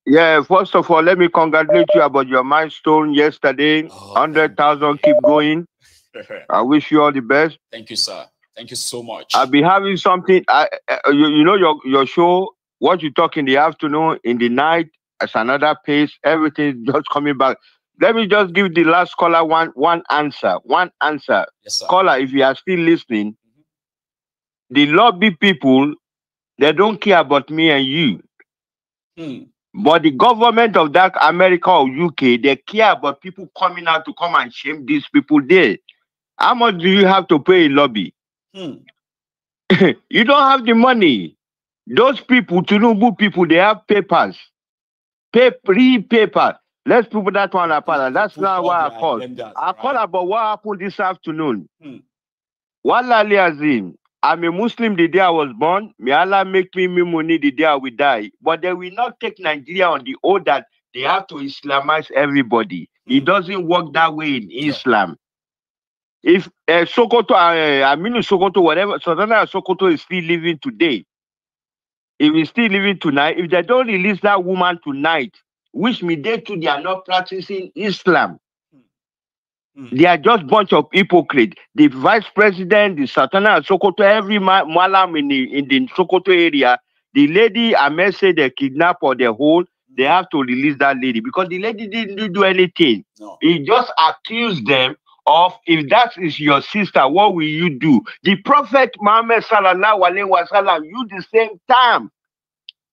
Yeah, first of all, let me congratulate you about your milestone yesterday. 100,000, keep going. I wish you all the best. Thank you, sir. Thank you so much. I'll be having something. You know your show, what you talk in the afternoon, in the night, as another pace, everything just coming back. Let me just give the last caller one answer. One answer. Yes, sir. Caller, if you are still listening, the lobby people, they don't care about me and you. But the government of that America or UK, they care about people coming out to come and shame these people there. How much do you have to pay a lobby? You don't have the money. Those people, Tinubu people, they have papers. Paper. Let's put that one apart. And that's not why I called. I called about what happened this afternoon. Wallahi Azim, I'm a Muslim the day I was born. May Allah make me money the day I will die. But they will not take Nigeria on the oath that they have to Islamize everybody. It doesn't work that way in Islam. If Sokoto, Sokoto, whatever, Sultana Sokoto is still living today, if he's still living tonight, if they don't release that woman tonight, which means they too, they are not practicing Islam. They are just bunch of hypocrites. The vice president, the Sultana Sokoto, every malam in the Sokoto area, the lady Ahmed said they kidnap or they hold, they have to release that lady because the lady didn't do anything. No. He just accused them of, if that is your sister, what will you do? The Prophet Muhammad sallallahu alaihi wasallam used the same term.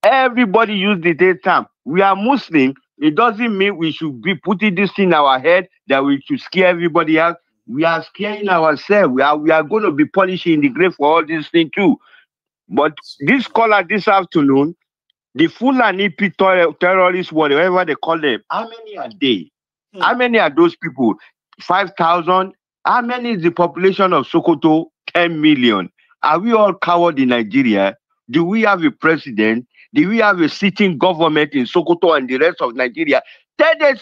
Everybody used the same term. We are Muslim. It doesn't mean we should be putting this in our head that we should scare everybody else. We are scaring ourselves. We are going to be punished in the grave for all these things too. But this caller this afternoon, the Fulani terrorists, whatever they call them, how many are they? How many are those people? 5,000? How many is the population of Sokoto? 10 million. Are we all cowards in Nigeria? Do we have a president? Do we have a sitting government in Sokoto and the rest of Nigeria? Tell them,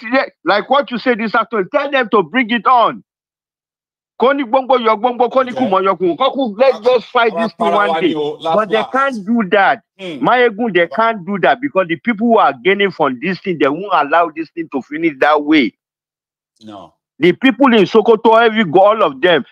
like what you said this afternoon, tell them to bring it on. Let's just fight this thing one day. But they can't do that. Maegu, they can't do that because the people who are gaining from this thing, they won't allow this thing to finish that way. No. The people in Sokoto, all of them,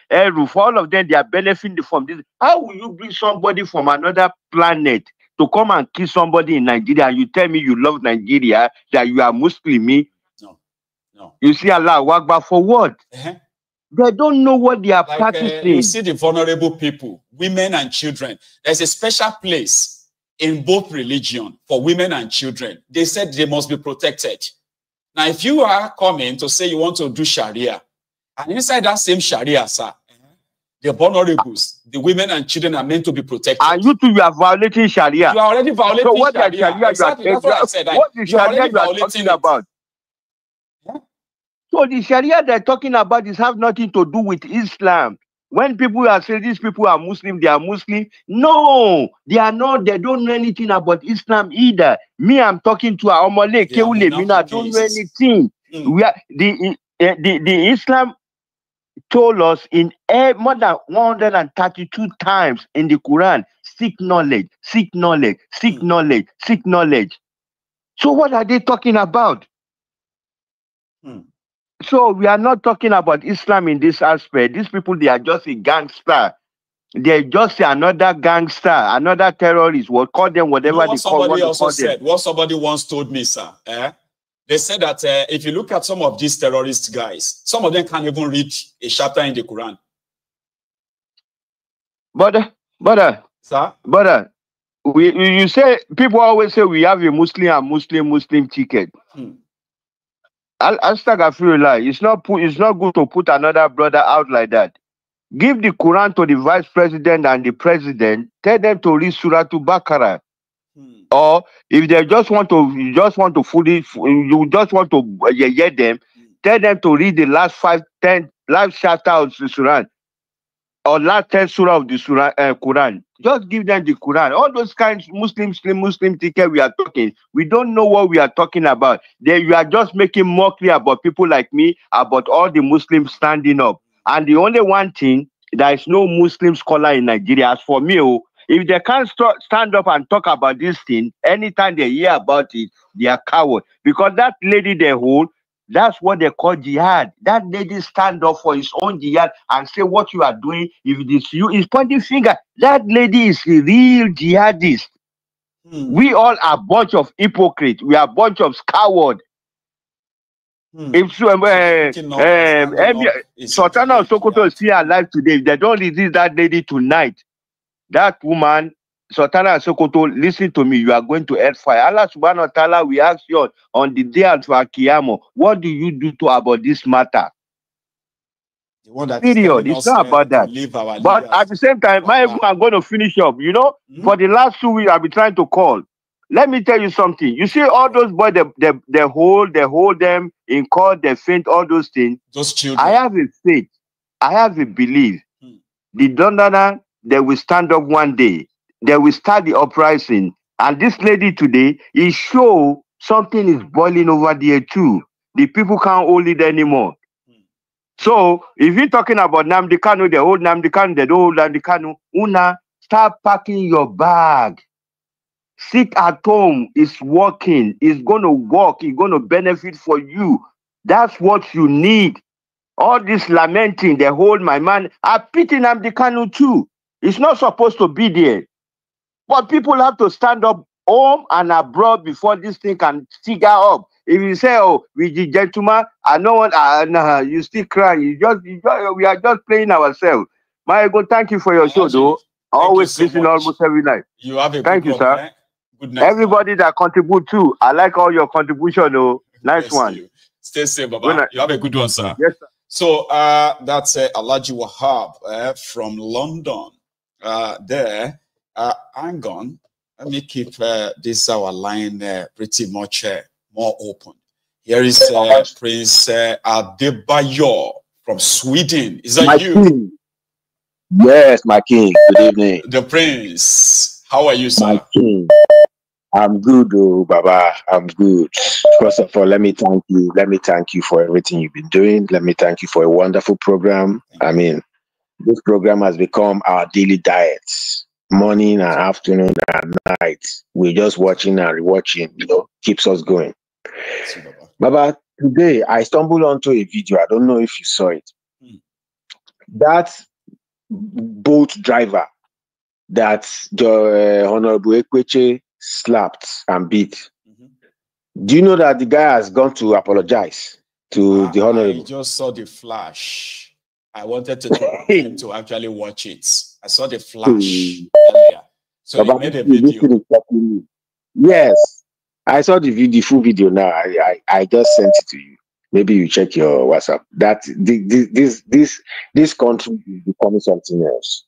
all of them, they are benefiting from this. How will you bring somebody from another planet to come and kill somebody in Nigeria and you tell me you love Nigeria, that you are Muslim? No. You see Allah Akbar for what? They don't know what they are practicing. You see the vulnerable people, women and children. There's a special place in both religion for women and children. They said they must be protected. Now, if you are coming to say you want to do Sharia, and inside that same Sharia, sir, the vulnerables, the women and children are meant to be protected. And you too, you are violating Sharia. You are already violating so what Sharia. Sharia Exactly, that's what I said. What is Sharia you are talking about? So the Sharia they're talking about is have nothing to do with Islam. When people are saying these people are Muslim, they are Muslim. No, they are not. They don't know anything about Islam either. Me, I'm talking to Omole Keule. Me, I don't know anything. We are the Islam told us in more than 132 times in the Quran, seek knowledge, seek knowledge, seek knowledge, seek knowledge. So what are they talking about? So we are not talking about Islam in this aspect. These people, they are just a gangster. They're just another gangster, another terrorist. We'll call them whatever you know what they call somebody also said, them. what somebody once told me, sir. They said that if you look at some of these terrorist guys, some of them can't even read a chapter in the Quran. Brother, you say, people always say we have a Muslim and Muslim ticket. Astagfirullah, it's not good to put another brother out like that. Give the Quran to the vice president and the president. Tell them to read Surah to Baqarah. Or if they just want to, you just want to hear them. Tell them to read the last 5-10 last chapter of the Surah or last 10 surah of the Surah Quran. Just give them the Quran. All those kinds Muslim ticket we are talking. We don't know what we are talking about. You are just making mockery about people like me, about all the Muslims standing up. And the only one thing, there is no Muslim scholar in Nigeria. As for me, If they can't stand up and talk about this thing, anytime they hear about it, they are coward. Because that lady they hold, that's what they call jihad. That lady stand up for his own jihad and say what you are doing. If it is you, is pointing finger. That lady is a real jihadist. We all are a bunch of hypocrites. We are a bunch of cowards. If Sultana of Sokoto is still alive today, if they don't release that lady tonight, that woman, Sultana of Sokoto, listen to me, you are going to hellfire. Allah subhanahu wa ta'ala will ask you on the day of Kiyamo, what do you do about this matter? Period. It's not about that. But at the same time, I'm going to finish up. You know, for the last 2 weeks, I've been trying to call. Let me tell you something. You see, all those boys, they hold them in court, they faint, all those things. Those children. I have a faith. I have a belief. The Dondana, they will stand up one day. They will start the uprising. And this lady today is show something is boiling over there too. The people can't hold it anymore. So, if you're talking about Nnamdi Kanu, they hold Nnamdi Kanu, they don't hold Nnamdi Kanu. Una, start packing your bag. Sit at home. It's working. It's going to work. It's going to benefit for you. That's what you need. All this lamenting, they hold my man. I pity Nnamdi Kanu too. It's not supposed to be there. But people have to stand up home and abroad before this thing can figure up. If you say, oh, we the gentleman, I know what, nah, you still crying. We are just playing ourselves. My God, thank you for your show, though. I always listen almost every night. You have a thank good you, sir. Man. Good night. Everybody that contribute too. I like all your contribution, though. Nice one. You. Stay safe, Baba. You have a good one, sir. Yes, sir. So that's Alhaji Wahab from London. Hang on. Let me keep this our line pretty much more open. Here is Prince Adebayo from Sweden. Is that my you? King. Yes, my king. Good evening. The Prince. How are you, sir? My king. I'm good, oh, Baba. I'm good. First of all, let me thank you. Let me thank you for everything you've been doing. Let me thank you for a wonderful program. I mean, this program has become our daily diet. Morning and afternoon and night. We're just watching and rewatching, you know, keeps us going. Baba, today I stumbled onto a video. I don't know if you saw it. That boat driver that Honorable Ekweche slapped and beat. Do you know that the guy has gone to apologize to the Honorable? I just saw the flash. I wanted to take him to actually watch it. I saw the flash earlier. So he made a video. Yes. I saw the video, full video now. I just sent it to you. Maybe you check your WhatsApp. That this country is becoming something else.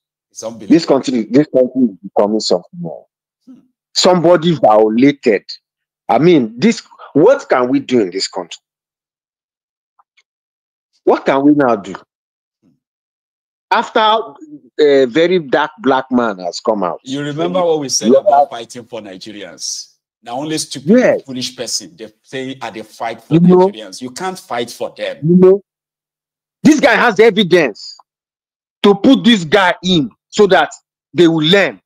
This country is becoming something else. Somebody violated. I mean, what can we do in this country? What can we now do? After a very dark black man has come out. You remember what we said about fighting for Nigerians? Now only stupid, foolish person, they say they fight for Nigerians. You can't fight for them. You know, this guy has evidence to put this guy in so that they will learn.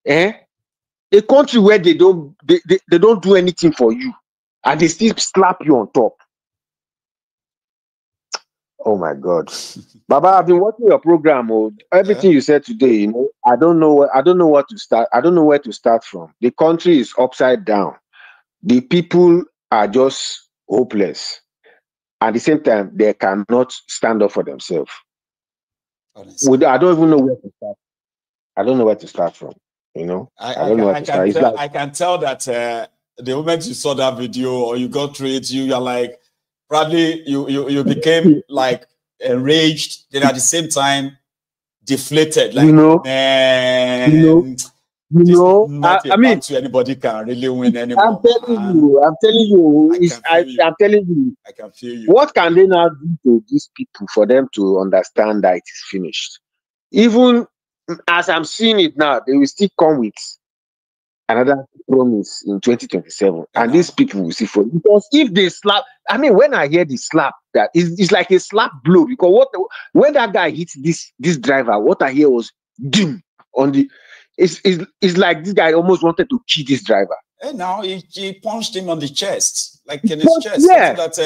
A country where they don't do anything for you and they still slap you on top. Oh my God, Baba, I've been watching your program. Everything you said today, you know, I don't know what to start. I don't know where to start from. The country is upside down. The people are just hopeless. At the same time, they cannot stand up for themselves. I don't even know where to start. I don't know where to start from. You know, I don't know where to start. I can tell that the moment you saw that video or you got through it, you are like. Probably you became like enraged, then at the same time deflated. Like, I mean, anybody can really win anymore. I'm telling you. I can feel you. What can they now do to these people for them to understand that it is finished? Even as I'm seeing it now, they will still come with another promise in 2027, and these people will see for it. Because if they slap, I mean, when I hear the slap, that. It's like a slap blow because when that guy hits this driver, what I hear was doom on the. It's like this guy almost wanted to kill this driver. And now he punched him on the chest, like in his chest. Yeah. That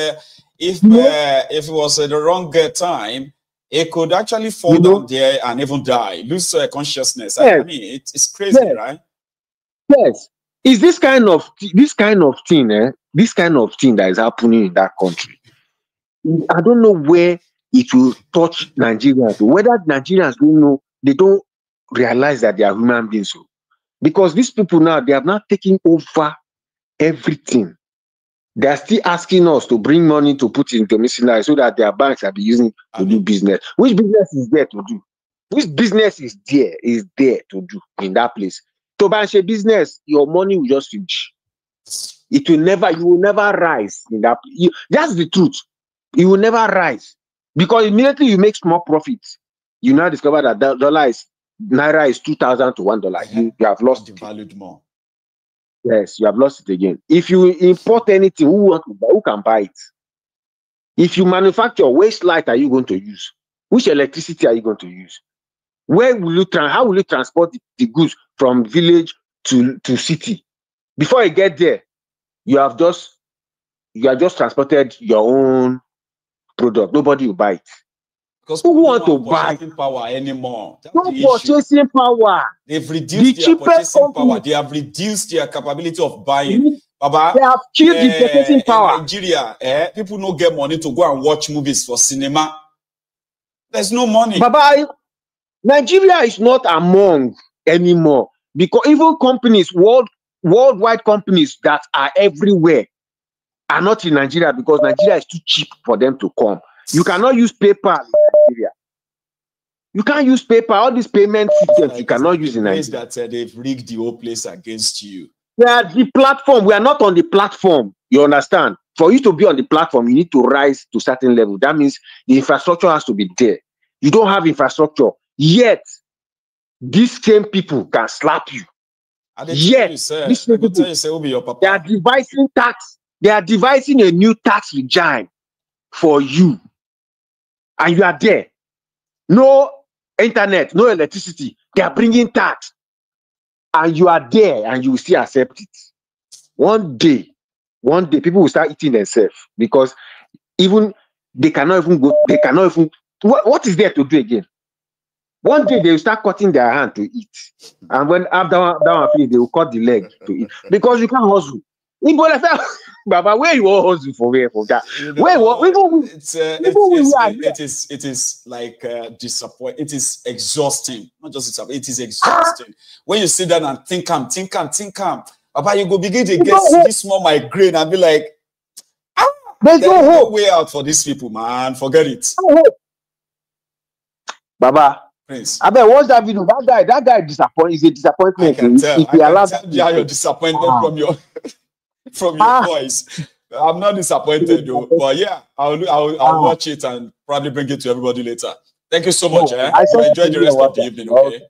if it was the wrong time, it could actually fall down there and even die, lose consciousness. Yes. I mean, it's crazy, right? Yes. Is this kind of thing, this kind of thing that is happening in that country? I don't know where it will touch Nigerians. Whether Nigerians don't know, they don't realize that they are human beings. Because these people now, they have not taken over everything. They are still asking us to bring money to put into missionary so that their banks will be using to do business. Which business is there to do? Which business is there to do in that place? To bank business, your money will just finish. You will never rise in that. That's the truth. You will never rise. Because immediately you make small profits, you now discover that Naira is 2,000 to $1. You have lost it. Valued more. Yes, you have lost it again. If you import anything, who can buy it? If you manufacture, which light are you going to use? Which electricity are you going to use? Where will you how will you transport the goods from village to city? Before you get there, you have just transported your own product. Nobody will buy it. Because who want to buy power anymore? No purchasing power. They've reduced their purchasing power. They have reduced their capability of buying. Baba, they have killed the purchasing power. In Nigeria, people don't get money to go and watch movies for cinema. There's no money. Baba, Nigeria is not among anymore because even companies, worldwide companies that are everywhere are not in Nigeria because Nigeria is too cheap for them to come. You cannot use paper in Nigeria. You can't use paper. All these payment systems you cannot use in Nigeria. That they've rigged the whole place against you. We are the platform. We are not on the platform. You understand? For you to be on the platform, you need to rise to a certain level. That means the infrastructure has to be there. You don't have infrastructure. Yet, these same people can slap you. Yet, these same people, they are devising tax. They are devising a new tax regime for you. And you are there. No internet, no electricity. They are bringing tax. And you are there and you will still accept it. One day, people will start eating themselves because even they cannot even go, what is there to do again? One day they will start cutting their hand to eat. And when after one finish, they will cut the leg to eat. Because you can't hustle. Baba, where you all hustle for where for that? It is like disappointing. It is exhausting. Not just it is exhausting. When you sit down and think, Baba, you go begin to get this small migraine and be like, there's no way out for these people, man. Forget it. Baba, Prince. I bet watch that video. That guy disappointed. Is a disappointment. I can tell your disappointment from your voice. I'm not disappointed though, but yeah, I'll watch it and probably bring it to everybody later. Thank you so much. Enjoy the rest of the evening. Okay.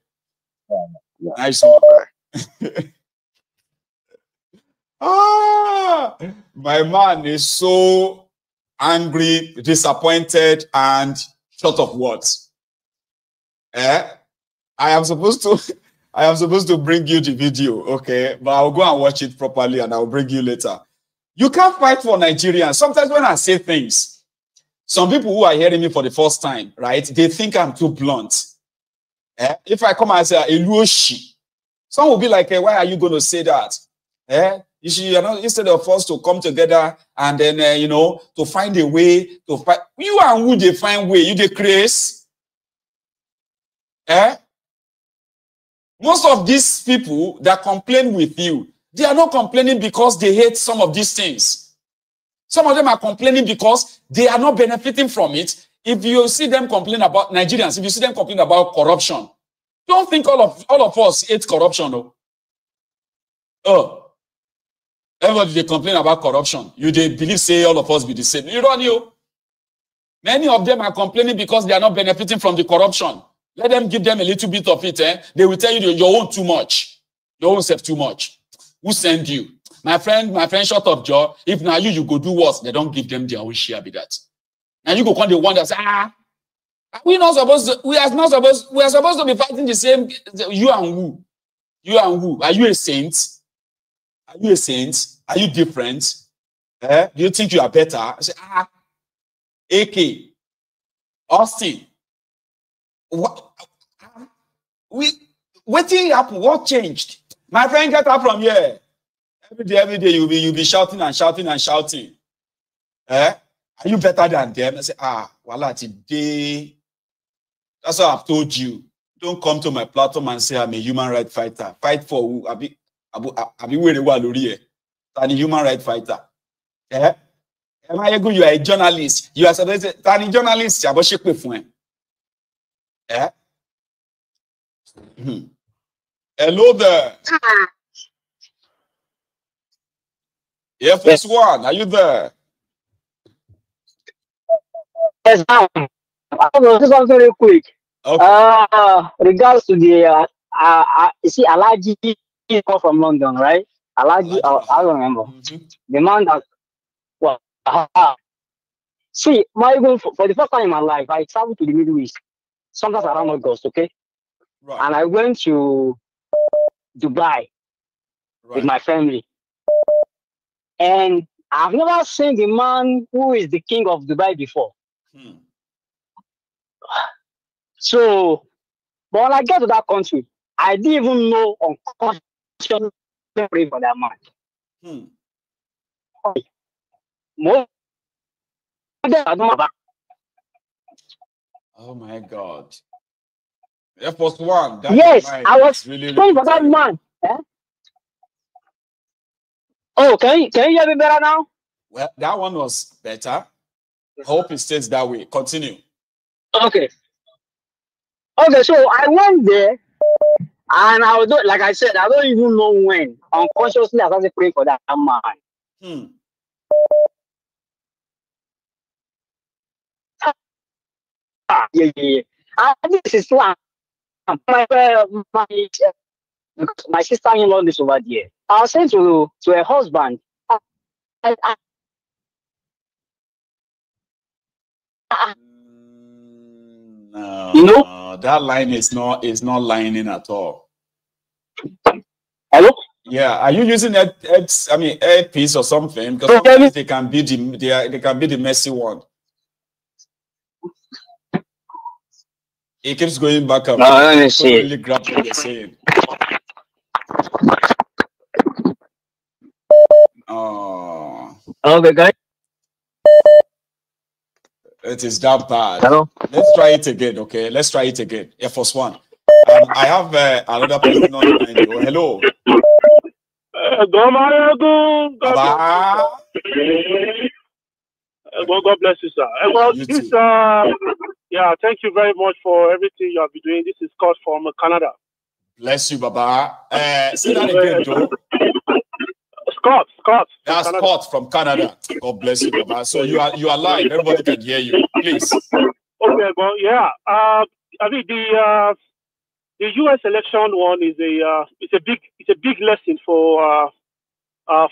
Nice one. My man is so angry, disappointed, and short of words. I am supposed to bring you the video, okay? But I'll go and watch it properly and I'll bring you later. You can't fight for Nigerians. Sometimes when I say things, some people who are hearing me for the first time, right, they think I'm too blunt. If I come and say, Eluoshi, some will be like, hey, why are you going to say that? You should, instead of us to come together and then, to find a way to fight. You and who they find way? You the craze? Most of these people that complain with you, they are not complaining because they hate some of these things. Some of them are complaining because they are not benefiting from it. If you see them complain about Nigerians, if you see them complain about corruption, don't think all of us hate corruption. No. Everybody they complain about corruption. You they believe say all of us be the same. You don't know. Many of them are complaining because they are not benefiting from the corruption. Let them give them a little bit of it. They will tell you your own too much. Your own self too much. Who send you? My friend, short of jaw. If now you go do what? They don't give them their own share. Be that. And you go on the one that say, are we not supposed to, we are supposed to be fighting the same, you and who? You and who? Are you a saint? Are you a saint? Are you different? Do you think you are better? I say, AK, Austin. What happened? What changed? My friend, get up from here. Every day you'll be shouting and shouting and shouting. Are you better than them? I say, voila, today. That's what I've told you. Don't come to my platform and say I'm a human rights fighter. Fight for who? I be a human rights fighter. You are a journalist. You are supposed to be a journalist. Hello there. Air Force One, are you there? Yes, I will just answer real quick. Okay. Regards to the you see, Alaji come from London, right? Alaji, I don't remember. The man that see, for the first time in my life, I traveled to the Middle East, sometimes around August, okay? Right. And I went to Dubai with my family. And I've never seen the man who is the king of Dubai before. So, but when I get to that country, I didn't even know unconsciously pray for that man. Oh my God. Air Force One. Yes, I was praying for that man. Oh, can you hear me better now? Well, that one was better. I hope it stays that way. Continue. Okay. Okay, so I went there, and I was, like I said, I don't even know when. Unconsciously, I started praying for that man. Yeah. And this is one. My sister-in-law lives over there. I was saying to her husband, no, that line is not lining at all. Hello? Yeah, are you using earpiece or something? Because sometimes they can be the messy one. It keeps going back up. No, let me see. Really grab what you're saying. Okay, guys. It is that bad. Hello? Let's try it again, okay? Let's try it again. Air Force One. I have another person on the line. Hello. God bless you, sir. Yeah, thank you very much for everything you have been doing. This is Scott from Canada. Bless you, Baba. Say that again, Joe. Scott. That's Scott from Canada. God bless you, Baba. So you are live. Everybody can hear you. Please. Okay, well, yeah. I mean the U.S. election one is it's a big lesson for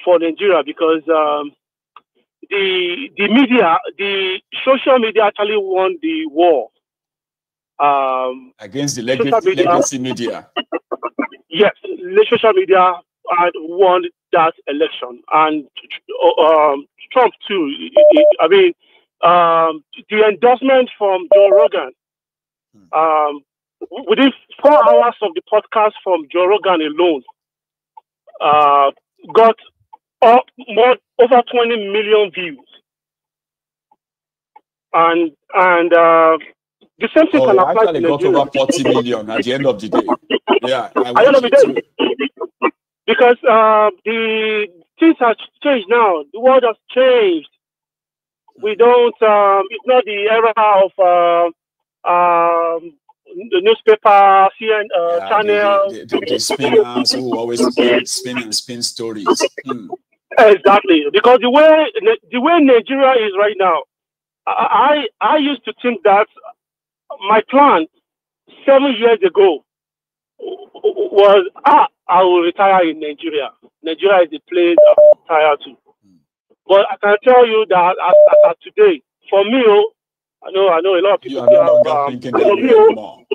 Nigeria, because the media, the social media actually won the war against the legacy media. Yes, the social media had won that election, and Trump too. I mean, the endorsement from Joe Rogan. Within 4 hours of the podcast from Joe Rogan alone, got over 20 million views, and the same thing can apply to got Nigeria. over 40 million at the end of the day. Yeah, because the things have changed now. The world has changed. We don't. It's not the era of the newspaper, channel. The spinners who always spin stories. Exactly, because the way Nigeria is right now, I used to think that my plan 7 years ago was I will retire in Nigeria. Nigeria is the place I will retire to. But I can tell you that as today, for me, I know a lot of people are no longer thinking that way anymore.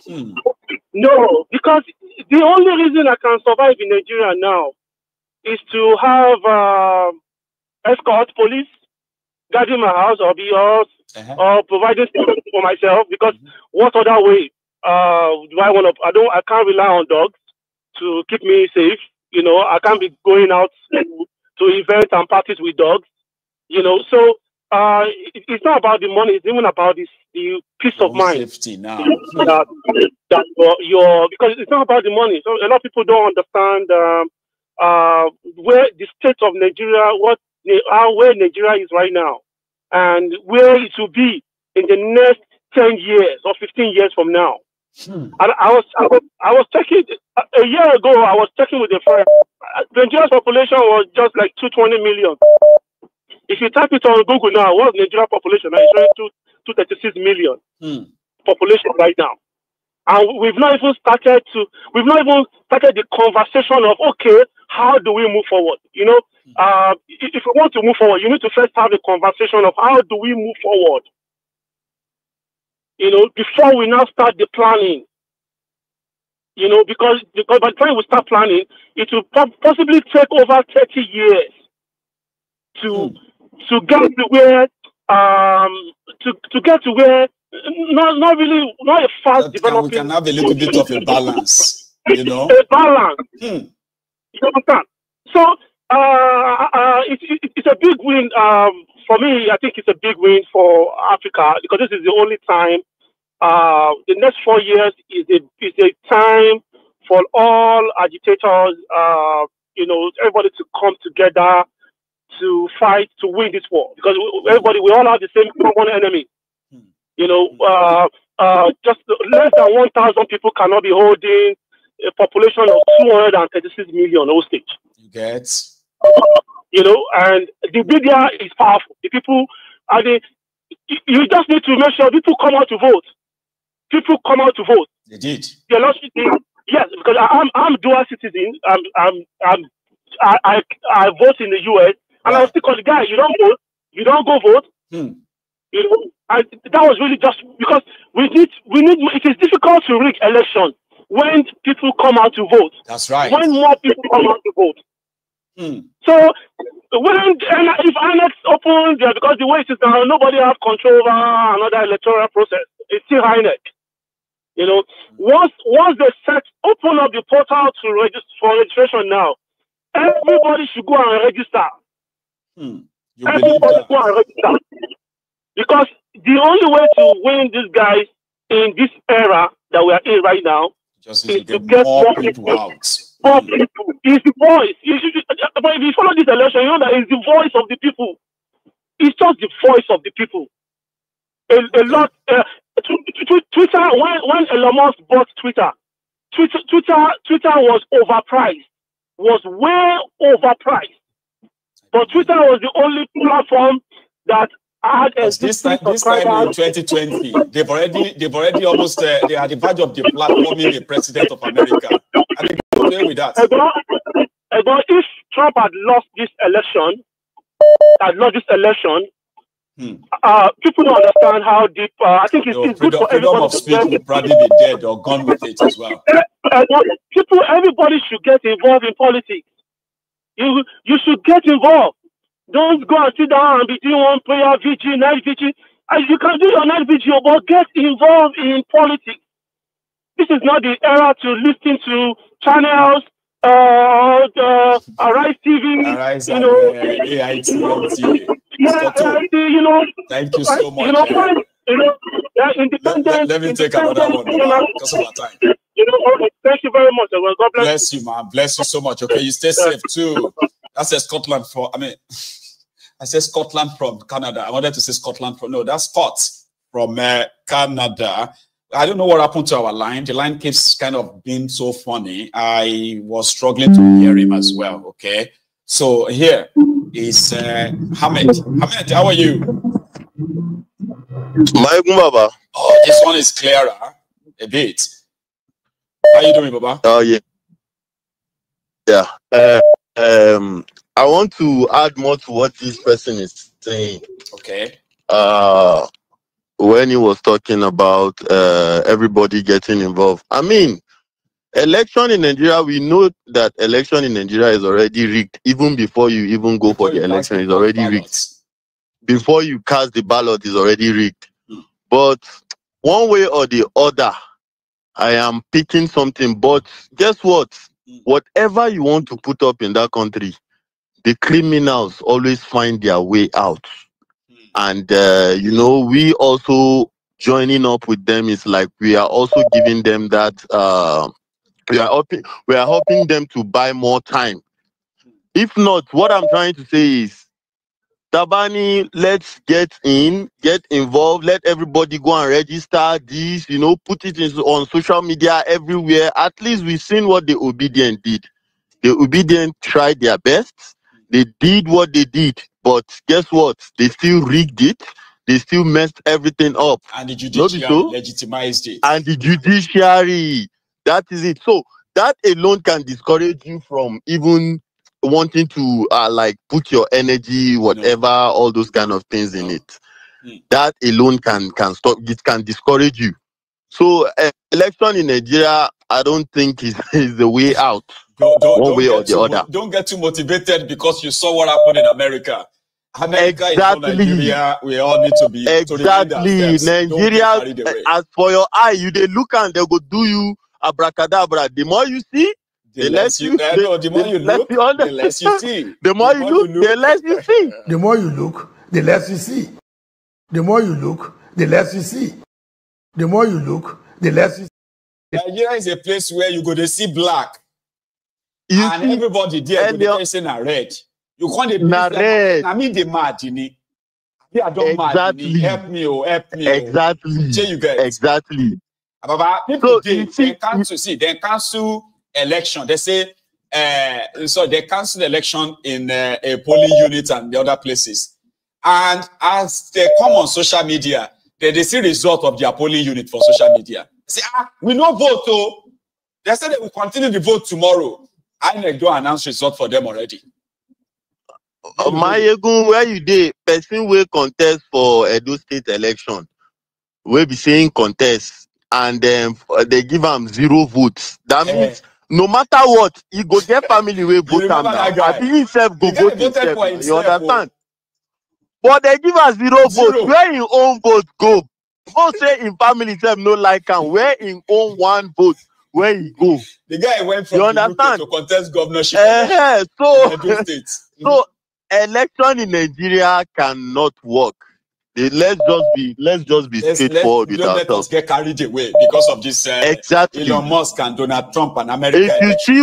No, because the only reason I can survive in Nigeria now is to have escort police guarding my house or be yours or providing security for myself. Because what other way do I want to? I can't rely on dogs to keep me safe. You know, I can't be going out to events and parties with dogs. You know, so it's not about the money. It's even about the peace of mind. Safety now. That because it's not about the money. So a lot of people don't understand where the state of Nigeria, where Nigeria is right now, and where it will be in the next 10 years or 15 years from now. And I was checking a year ago. I was checking with a friend. Nigeria's population was just like 220 million. If you type it on Google now, what's Nigeria population? Now it's showing 236 million population right now. And we've not even started the conversation of, okay, how do we move forward? You know, if we want to move forward, you need to first have a conversation of how do we move forward? You know, before we now start the planning. You know, because by the time we start planning, it will possibly take over 30 years to get to where not a fast developing. We can have a little bit of a balance, you know. A balance. You understand? So it's a big win for me. I think it's a big win for Africa because this is the only time. The next 4 years is a time for all agitators, you know, everybody to come together to fight to win this war because we all have the same common enemy. You know, just less than 1,000 people cannot be holding a population of 236 million hostage. You get? You know, and the media is powerful. The people you just need to make sure people come out to vote. People come out to vote. They did. Yes, because I'm dual citizen. I vote in the US, and I was still calling the guy. You don't vote. You don't go vote. You know, that was really just because we need. It is difficult to rig election when people come out to vote. That's right. When more people come out to vote. So if Annex opened, because the way it is now, nobody has control over another electoral process. It's still INEC. You know, once they open up the portal for registration now, everybody should go and register. Everybody go and register. Because the only way to win these guys in this era that we are in right now is to get more people out. More people. It's the voice. But if you follow this election, you know that it's the voice of the people. It's just the voice of the people. A lot. Twitter, when Elon Musk bought Twitter was overpriced, was way overpriced. But Twitter was the only platform that had this time in 2020, they've already almost they are the verge of the platforming the president of America. And they go away with that. If Trump had lost this election, people don't understand how deep. I think it's good for everybody. Freedom of speech will probably be dead or gone with it as well. Everybody should get involved in politics. You should get involved. Don't go and sit down and be doing one prayer vigil, night vigil. You can do your night vigil, but get involved in politics. This is not the era to listen to channels, Arise TV, Arise, you know, AIT, you know. Thank you so much. Let me take another one because of our time. You know, thank you very much. God bless you, man. Bless you so much. Okay, you stay safe too. That's a Scotland from. I said Scotland from Canada. I wanted to say Scotland from. No, that's Scott from Canada. I don't know what happened to our line. The line keeps kind of being so funny. I was struggling to hear him as well. Okay, so here is Hamed. Hamed, how are you? Baba. Oh, this one is clearer a bit. How are you doing, Baba? Oh yeah. Yeah. I want to add more to what this person is saying. Okay. when he was talking about everybody getting involved. I mean, election in Nigeria, we know that election in Nigeria is already rigged. Even before you even go for the election, it's already rigged. Before you cast the ballot, is already rigged. But one way or the other, I am picking something. But guess what? Whatever you want to put up in that country, the criminals always find their way out. And, you know, we also joining up with them is like we are also giving them that, we are helping them to buy more time. If not, what I'm trying to say is, Tabani, let's get involved, let everybody go and register this, you know, put it on social media everywhere. At least we've seen what the Obedient did. The Obedient tried their best. They did what they did. But guess what? They still rigged it. They still messed everything up. And the judiciary legitimized it. And the judiciary, that is it. So that alone can discourage you from even wanting to like put your energy, whatever, all those kind of things in it. That alone can stop. It can discourage you. So election in Nigeria, I don't think is the way out. One way or the other. Don't get too motivated because you saw what happened in America. America is not Nigeria. We all need to be exactly Nigeria. As for your eye, you they look and they go do you abracadabra. The more you see, the less you see. The more you look, the less you see. The more you look, the less you see. The more you look, the less you see. The more you look, the less you see. The more you look, the less you see. Nigeria is a place where you go to see black. And everybody there is saying red. You can't be red. I mean, they mad, you need. I don't mad. Help me, help me. Exactly. You get exactly. People they cancel election. They say, so they cancel the election in a polling unit and the other places. And as they come on social media, they see result of their polling unit for social media. They say, we no vote, oh. They say they will continue the vote tomorrow. INEC don't announce result for them already. Amaewhule, where you dey? Person will contest for Edo State election. We be saying contest, and then they give him 0 votes. That means no matter what, he go get family will vote him now. I think himself go vote himself. You understand? But they give us 0 votes. Where his own vote go? Go say in family self no like him. Where in own 1 vote? Where he go? The guy went from the to contest governorship. So election in Nigeria cannot work. Let's just be straightforward with ourselves. Let us get carried away because of this exactly. Elon Musk and Donald Trump and America. If you see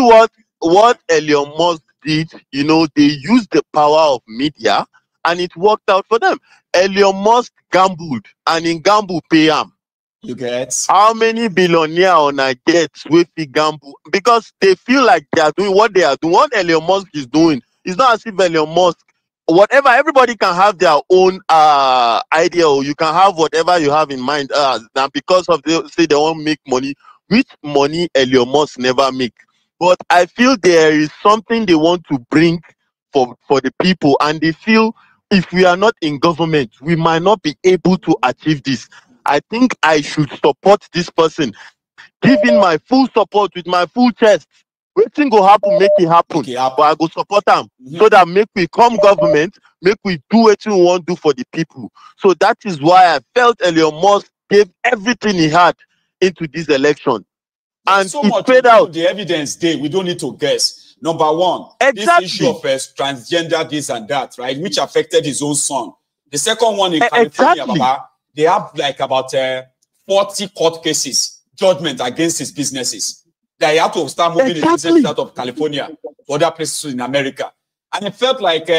what Elon Musk did, you know, they used the power of media and it worked out for them. Elon Musk gambled and in gamble pay him. You get how many billionaire on a get with the gamble because they feel like they are doing what they are doing. What Elon Musk is doing, it's not as if Elon Musk, whatever, everybody can have their own idea, or you can have whatever you have in mind. Now because of they say they won't make money, which money Elon Musk never make. But I feel there is something they want to bring for the people, and they feel if we are not in government, we might not be able to achieve this. I think I should support this person, giving my full support with my full chest. Waiting go happen, make it happen. But I go support them so that make we come government, make we do what we want to do for the people. So that is why I felt Elon Musk gave everything he had into this election. And so it much paid out. The evidence there, we don't need to guess. Number one, exactly. This issue of transgender this and that, right, which affected his own son. The second one in California, exactly. Baba, they have like about 40 court cases, judgment against his businesses. They had to start moving his business out of California to other places in America. And it felt like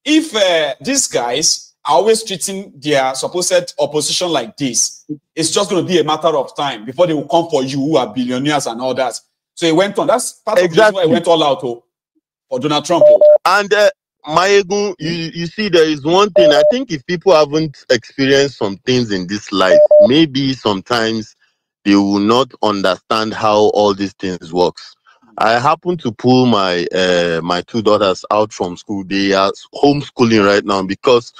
if these guys are always treating their supposed opposition like this, it's just going to be a matter of time before they will come for you who are billionaires and all that. So he went on. That's part of the reason why he went all out for Donald Trump. And Amaewhule, you see, there is one thing. I think if people haven't experienced some things in this life, maybe sometimes they will not understand how all these things works. I happen to pull my my 2 daughters out from school. They are homeschooling right now because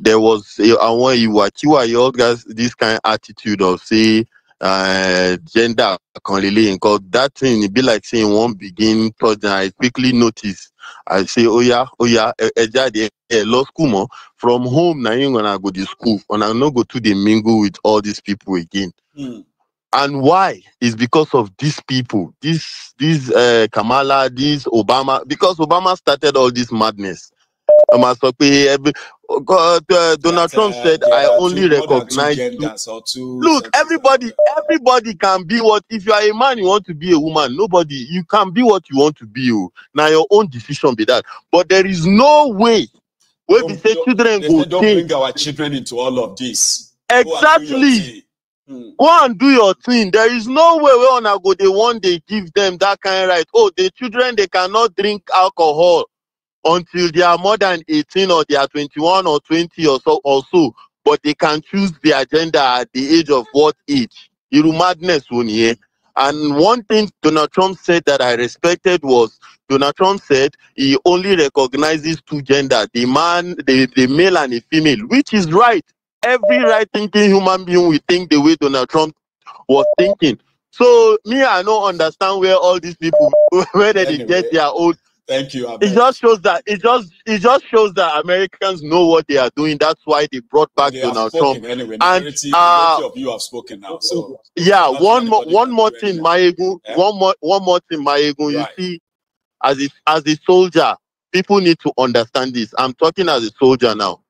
there was I want you what you are your guys this kind of attitude of say gender can relate because that thing it be like saying one begin thought I quickly notice. I say, oh yeah, law school more from home now you're gonna go to school and I'm not go to the mingle with all these people again. And why? Is because of these people, these Kamala, this Obama, because Obama started all this madness. Donald Trump said, "I only recognize two." Look, everybody can be what. If you are a man, you want to be a woman. Nobody, you can be what you want to be. Now your own decision be that. But there is no way where we say children go. Don't bring our children into all of this. Exactly. Go and do your thing. There is no way we wanna go. They one day give them that kind of right. Oh, the children they cannot drink alcohol until they are more than 18 or they are 21 or 20 or so, but they can choose the agenda at the age of what age? You madness one here. And one thing Donald Trump said that I respected was Donald Trump said he only recognizes two genders, the man, the male and the female, which is right. Every right-thinking human being will think the way Donald Trump was thinking. So me, I don't understand where all these people, where they get their old. Thank you. It just shows that shows that Americans know what they are doing. That's why they brought back Donald Trump. Anyway, and majority of you have spoken now. So yeah, one more thing, Maegu. One more thing, Maegu. You see, as a soldier, people need to understand this. I'm talking as a soldier now.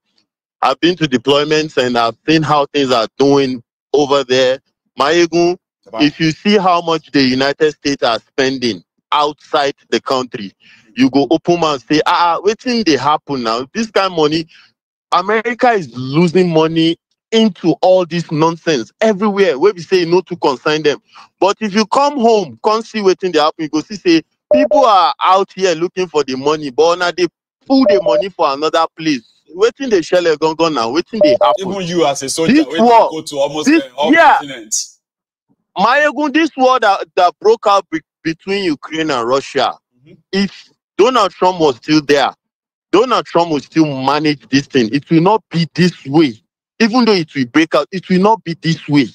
I've been to deployments and I've seen how things are doing over there. Maegu, if you see how much the United States are spending outside the country, you go open and say, wait till they happen now. This kind of money, America is losing money into all this nonsense everywhere where we say no to consign them. But if you come home, come see what they happen, you go see say people are out here looking for the money, but now they pull the money for another place. Waiting the shell gone now, waiting they happen. Even you as a soldier, go to almost all continents. Maegu, this war that broke out between Ukraine and Russia, if Donald Trump was still there, Donald Trump will still manage this thing. It will not be this way. Even though it will break out, it will not be this way.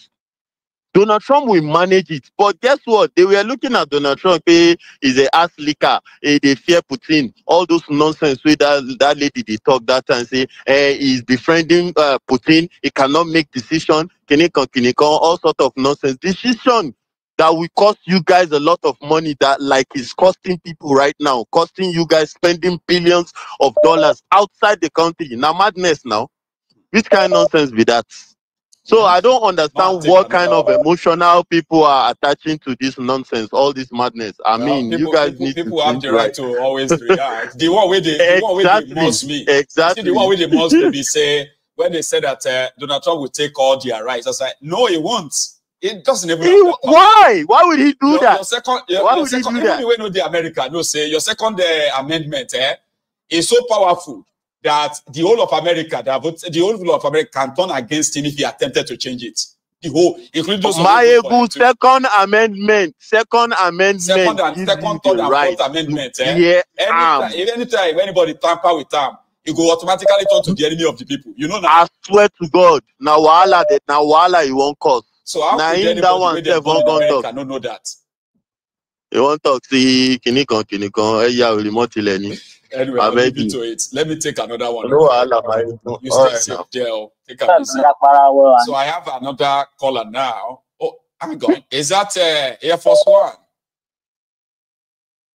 Donald Trump will manage it. But guess what? They were looking at Donald Trump, he's an ass licker, they fear Putin, all those nonsense with that lady they talk that time, say he's befriending Putin, he cannot make decision, all sort of nonsense. Decision that will cost you guys a lot of money, that like is costing people right now, costing you guys spending billions of dollars outside the country. Now madness now. Which kind of nonsense be that? So I don't understand what kind of emotional people are attaching to this nonsense, all this madness. I mean, you guys need to have the right to always react. The one with the most me. Exactly. See, the one with the most me say when they said that Donald Trump will take all their rights. I was like, no, he won't. It doesn't even. Why? Why would he do that? Why would he do that? Even know the America, no say your second amendment is so powerful that the whole of America, the whole of America can turn against him if he attempted to change it. The whole, including those. Second amendment, third and fourth amendment. Anytime anybody tamper with them, it go automatically turn to the enemy of the people. You know now. I swear to God, now wahala you won't cause. So how could anybody not know that? You won't talk. See, Anyway, I'll leave you to it. Let me take another one. You stay safe there. Take a visit. So I have another caller now. Oh, I'm going. Is that Air Force One?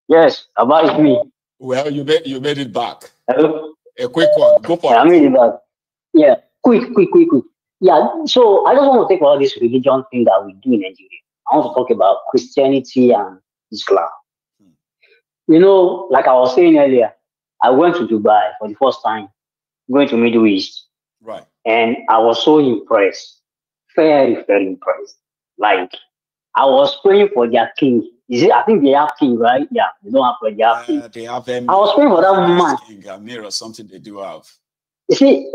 Yes, about me. Well, you made it back. Hello? A quick one. Go for it. I made it back. Yeah, quick. Yeah, so I just want to take all this religion thing that we do in Nigeria. I want to talk about Christianity and Islam. You know, like I was saying earlier, I went to Dubai for the first time, going to Middle East. Right. And I was so impressed. Very, very impressed. Like, I was praying for their king. I think they have king, right? Yeah, they don't have they have king. They have I was praying for that man. King, Amir or something they do have. You see,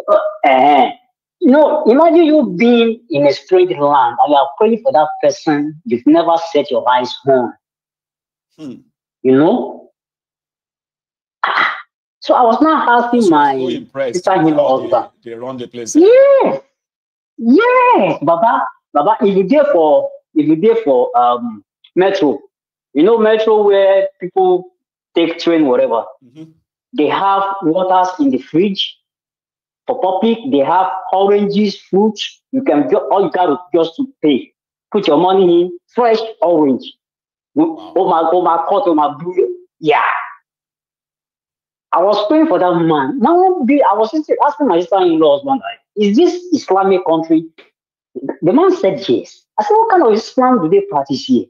you know, imagine you being in a strange land and you are praying for that person you've never set your eyes on. You know? So I was now asking my sister-in-law husband. They run the place. Yeah, yeah, Baba, if you there for metro, you know metro where people take train, whatever. They have waters in the fridge for public. They have oranges, fruits. You can get all you got just to pay. Put your money in fresh orange. Wow. Oh my God, oh my blue. Yeah. I was praying for that man. Now I was asking my sister-in-law husband, is this Islamic country? The man said yes. I said, what kind of Islam do they practice here?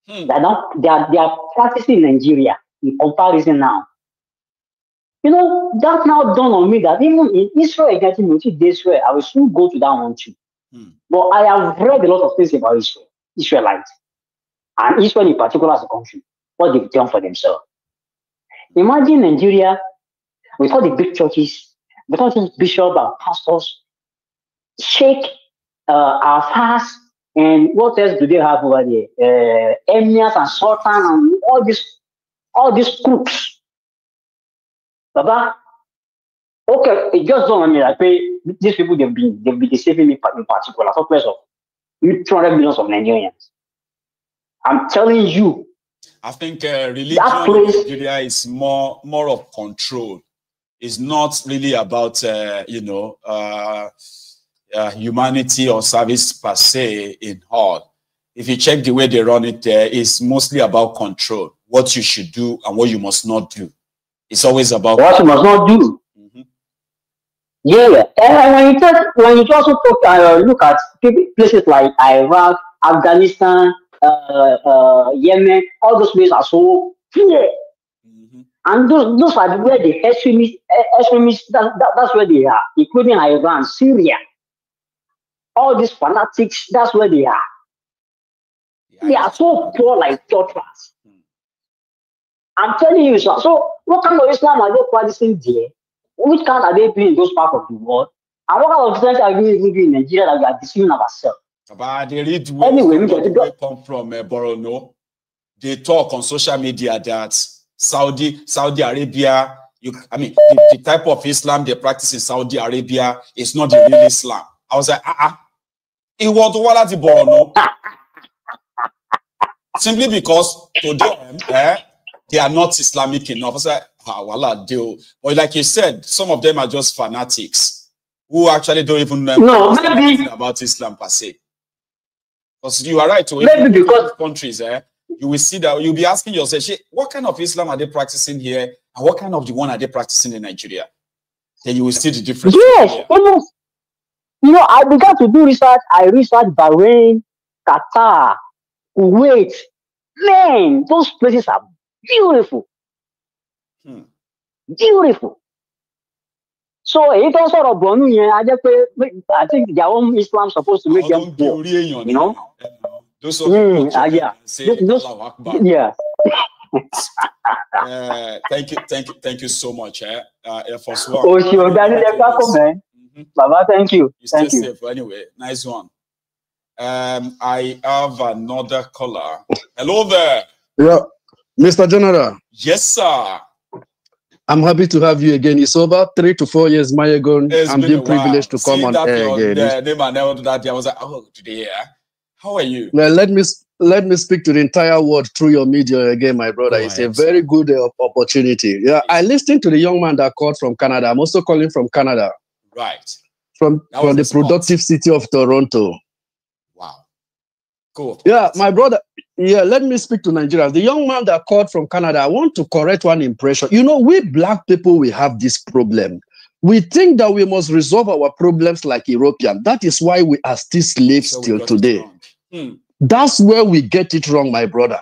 They are practicing in Nigeria in comparison now. You know, that now dawned on me that even in Israel, Israel, I will soon go to that one too. But I have read a lot of things about Israel, Israelites, and Israel in particular as a country, what they've done for themselves. Imagine Nigeria with all the big churches, with all these bishops and pastors, sheikh, our fast, and what else do they have over there? Emirs and sultan and all these crooks. Baba, okay, it just don't mean like these people they've been deceiving me in particular. So place of 200 millions of Nigerians. I'm telling you. I think religion in Nigeria is more of control. It's not really about humanity or service per se in all. If you check the way they run it there, it's mostly about control. What you should do and what you must not do. It's always about what you must not do. Yeah, and when you also look at places like Iraq, Afghanistan, Yemen, all those places are so clear. And those are where the extremists that's where they are, including Iran, Syria. All these fanatics, that's where they are. They are so poor like torturers. I'm telling you, so what kind of Islam are they practicing there? Which kind are they doing in those parts of the world? And what kind of Islam are we doing in Nigeria that we are deceiving ourselves? But they read anyway, they come from Borno. They talk on social media that Saudi Arabia, the type of Islam they practice in Saudi Arabia is not the real Islam. I was like, it was the Borno. Simply because to them, they are not Islamic enough. I was like, but like you said, some of them are just fanatics who actually don't even know anything about Islam per se. Because you are right, maybe because countries, you will see that you'll be asking yourself, what kind of Islam are they practicing here, and what kind of the one are they practicing in Nigeria? Then you will see the difference. Yes, I began to do research. I researched Bahrain, Qatar, Kuwait. Man, those places are beautiful. Beautiful. So it also sort of I think their own Islam supposed to make them poor, you know? Thank you so much. Baba, thank you. You stay safe anyway. Nice one. I have another caller. Hello there. Yeah, Mr. General. Yes, sir. I'm happy to have you again. It's over 3 to 4 years, Mayegon. I'm being privileged to come on air again. I was like, oh, today, how are you? Well, let me speak to the entire world through your media again, my brother. It's a very good opportunity. Yeah, I listened to the young man that called from Canada. I'm also calling from Canada. Right. From the productive city of Toronto. Wow. Cool. Yeah, my brother. Yeah, let me speak to Nigeria. The young man that called from Canada, I want to correct one impression. You know, we black people, we have this problem. We think that we must resolve our problems like European. That is why we are still slaves till today. That's where we get it wrong, my brother.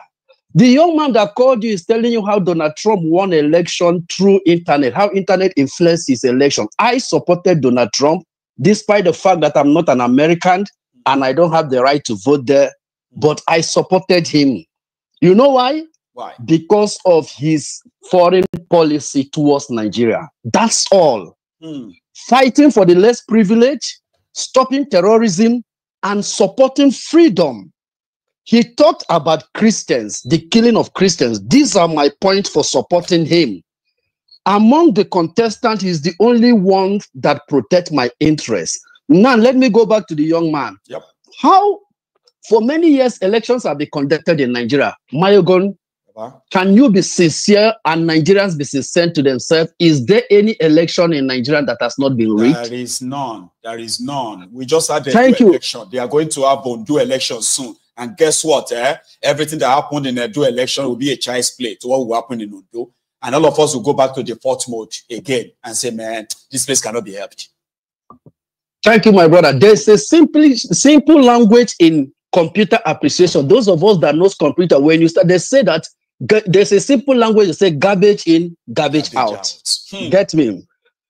The young man that called you is telling you how Donald Trump won election through internet, how internet influenced his election. I supported Donald Trump, despite the fact that I'm not an American and I don't have the right to vote there. But I supported him. You know why? Why? Because of his foreign policy towards Nigeria. That's all. Fighting for the less privileged, stopping terrorism, and supporting freedom. He talked about Christians, the killing of Christians. These are my points for supporting him. among the contestants, he's the only one that protects my interests. Now, let me go back to the young man. Yep. How, for many years, elections have been conducted in Nigeria. Mayogon, can you be sincere and Nigerians be sincere to themselves? Is there any election in Nigeria that has not been rigged? There is none. There is none. We just had a election. They are going to have Ondo election soon. And guess what? Everything that happened in the Ondo election will be a child's play to what will happen in Ondo. And all of us will go back to default mode again and say, man, this place cannot be helped. Thank you, my brother. There's a simple language in computer appreciation. Those of us that knows computer, when you start, they say that there's a simple language that say garbage in, garbage out. Get me?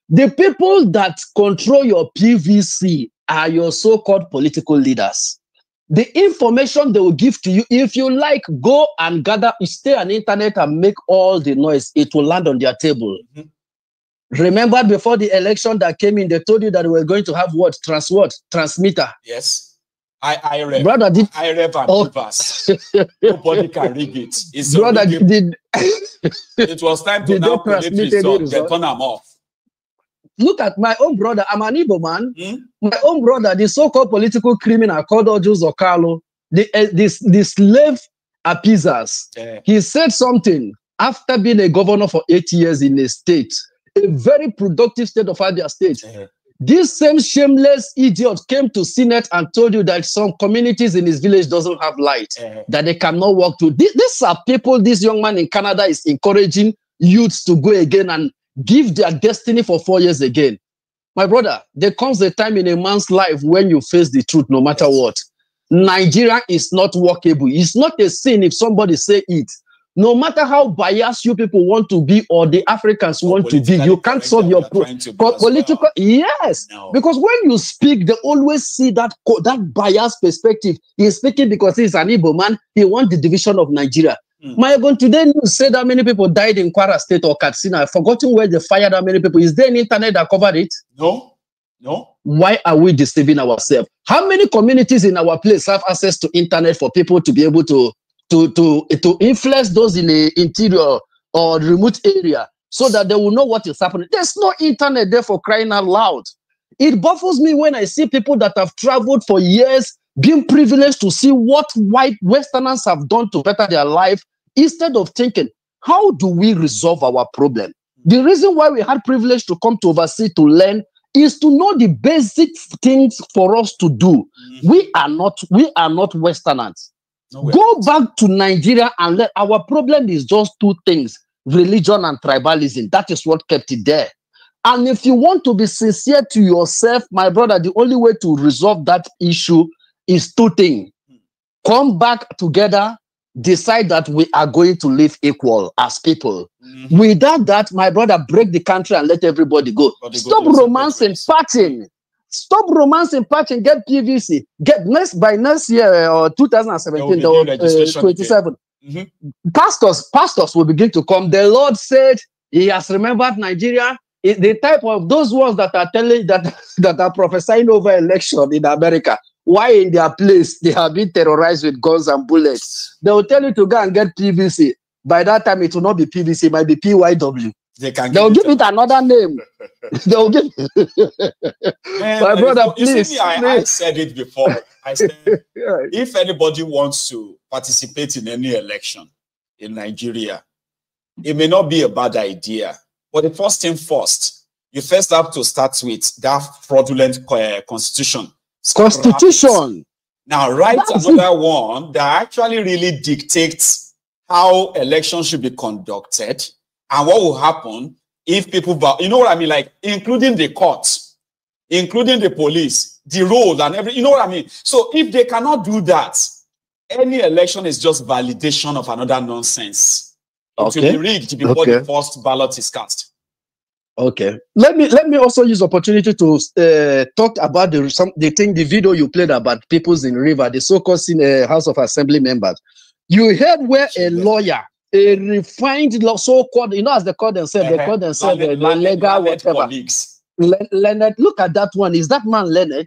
The people that control your PVC are your so-called political leaders. The information they will give to you, if you like, go and gather, stay on the internet and make all the noise. It will land on their table. Remember before the election that came in, they told you that we were going to have what? Transmitter. Yes. I read. Brother, I read and papers. Nobody can rig it. It's brother, it was time to now collect results. They turn them off. Look at my own brother. I'm an Igbo man. My own brother, the so-called political criminal called Ojo Zokalo, the slave appeasers. He said something after being a governor for 8 years in a state, a very productive state of Abia State. This same shameless idiot came to Senate and told you that some communities in his village doesn't have light, that they cannot walk to. These are people this young man in Canada is encouraging youths to go again and give their destiny for 4 years again. My brother, there comes a time in a man's life when you face the truth no matter what. Nigeria is not workable. It's not a sin if somebody say it. No matter how biased you people want to be or the Africans want to be, you can't solve your political. Well. Yes, no. Because when you speak, they always see that biased perspective. He's speaking because he's an Igbo man. He wants the division of Nigeria. My God, today news said that many people died in Kwara State or Katsina. I've forgotten where they fired that many people. Is there an internet that covered it? No. No. Why are we deceiving ourselves? How many communities in our place have access to internet for people to be able to influence those in the interior or remote area so that they will know what is happening? There's no internet there, for crying out loud. It baffles me when I see people that have traveled for years being privileged to see what white Westerners have done to better their life, instead of thinking, how do we resolve our problem? The reason why we had privilege to come to overseas to learn is to know the basic things for us to do. We are not Westerners. Go back to Nigeria and let our problem is just two things: religion and tribalism. That is what kept it there. And if you want to be sincere to yourself, my brother, the only way to resolve that issue is two things. Come back together, decide that we are going to live equal as people. Without that, my brother, break the country and let everybody go. Stop romancing, patching. Stop romancing, patching, get PVC. By next year or 2017, 27. Pastors will begin to come. The Lord said he has remembered Nigeria. The type of those ones that are telling that are prophesying over election in America, why in their place they have been terrorized with guns and bullets. They will tell you to go and get PVC. By that time, it will not be PVC, it might be PYW. They will give it another name. They will give. My brother, please. You see me, I said it before. I said, if anybody wants to participate in any election in Nigeria, it may not be a bad idea. But the first thing first, you first have to start with that fraudulent constitution. Constitution. Now, write another one that actually really dictates how elections should be conducted and what will happen if people, you know what I mean, like including the courts, including the police, the road and everything, you know what I mean? So if they cannot do that, any election is just validation of another nonsense. It will be rigged before the first ballot is cast. Okay. Let me also use opportunity to talk about the video you played about peoples in river, the so-called House of Assembly members. You heard where a lawyer, a refined so-called, you know, as they call themselves, Lanlega, whatever. Leonard, look at that one. Is that man Leonard?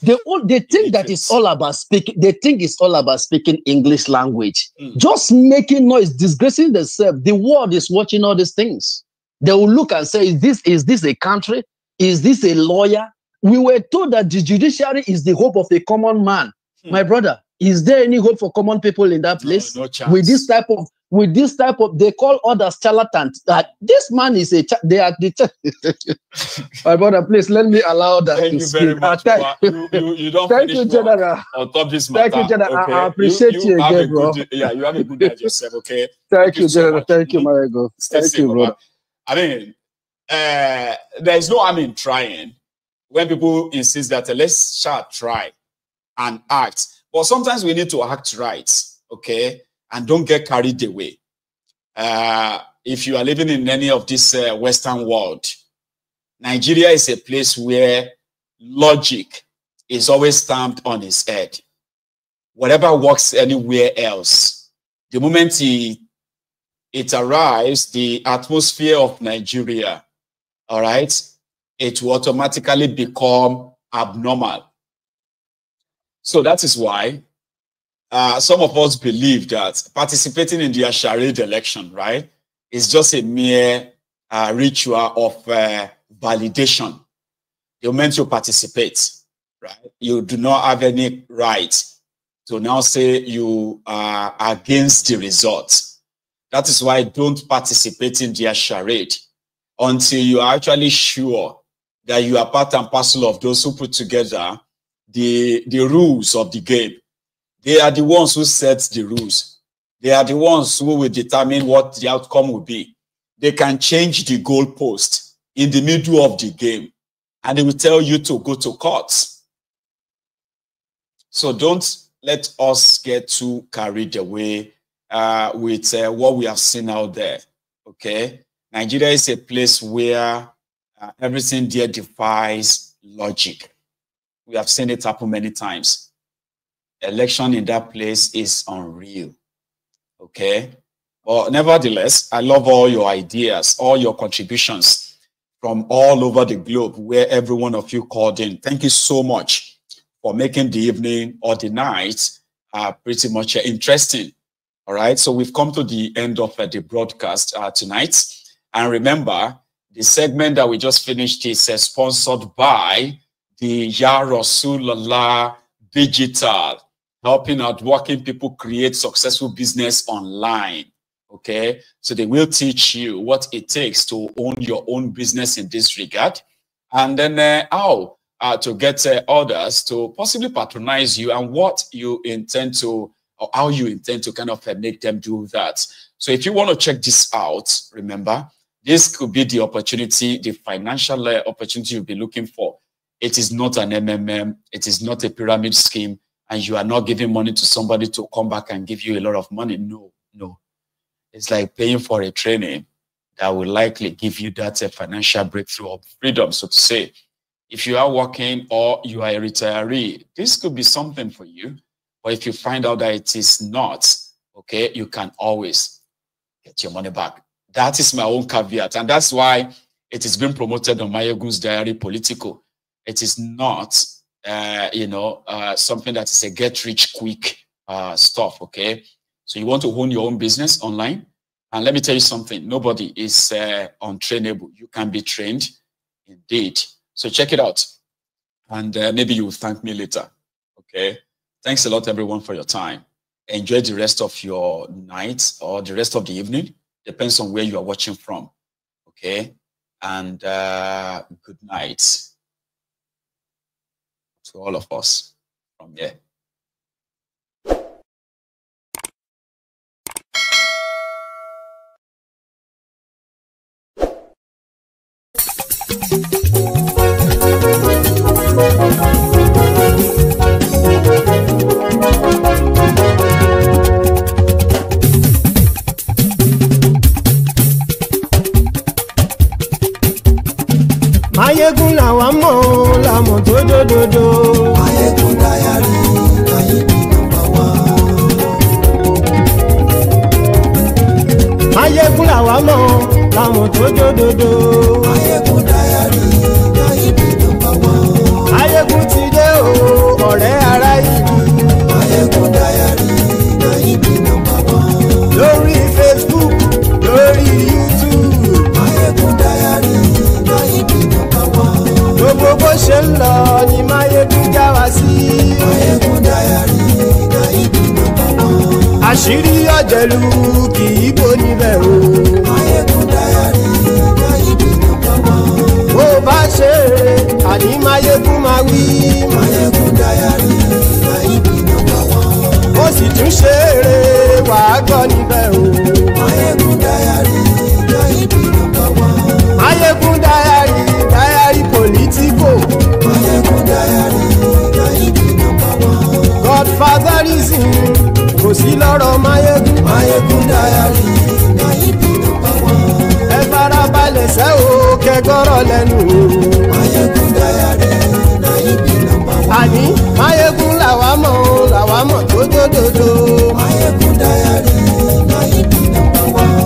They think that it's all about speaking. They think it's all about speaking English language, just making noise, disgracing themselves. The world is watching all these things. They will look and say, is this a country? Is this a lawyer? We were told that the judiciary is the hope of a common man. My brother, is there any hope for common people in that place? No chance. With this type of, they call others charlatans. That this man is they are the. My brother, please let me allow that. Thank you very much. You don't thank finish you, General. On top this matter. Thank you, General. Okay? I appreciate you again, bro. You have a good day yourself, okay? Thank you, General. So thank you, Marego. Thank you, bro. I mean, there is no harm in trying. When people insist that let's try and act. But sometimes we need to act right, okay? And don't get carried away. If you are living in any of this Western world, Nigeria is a place where logic is always stamped on its head. Whatever works anywhere else, the moment it arrives, the atmosphere of Nigeria, all right, it will automatically become abnormal. So that is why some of us believe that participating in the hurried election, right, is just a mere ritual of validation. The moment you participate, right, you do not have any right to now say you are against the results. That is why don't participate in the hurried until you are actually sure that you are part and parcel of those who put together the rules of the game. They are the ones who set the rules. They are the ones who will determine what the outcome will be. They can change the goalpost in the middle of the game, and they will tell you to go to court. So don't let us get too carried away with what we have seen out there, okay? Nigeria is a place where everything there defies logic. We have seen it happen many times. Election in that place is unreal, okay? But nevertheless, I love all your ideas, all your contributions from all over the globe where every one of you called in. Thank you so much for making the evening or the night pretty much interesting. All right, so we've come to the end of the broadcast tonight. And remember, the segment that we just finished is sponsored by the Ya Rasulallah Digital, helping out working people create successful business online. Okay, so they will teach you what it takes to own your own business in this regard, and then how to get others to possibly patronize you and what you intend to, or how you intend to kind of make them do that. So if you want to check this out, remember, this could be the opportunity, the financial opportunity you'll be looking for. It is not an MMM, it is not a pyramid scheme, and you are not giving money to somebody to come back and give you a lot of money. No, no. It's like paying for a training that will likely give you that financial breakthrough of freedom, so to say. If you are working or you are a retiree, this could be something for you. But if you find out that it is not, okay, you can always get your money back. That is my own caveat. And that's why it is being promoted on Mayegun's Diary Political. It is not, something that is a get-rich-quick stuff, okay? So you want to own your own business online. And let me tell you something. Nobody is untrainable. You can be trained indeed. So check it out. And maybe you will thank me later. Okay. Thanks a lot, everyone, for your time. Enjoy the rest of your night or the rest of the evening. Depends on where you are watching from. Okay. And good night to all of us from here. Mayegun làwa mọ̀ la mọ̀ tó dòdòdò. Mayegun Diary Nayibi #1. Mayegun làwa mọ̀ la mọ̀ tó dòdòdò. Mayegun Diary Nayibi #1. Mayegun ti dé o ọ̀rẹ́ ara ìlú. Mayegun Diary Nayibi #1. Lórí Facebook, lórí YouTube. Mayegun àṣírí ọ̀jẹ̀lú kì í bò níbẹ̀ o. Máyégún Diary Gaibi number one. Bó bá ṣe eré àní Máyégún máa wí. Máyégún Diary Gaibi number one. Ó sì tún ṣe eré wàá gbọ́ níbẹ̀ o. Máyégún Diary Gaibi number one. Máyégún Diary Diary Politico. Máyégún Diary Gaibi number one. Godfatherism kò sí lọ́rọ̀ Máyégún. Máyégún Diary Gaibi number one. Ẹ farabalẹ̀ sẹ́ o kẹgọ́rọ̀ lẹ́nu o. Máyégún Diary Gaibi number one. Àní Máyégún làwa mọ̀ o làwa mọ̀ tó dòdòdò. Máyégún Diary Gaibi number one.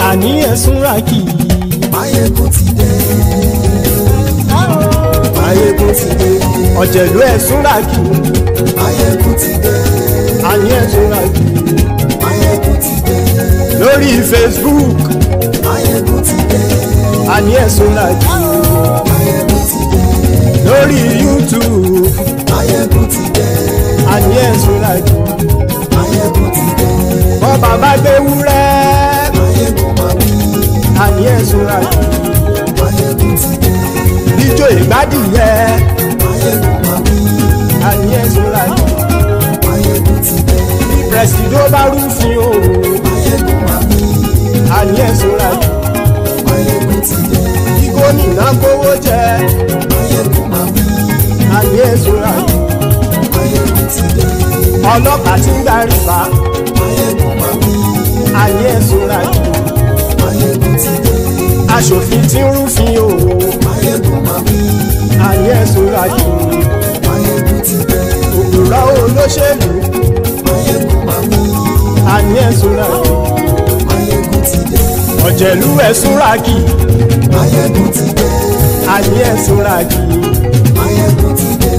Àní ẹ̀sùn rákì. Máyégún ti dé. Máyégún ti dé. Ọ̀jẹ̀lú ẹ̀sùn rákì. Máyégún ti dé. Àní ẹ̀sùn rákì. Máyégún ti dé. Lórí Facebook. Máyégún ti dé. Àní ẹ̀sùn rákì. Máyégún ti dé. Lórí YouTube. Máyégún ti dé. Àní ẹ̀sùn rákì. Máyégún ti dé. Bọ́ bàbá gbé wúrẹ́. Máyégún máa wí. Àní ẹ̀sùn rákì. Máyégún ti dé. Ijó ìgbádìyẹ. Máyégún máa wí. Àní ẹ̀sùn rákì. Máyégún ti dé. Bí pẹ̀sìdó bá rúfin o. Máyégún máa wí. Àní ẹ̀sùn rákì. Máyégún ti dé. Bí gómìnà kówó jẹ. Máyégún máa wí. Àní ẹ̀sùn rákì. Máyégún ti dé. Ọlọ́pàá ti ń gba rìbá. Máyégún máa wí. Àní ẹ̀sùn rákì. Máyégún ti dé. Aṣòfin tí ń rúfin o. Máyégún máa wí. Àní ẹ̀sùn rákì. Máyégún ti dé. Òpùrọ́ olóṣèlú. Máyégún máa wí. Àní ẹ̀sùn rákì. Máyégún ti dé. Ọ̀jẹ̀lú ẹ̀sùn rákì. Máyégún ti dé. Àní ẹ̀sùn rákì. Máyégún ti dé.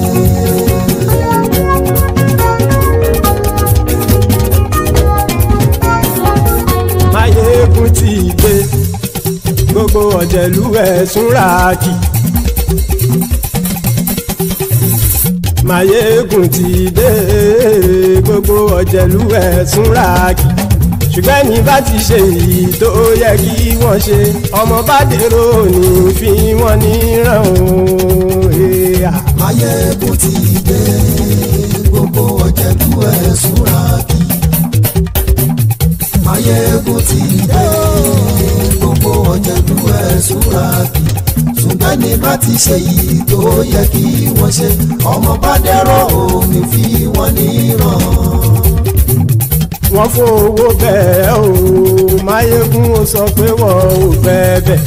Máyégún ti dé. Gbogbo ọ̀jẹ̀lú ẹ̀sùn rákì. Máyégún ti dé. Gbogbo ọ̀jẹ̀lú ẹ̀sùn rákì. Ṣùgbọ́n ní bá ti ṣe èyí tó yẹ kí wọ́n ṣe, ọmọ bá dèrò ní fi wọ́n níran o. Máyégún ti dé. Gbogbo ọ̀jẹ̀lú ẹ̀sùn rákì. Máyégún ti dé. Gbogbo ọ̀jẹ̀lú ẹ̀sùn rákì. Ṣùgbọ́n ní bá ti ṣe èyí tó yẹ kí wọ́n ṣe, ọmọ bá dèrò ní fi wọ́n níran. Wọ́n fowó bẹ́ẹ̀ o. Máyégún ó sọ pé wọ́n ò fẹ́ bẹ̀.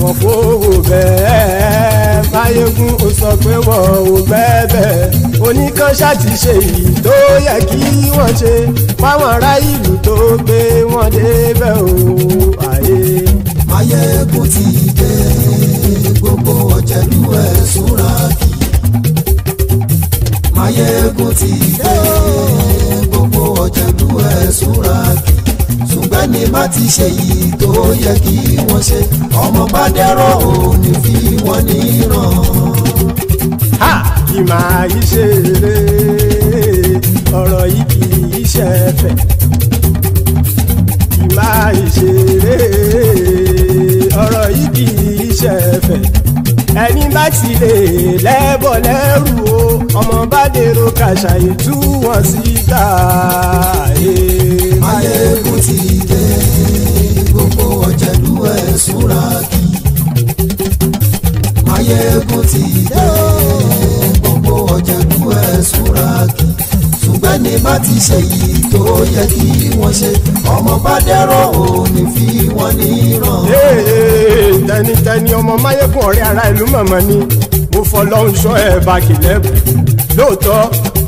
Wọ́n fowó bẹ́ẹ̀. Máyégún ó sọ pé wọ́n ò fẹ́ bẹ̀. Oníkan ṣáàtì ṣe èyí tó yẹ kí wọ́n ṣe. Fáwọn ará ìlú tó gbé wọn débẹ̀ o. Ayé. Máyégún ti dé. Gbogbo ọ̀jẹ̀lú ẹ̀sùn rákì. Máyégún ti dé. Gbogbo ọ̀jẹ̀lú ẹ̀sùn rákì. Ṣùgbọ́n ní bá ti ṣe yìí tó yẹ kí wọ́n ṣe, ọmọ bá dẹ́rọ̀ ò ní fi wọ́n níran. Kì máa yí ṣeré, ọ̀rọ̀ yìí kì í ṣẹ̀fẹ̀. Kì máa yí ṣeré, ọ̀rọ̀ yìí kì í ṣẹ̀fẹ̀. Ẹni bá ti lè lẹ́bọ̀ lẹ́rù o, ọmọ bá dèrò kàṣàyè tú wọn síta. Máyégún ti dé. Gbogbo ọ̀jẹ̀lú ẹ̀sùn rákì. Máyégún ti dé. Gbogbo ọ̀jẹ̀lú ẹ̀sùn rákì. Ṣùgbọ́n ní bá ti ṣe yìí tó yẹ kí wọ́n ṣe, ọmọ bá dẹ́rọ̀ ò ní fi wọ́n níran. Tẹnitẹni ọmọ Máyégún ọ̀rẹ́ ara ìlú mọ̀mọ́ ni mo fọlọ́run ṣọ́ ẹ̀ bá kìlẹ́bù. Lóòótọ́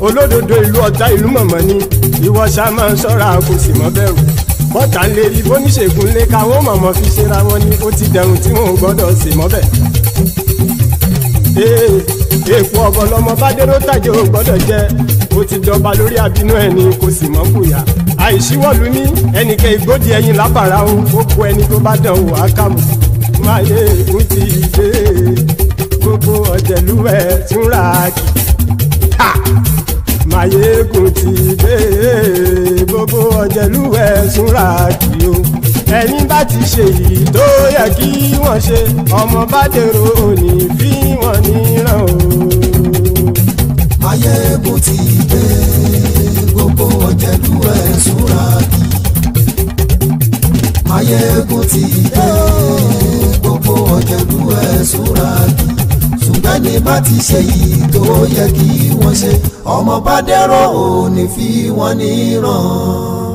olódodo ìlú ọ̀tá ìlú mọ̀mọ́ ni ìwọ ṣá máa ń ṣọ́ra kò sì mọ́ bẹ̀rù. Bọ́tà ń lè rí bóníṣègùn lé káwọn mọ̀mọ́ fi ṣera wọn ni ó ti dẹrùn tí wọn ò gbọ́dọ̀ sì mọ́ bẹ̀. Èèpo ọ̀gọ̀ lọmọ bá dérò tàjẹ́ ò gbọ́dọ̀ jẹ́. Ó ti dọba lórí àbínú ẹni kò sì mọ́ bùyà. Àìsíwọ̀lú ní ẹnìkẹ́ ìgbódì ẹyin lábàrá o. Ó kó ẹni tó bá dán wò á kàmù. Mayegun ti dé gbogbo ọ̀jẹ̀lú ẹ̀ túnra kì. Mayegun ti dé gbogbo ọ̀jẹ̀lú ẹ̀ túnra kì o. Ẹni bá ti ṣe èyí tó yẹ kí wọ́n ṣe ọmọ bá dèrò òní fi wọ́n níran o. Mayegun ti dé gbogbo ọ̀jẹ̀lú ẹ̀ túnra kì. Mayegun ti dé gbogbo ọ̀jẹ̀lú ẹ̀ túnra kì. Ṣùgbọ́n ní bá ti ṣe yìí tó yẹ kí wọ́n ṣe ọmọ bá dẹ̀rọ̀ òní fi wọ́n níran.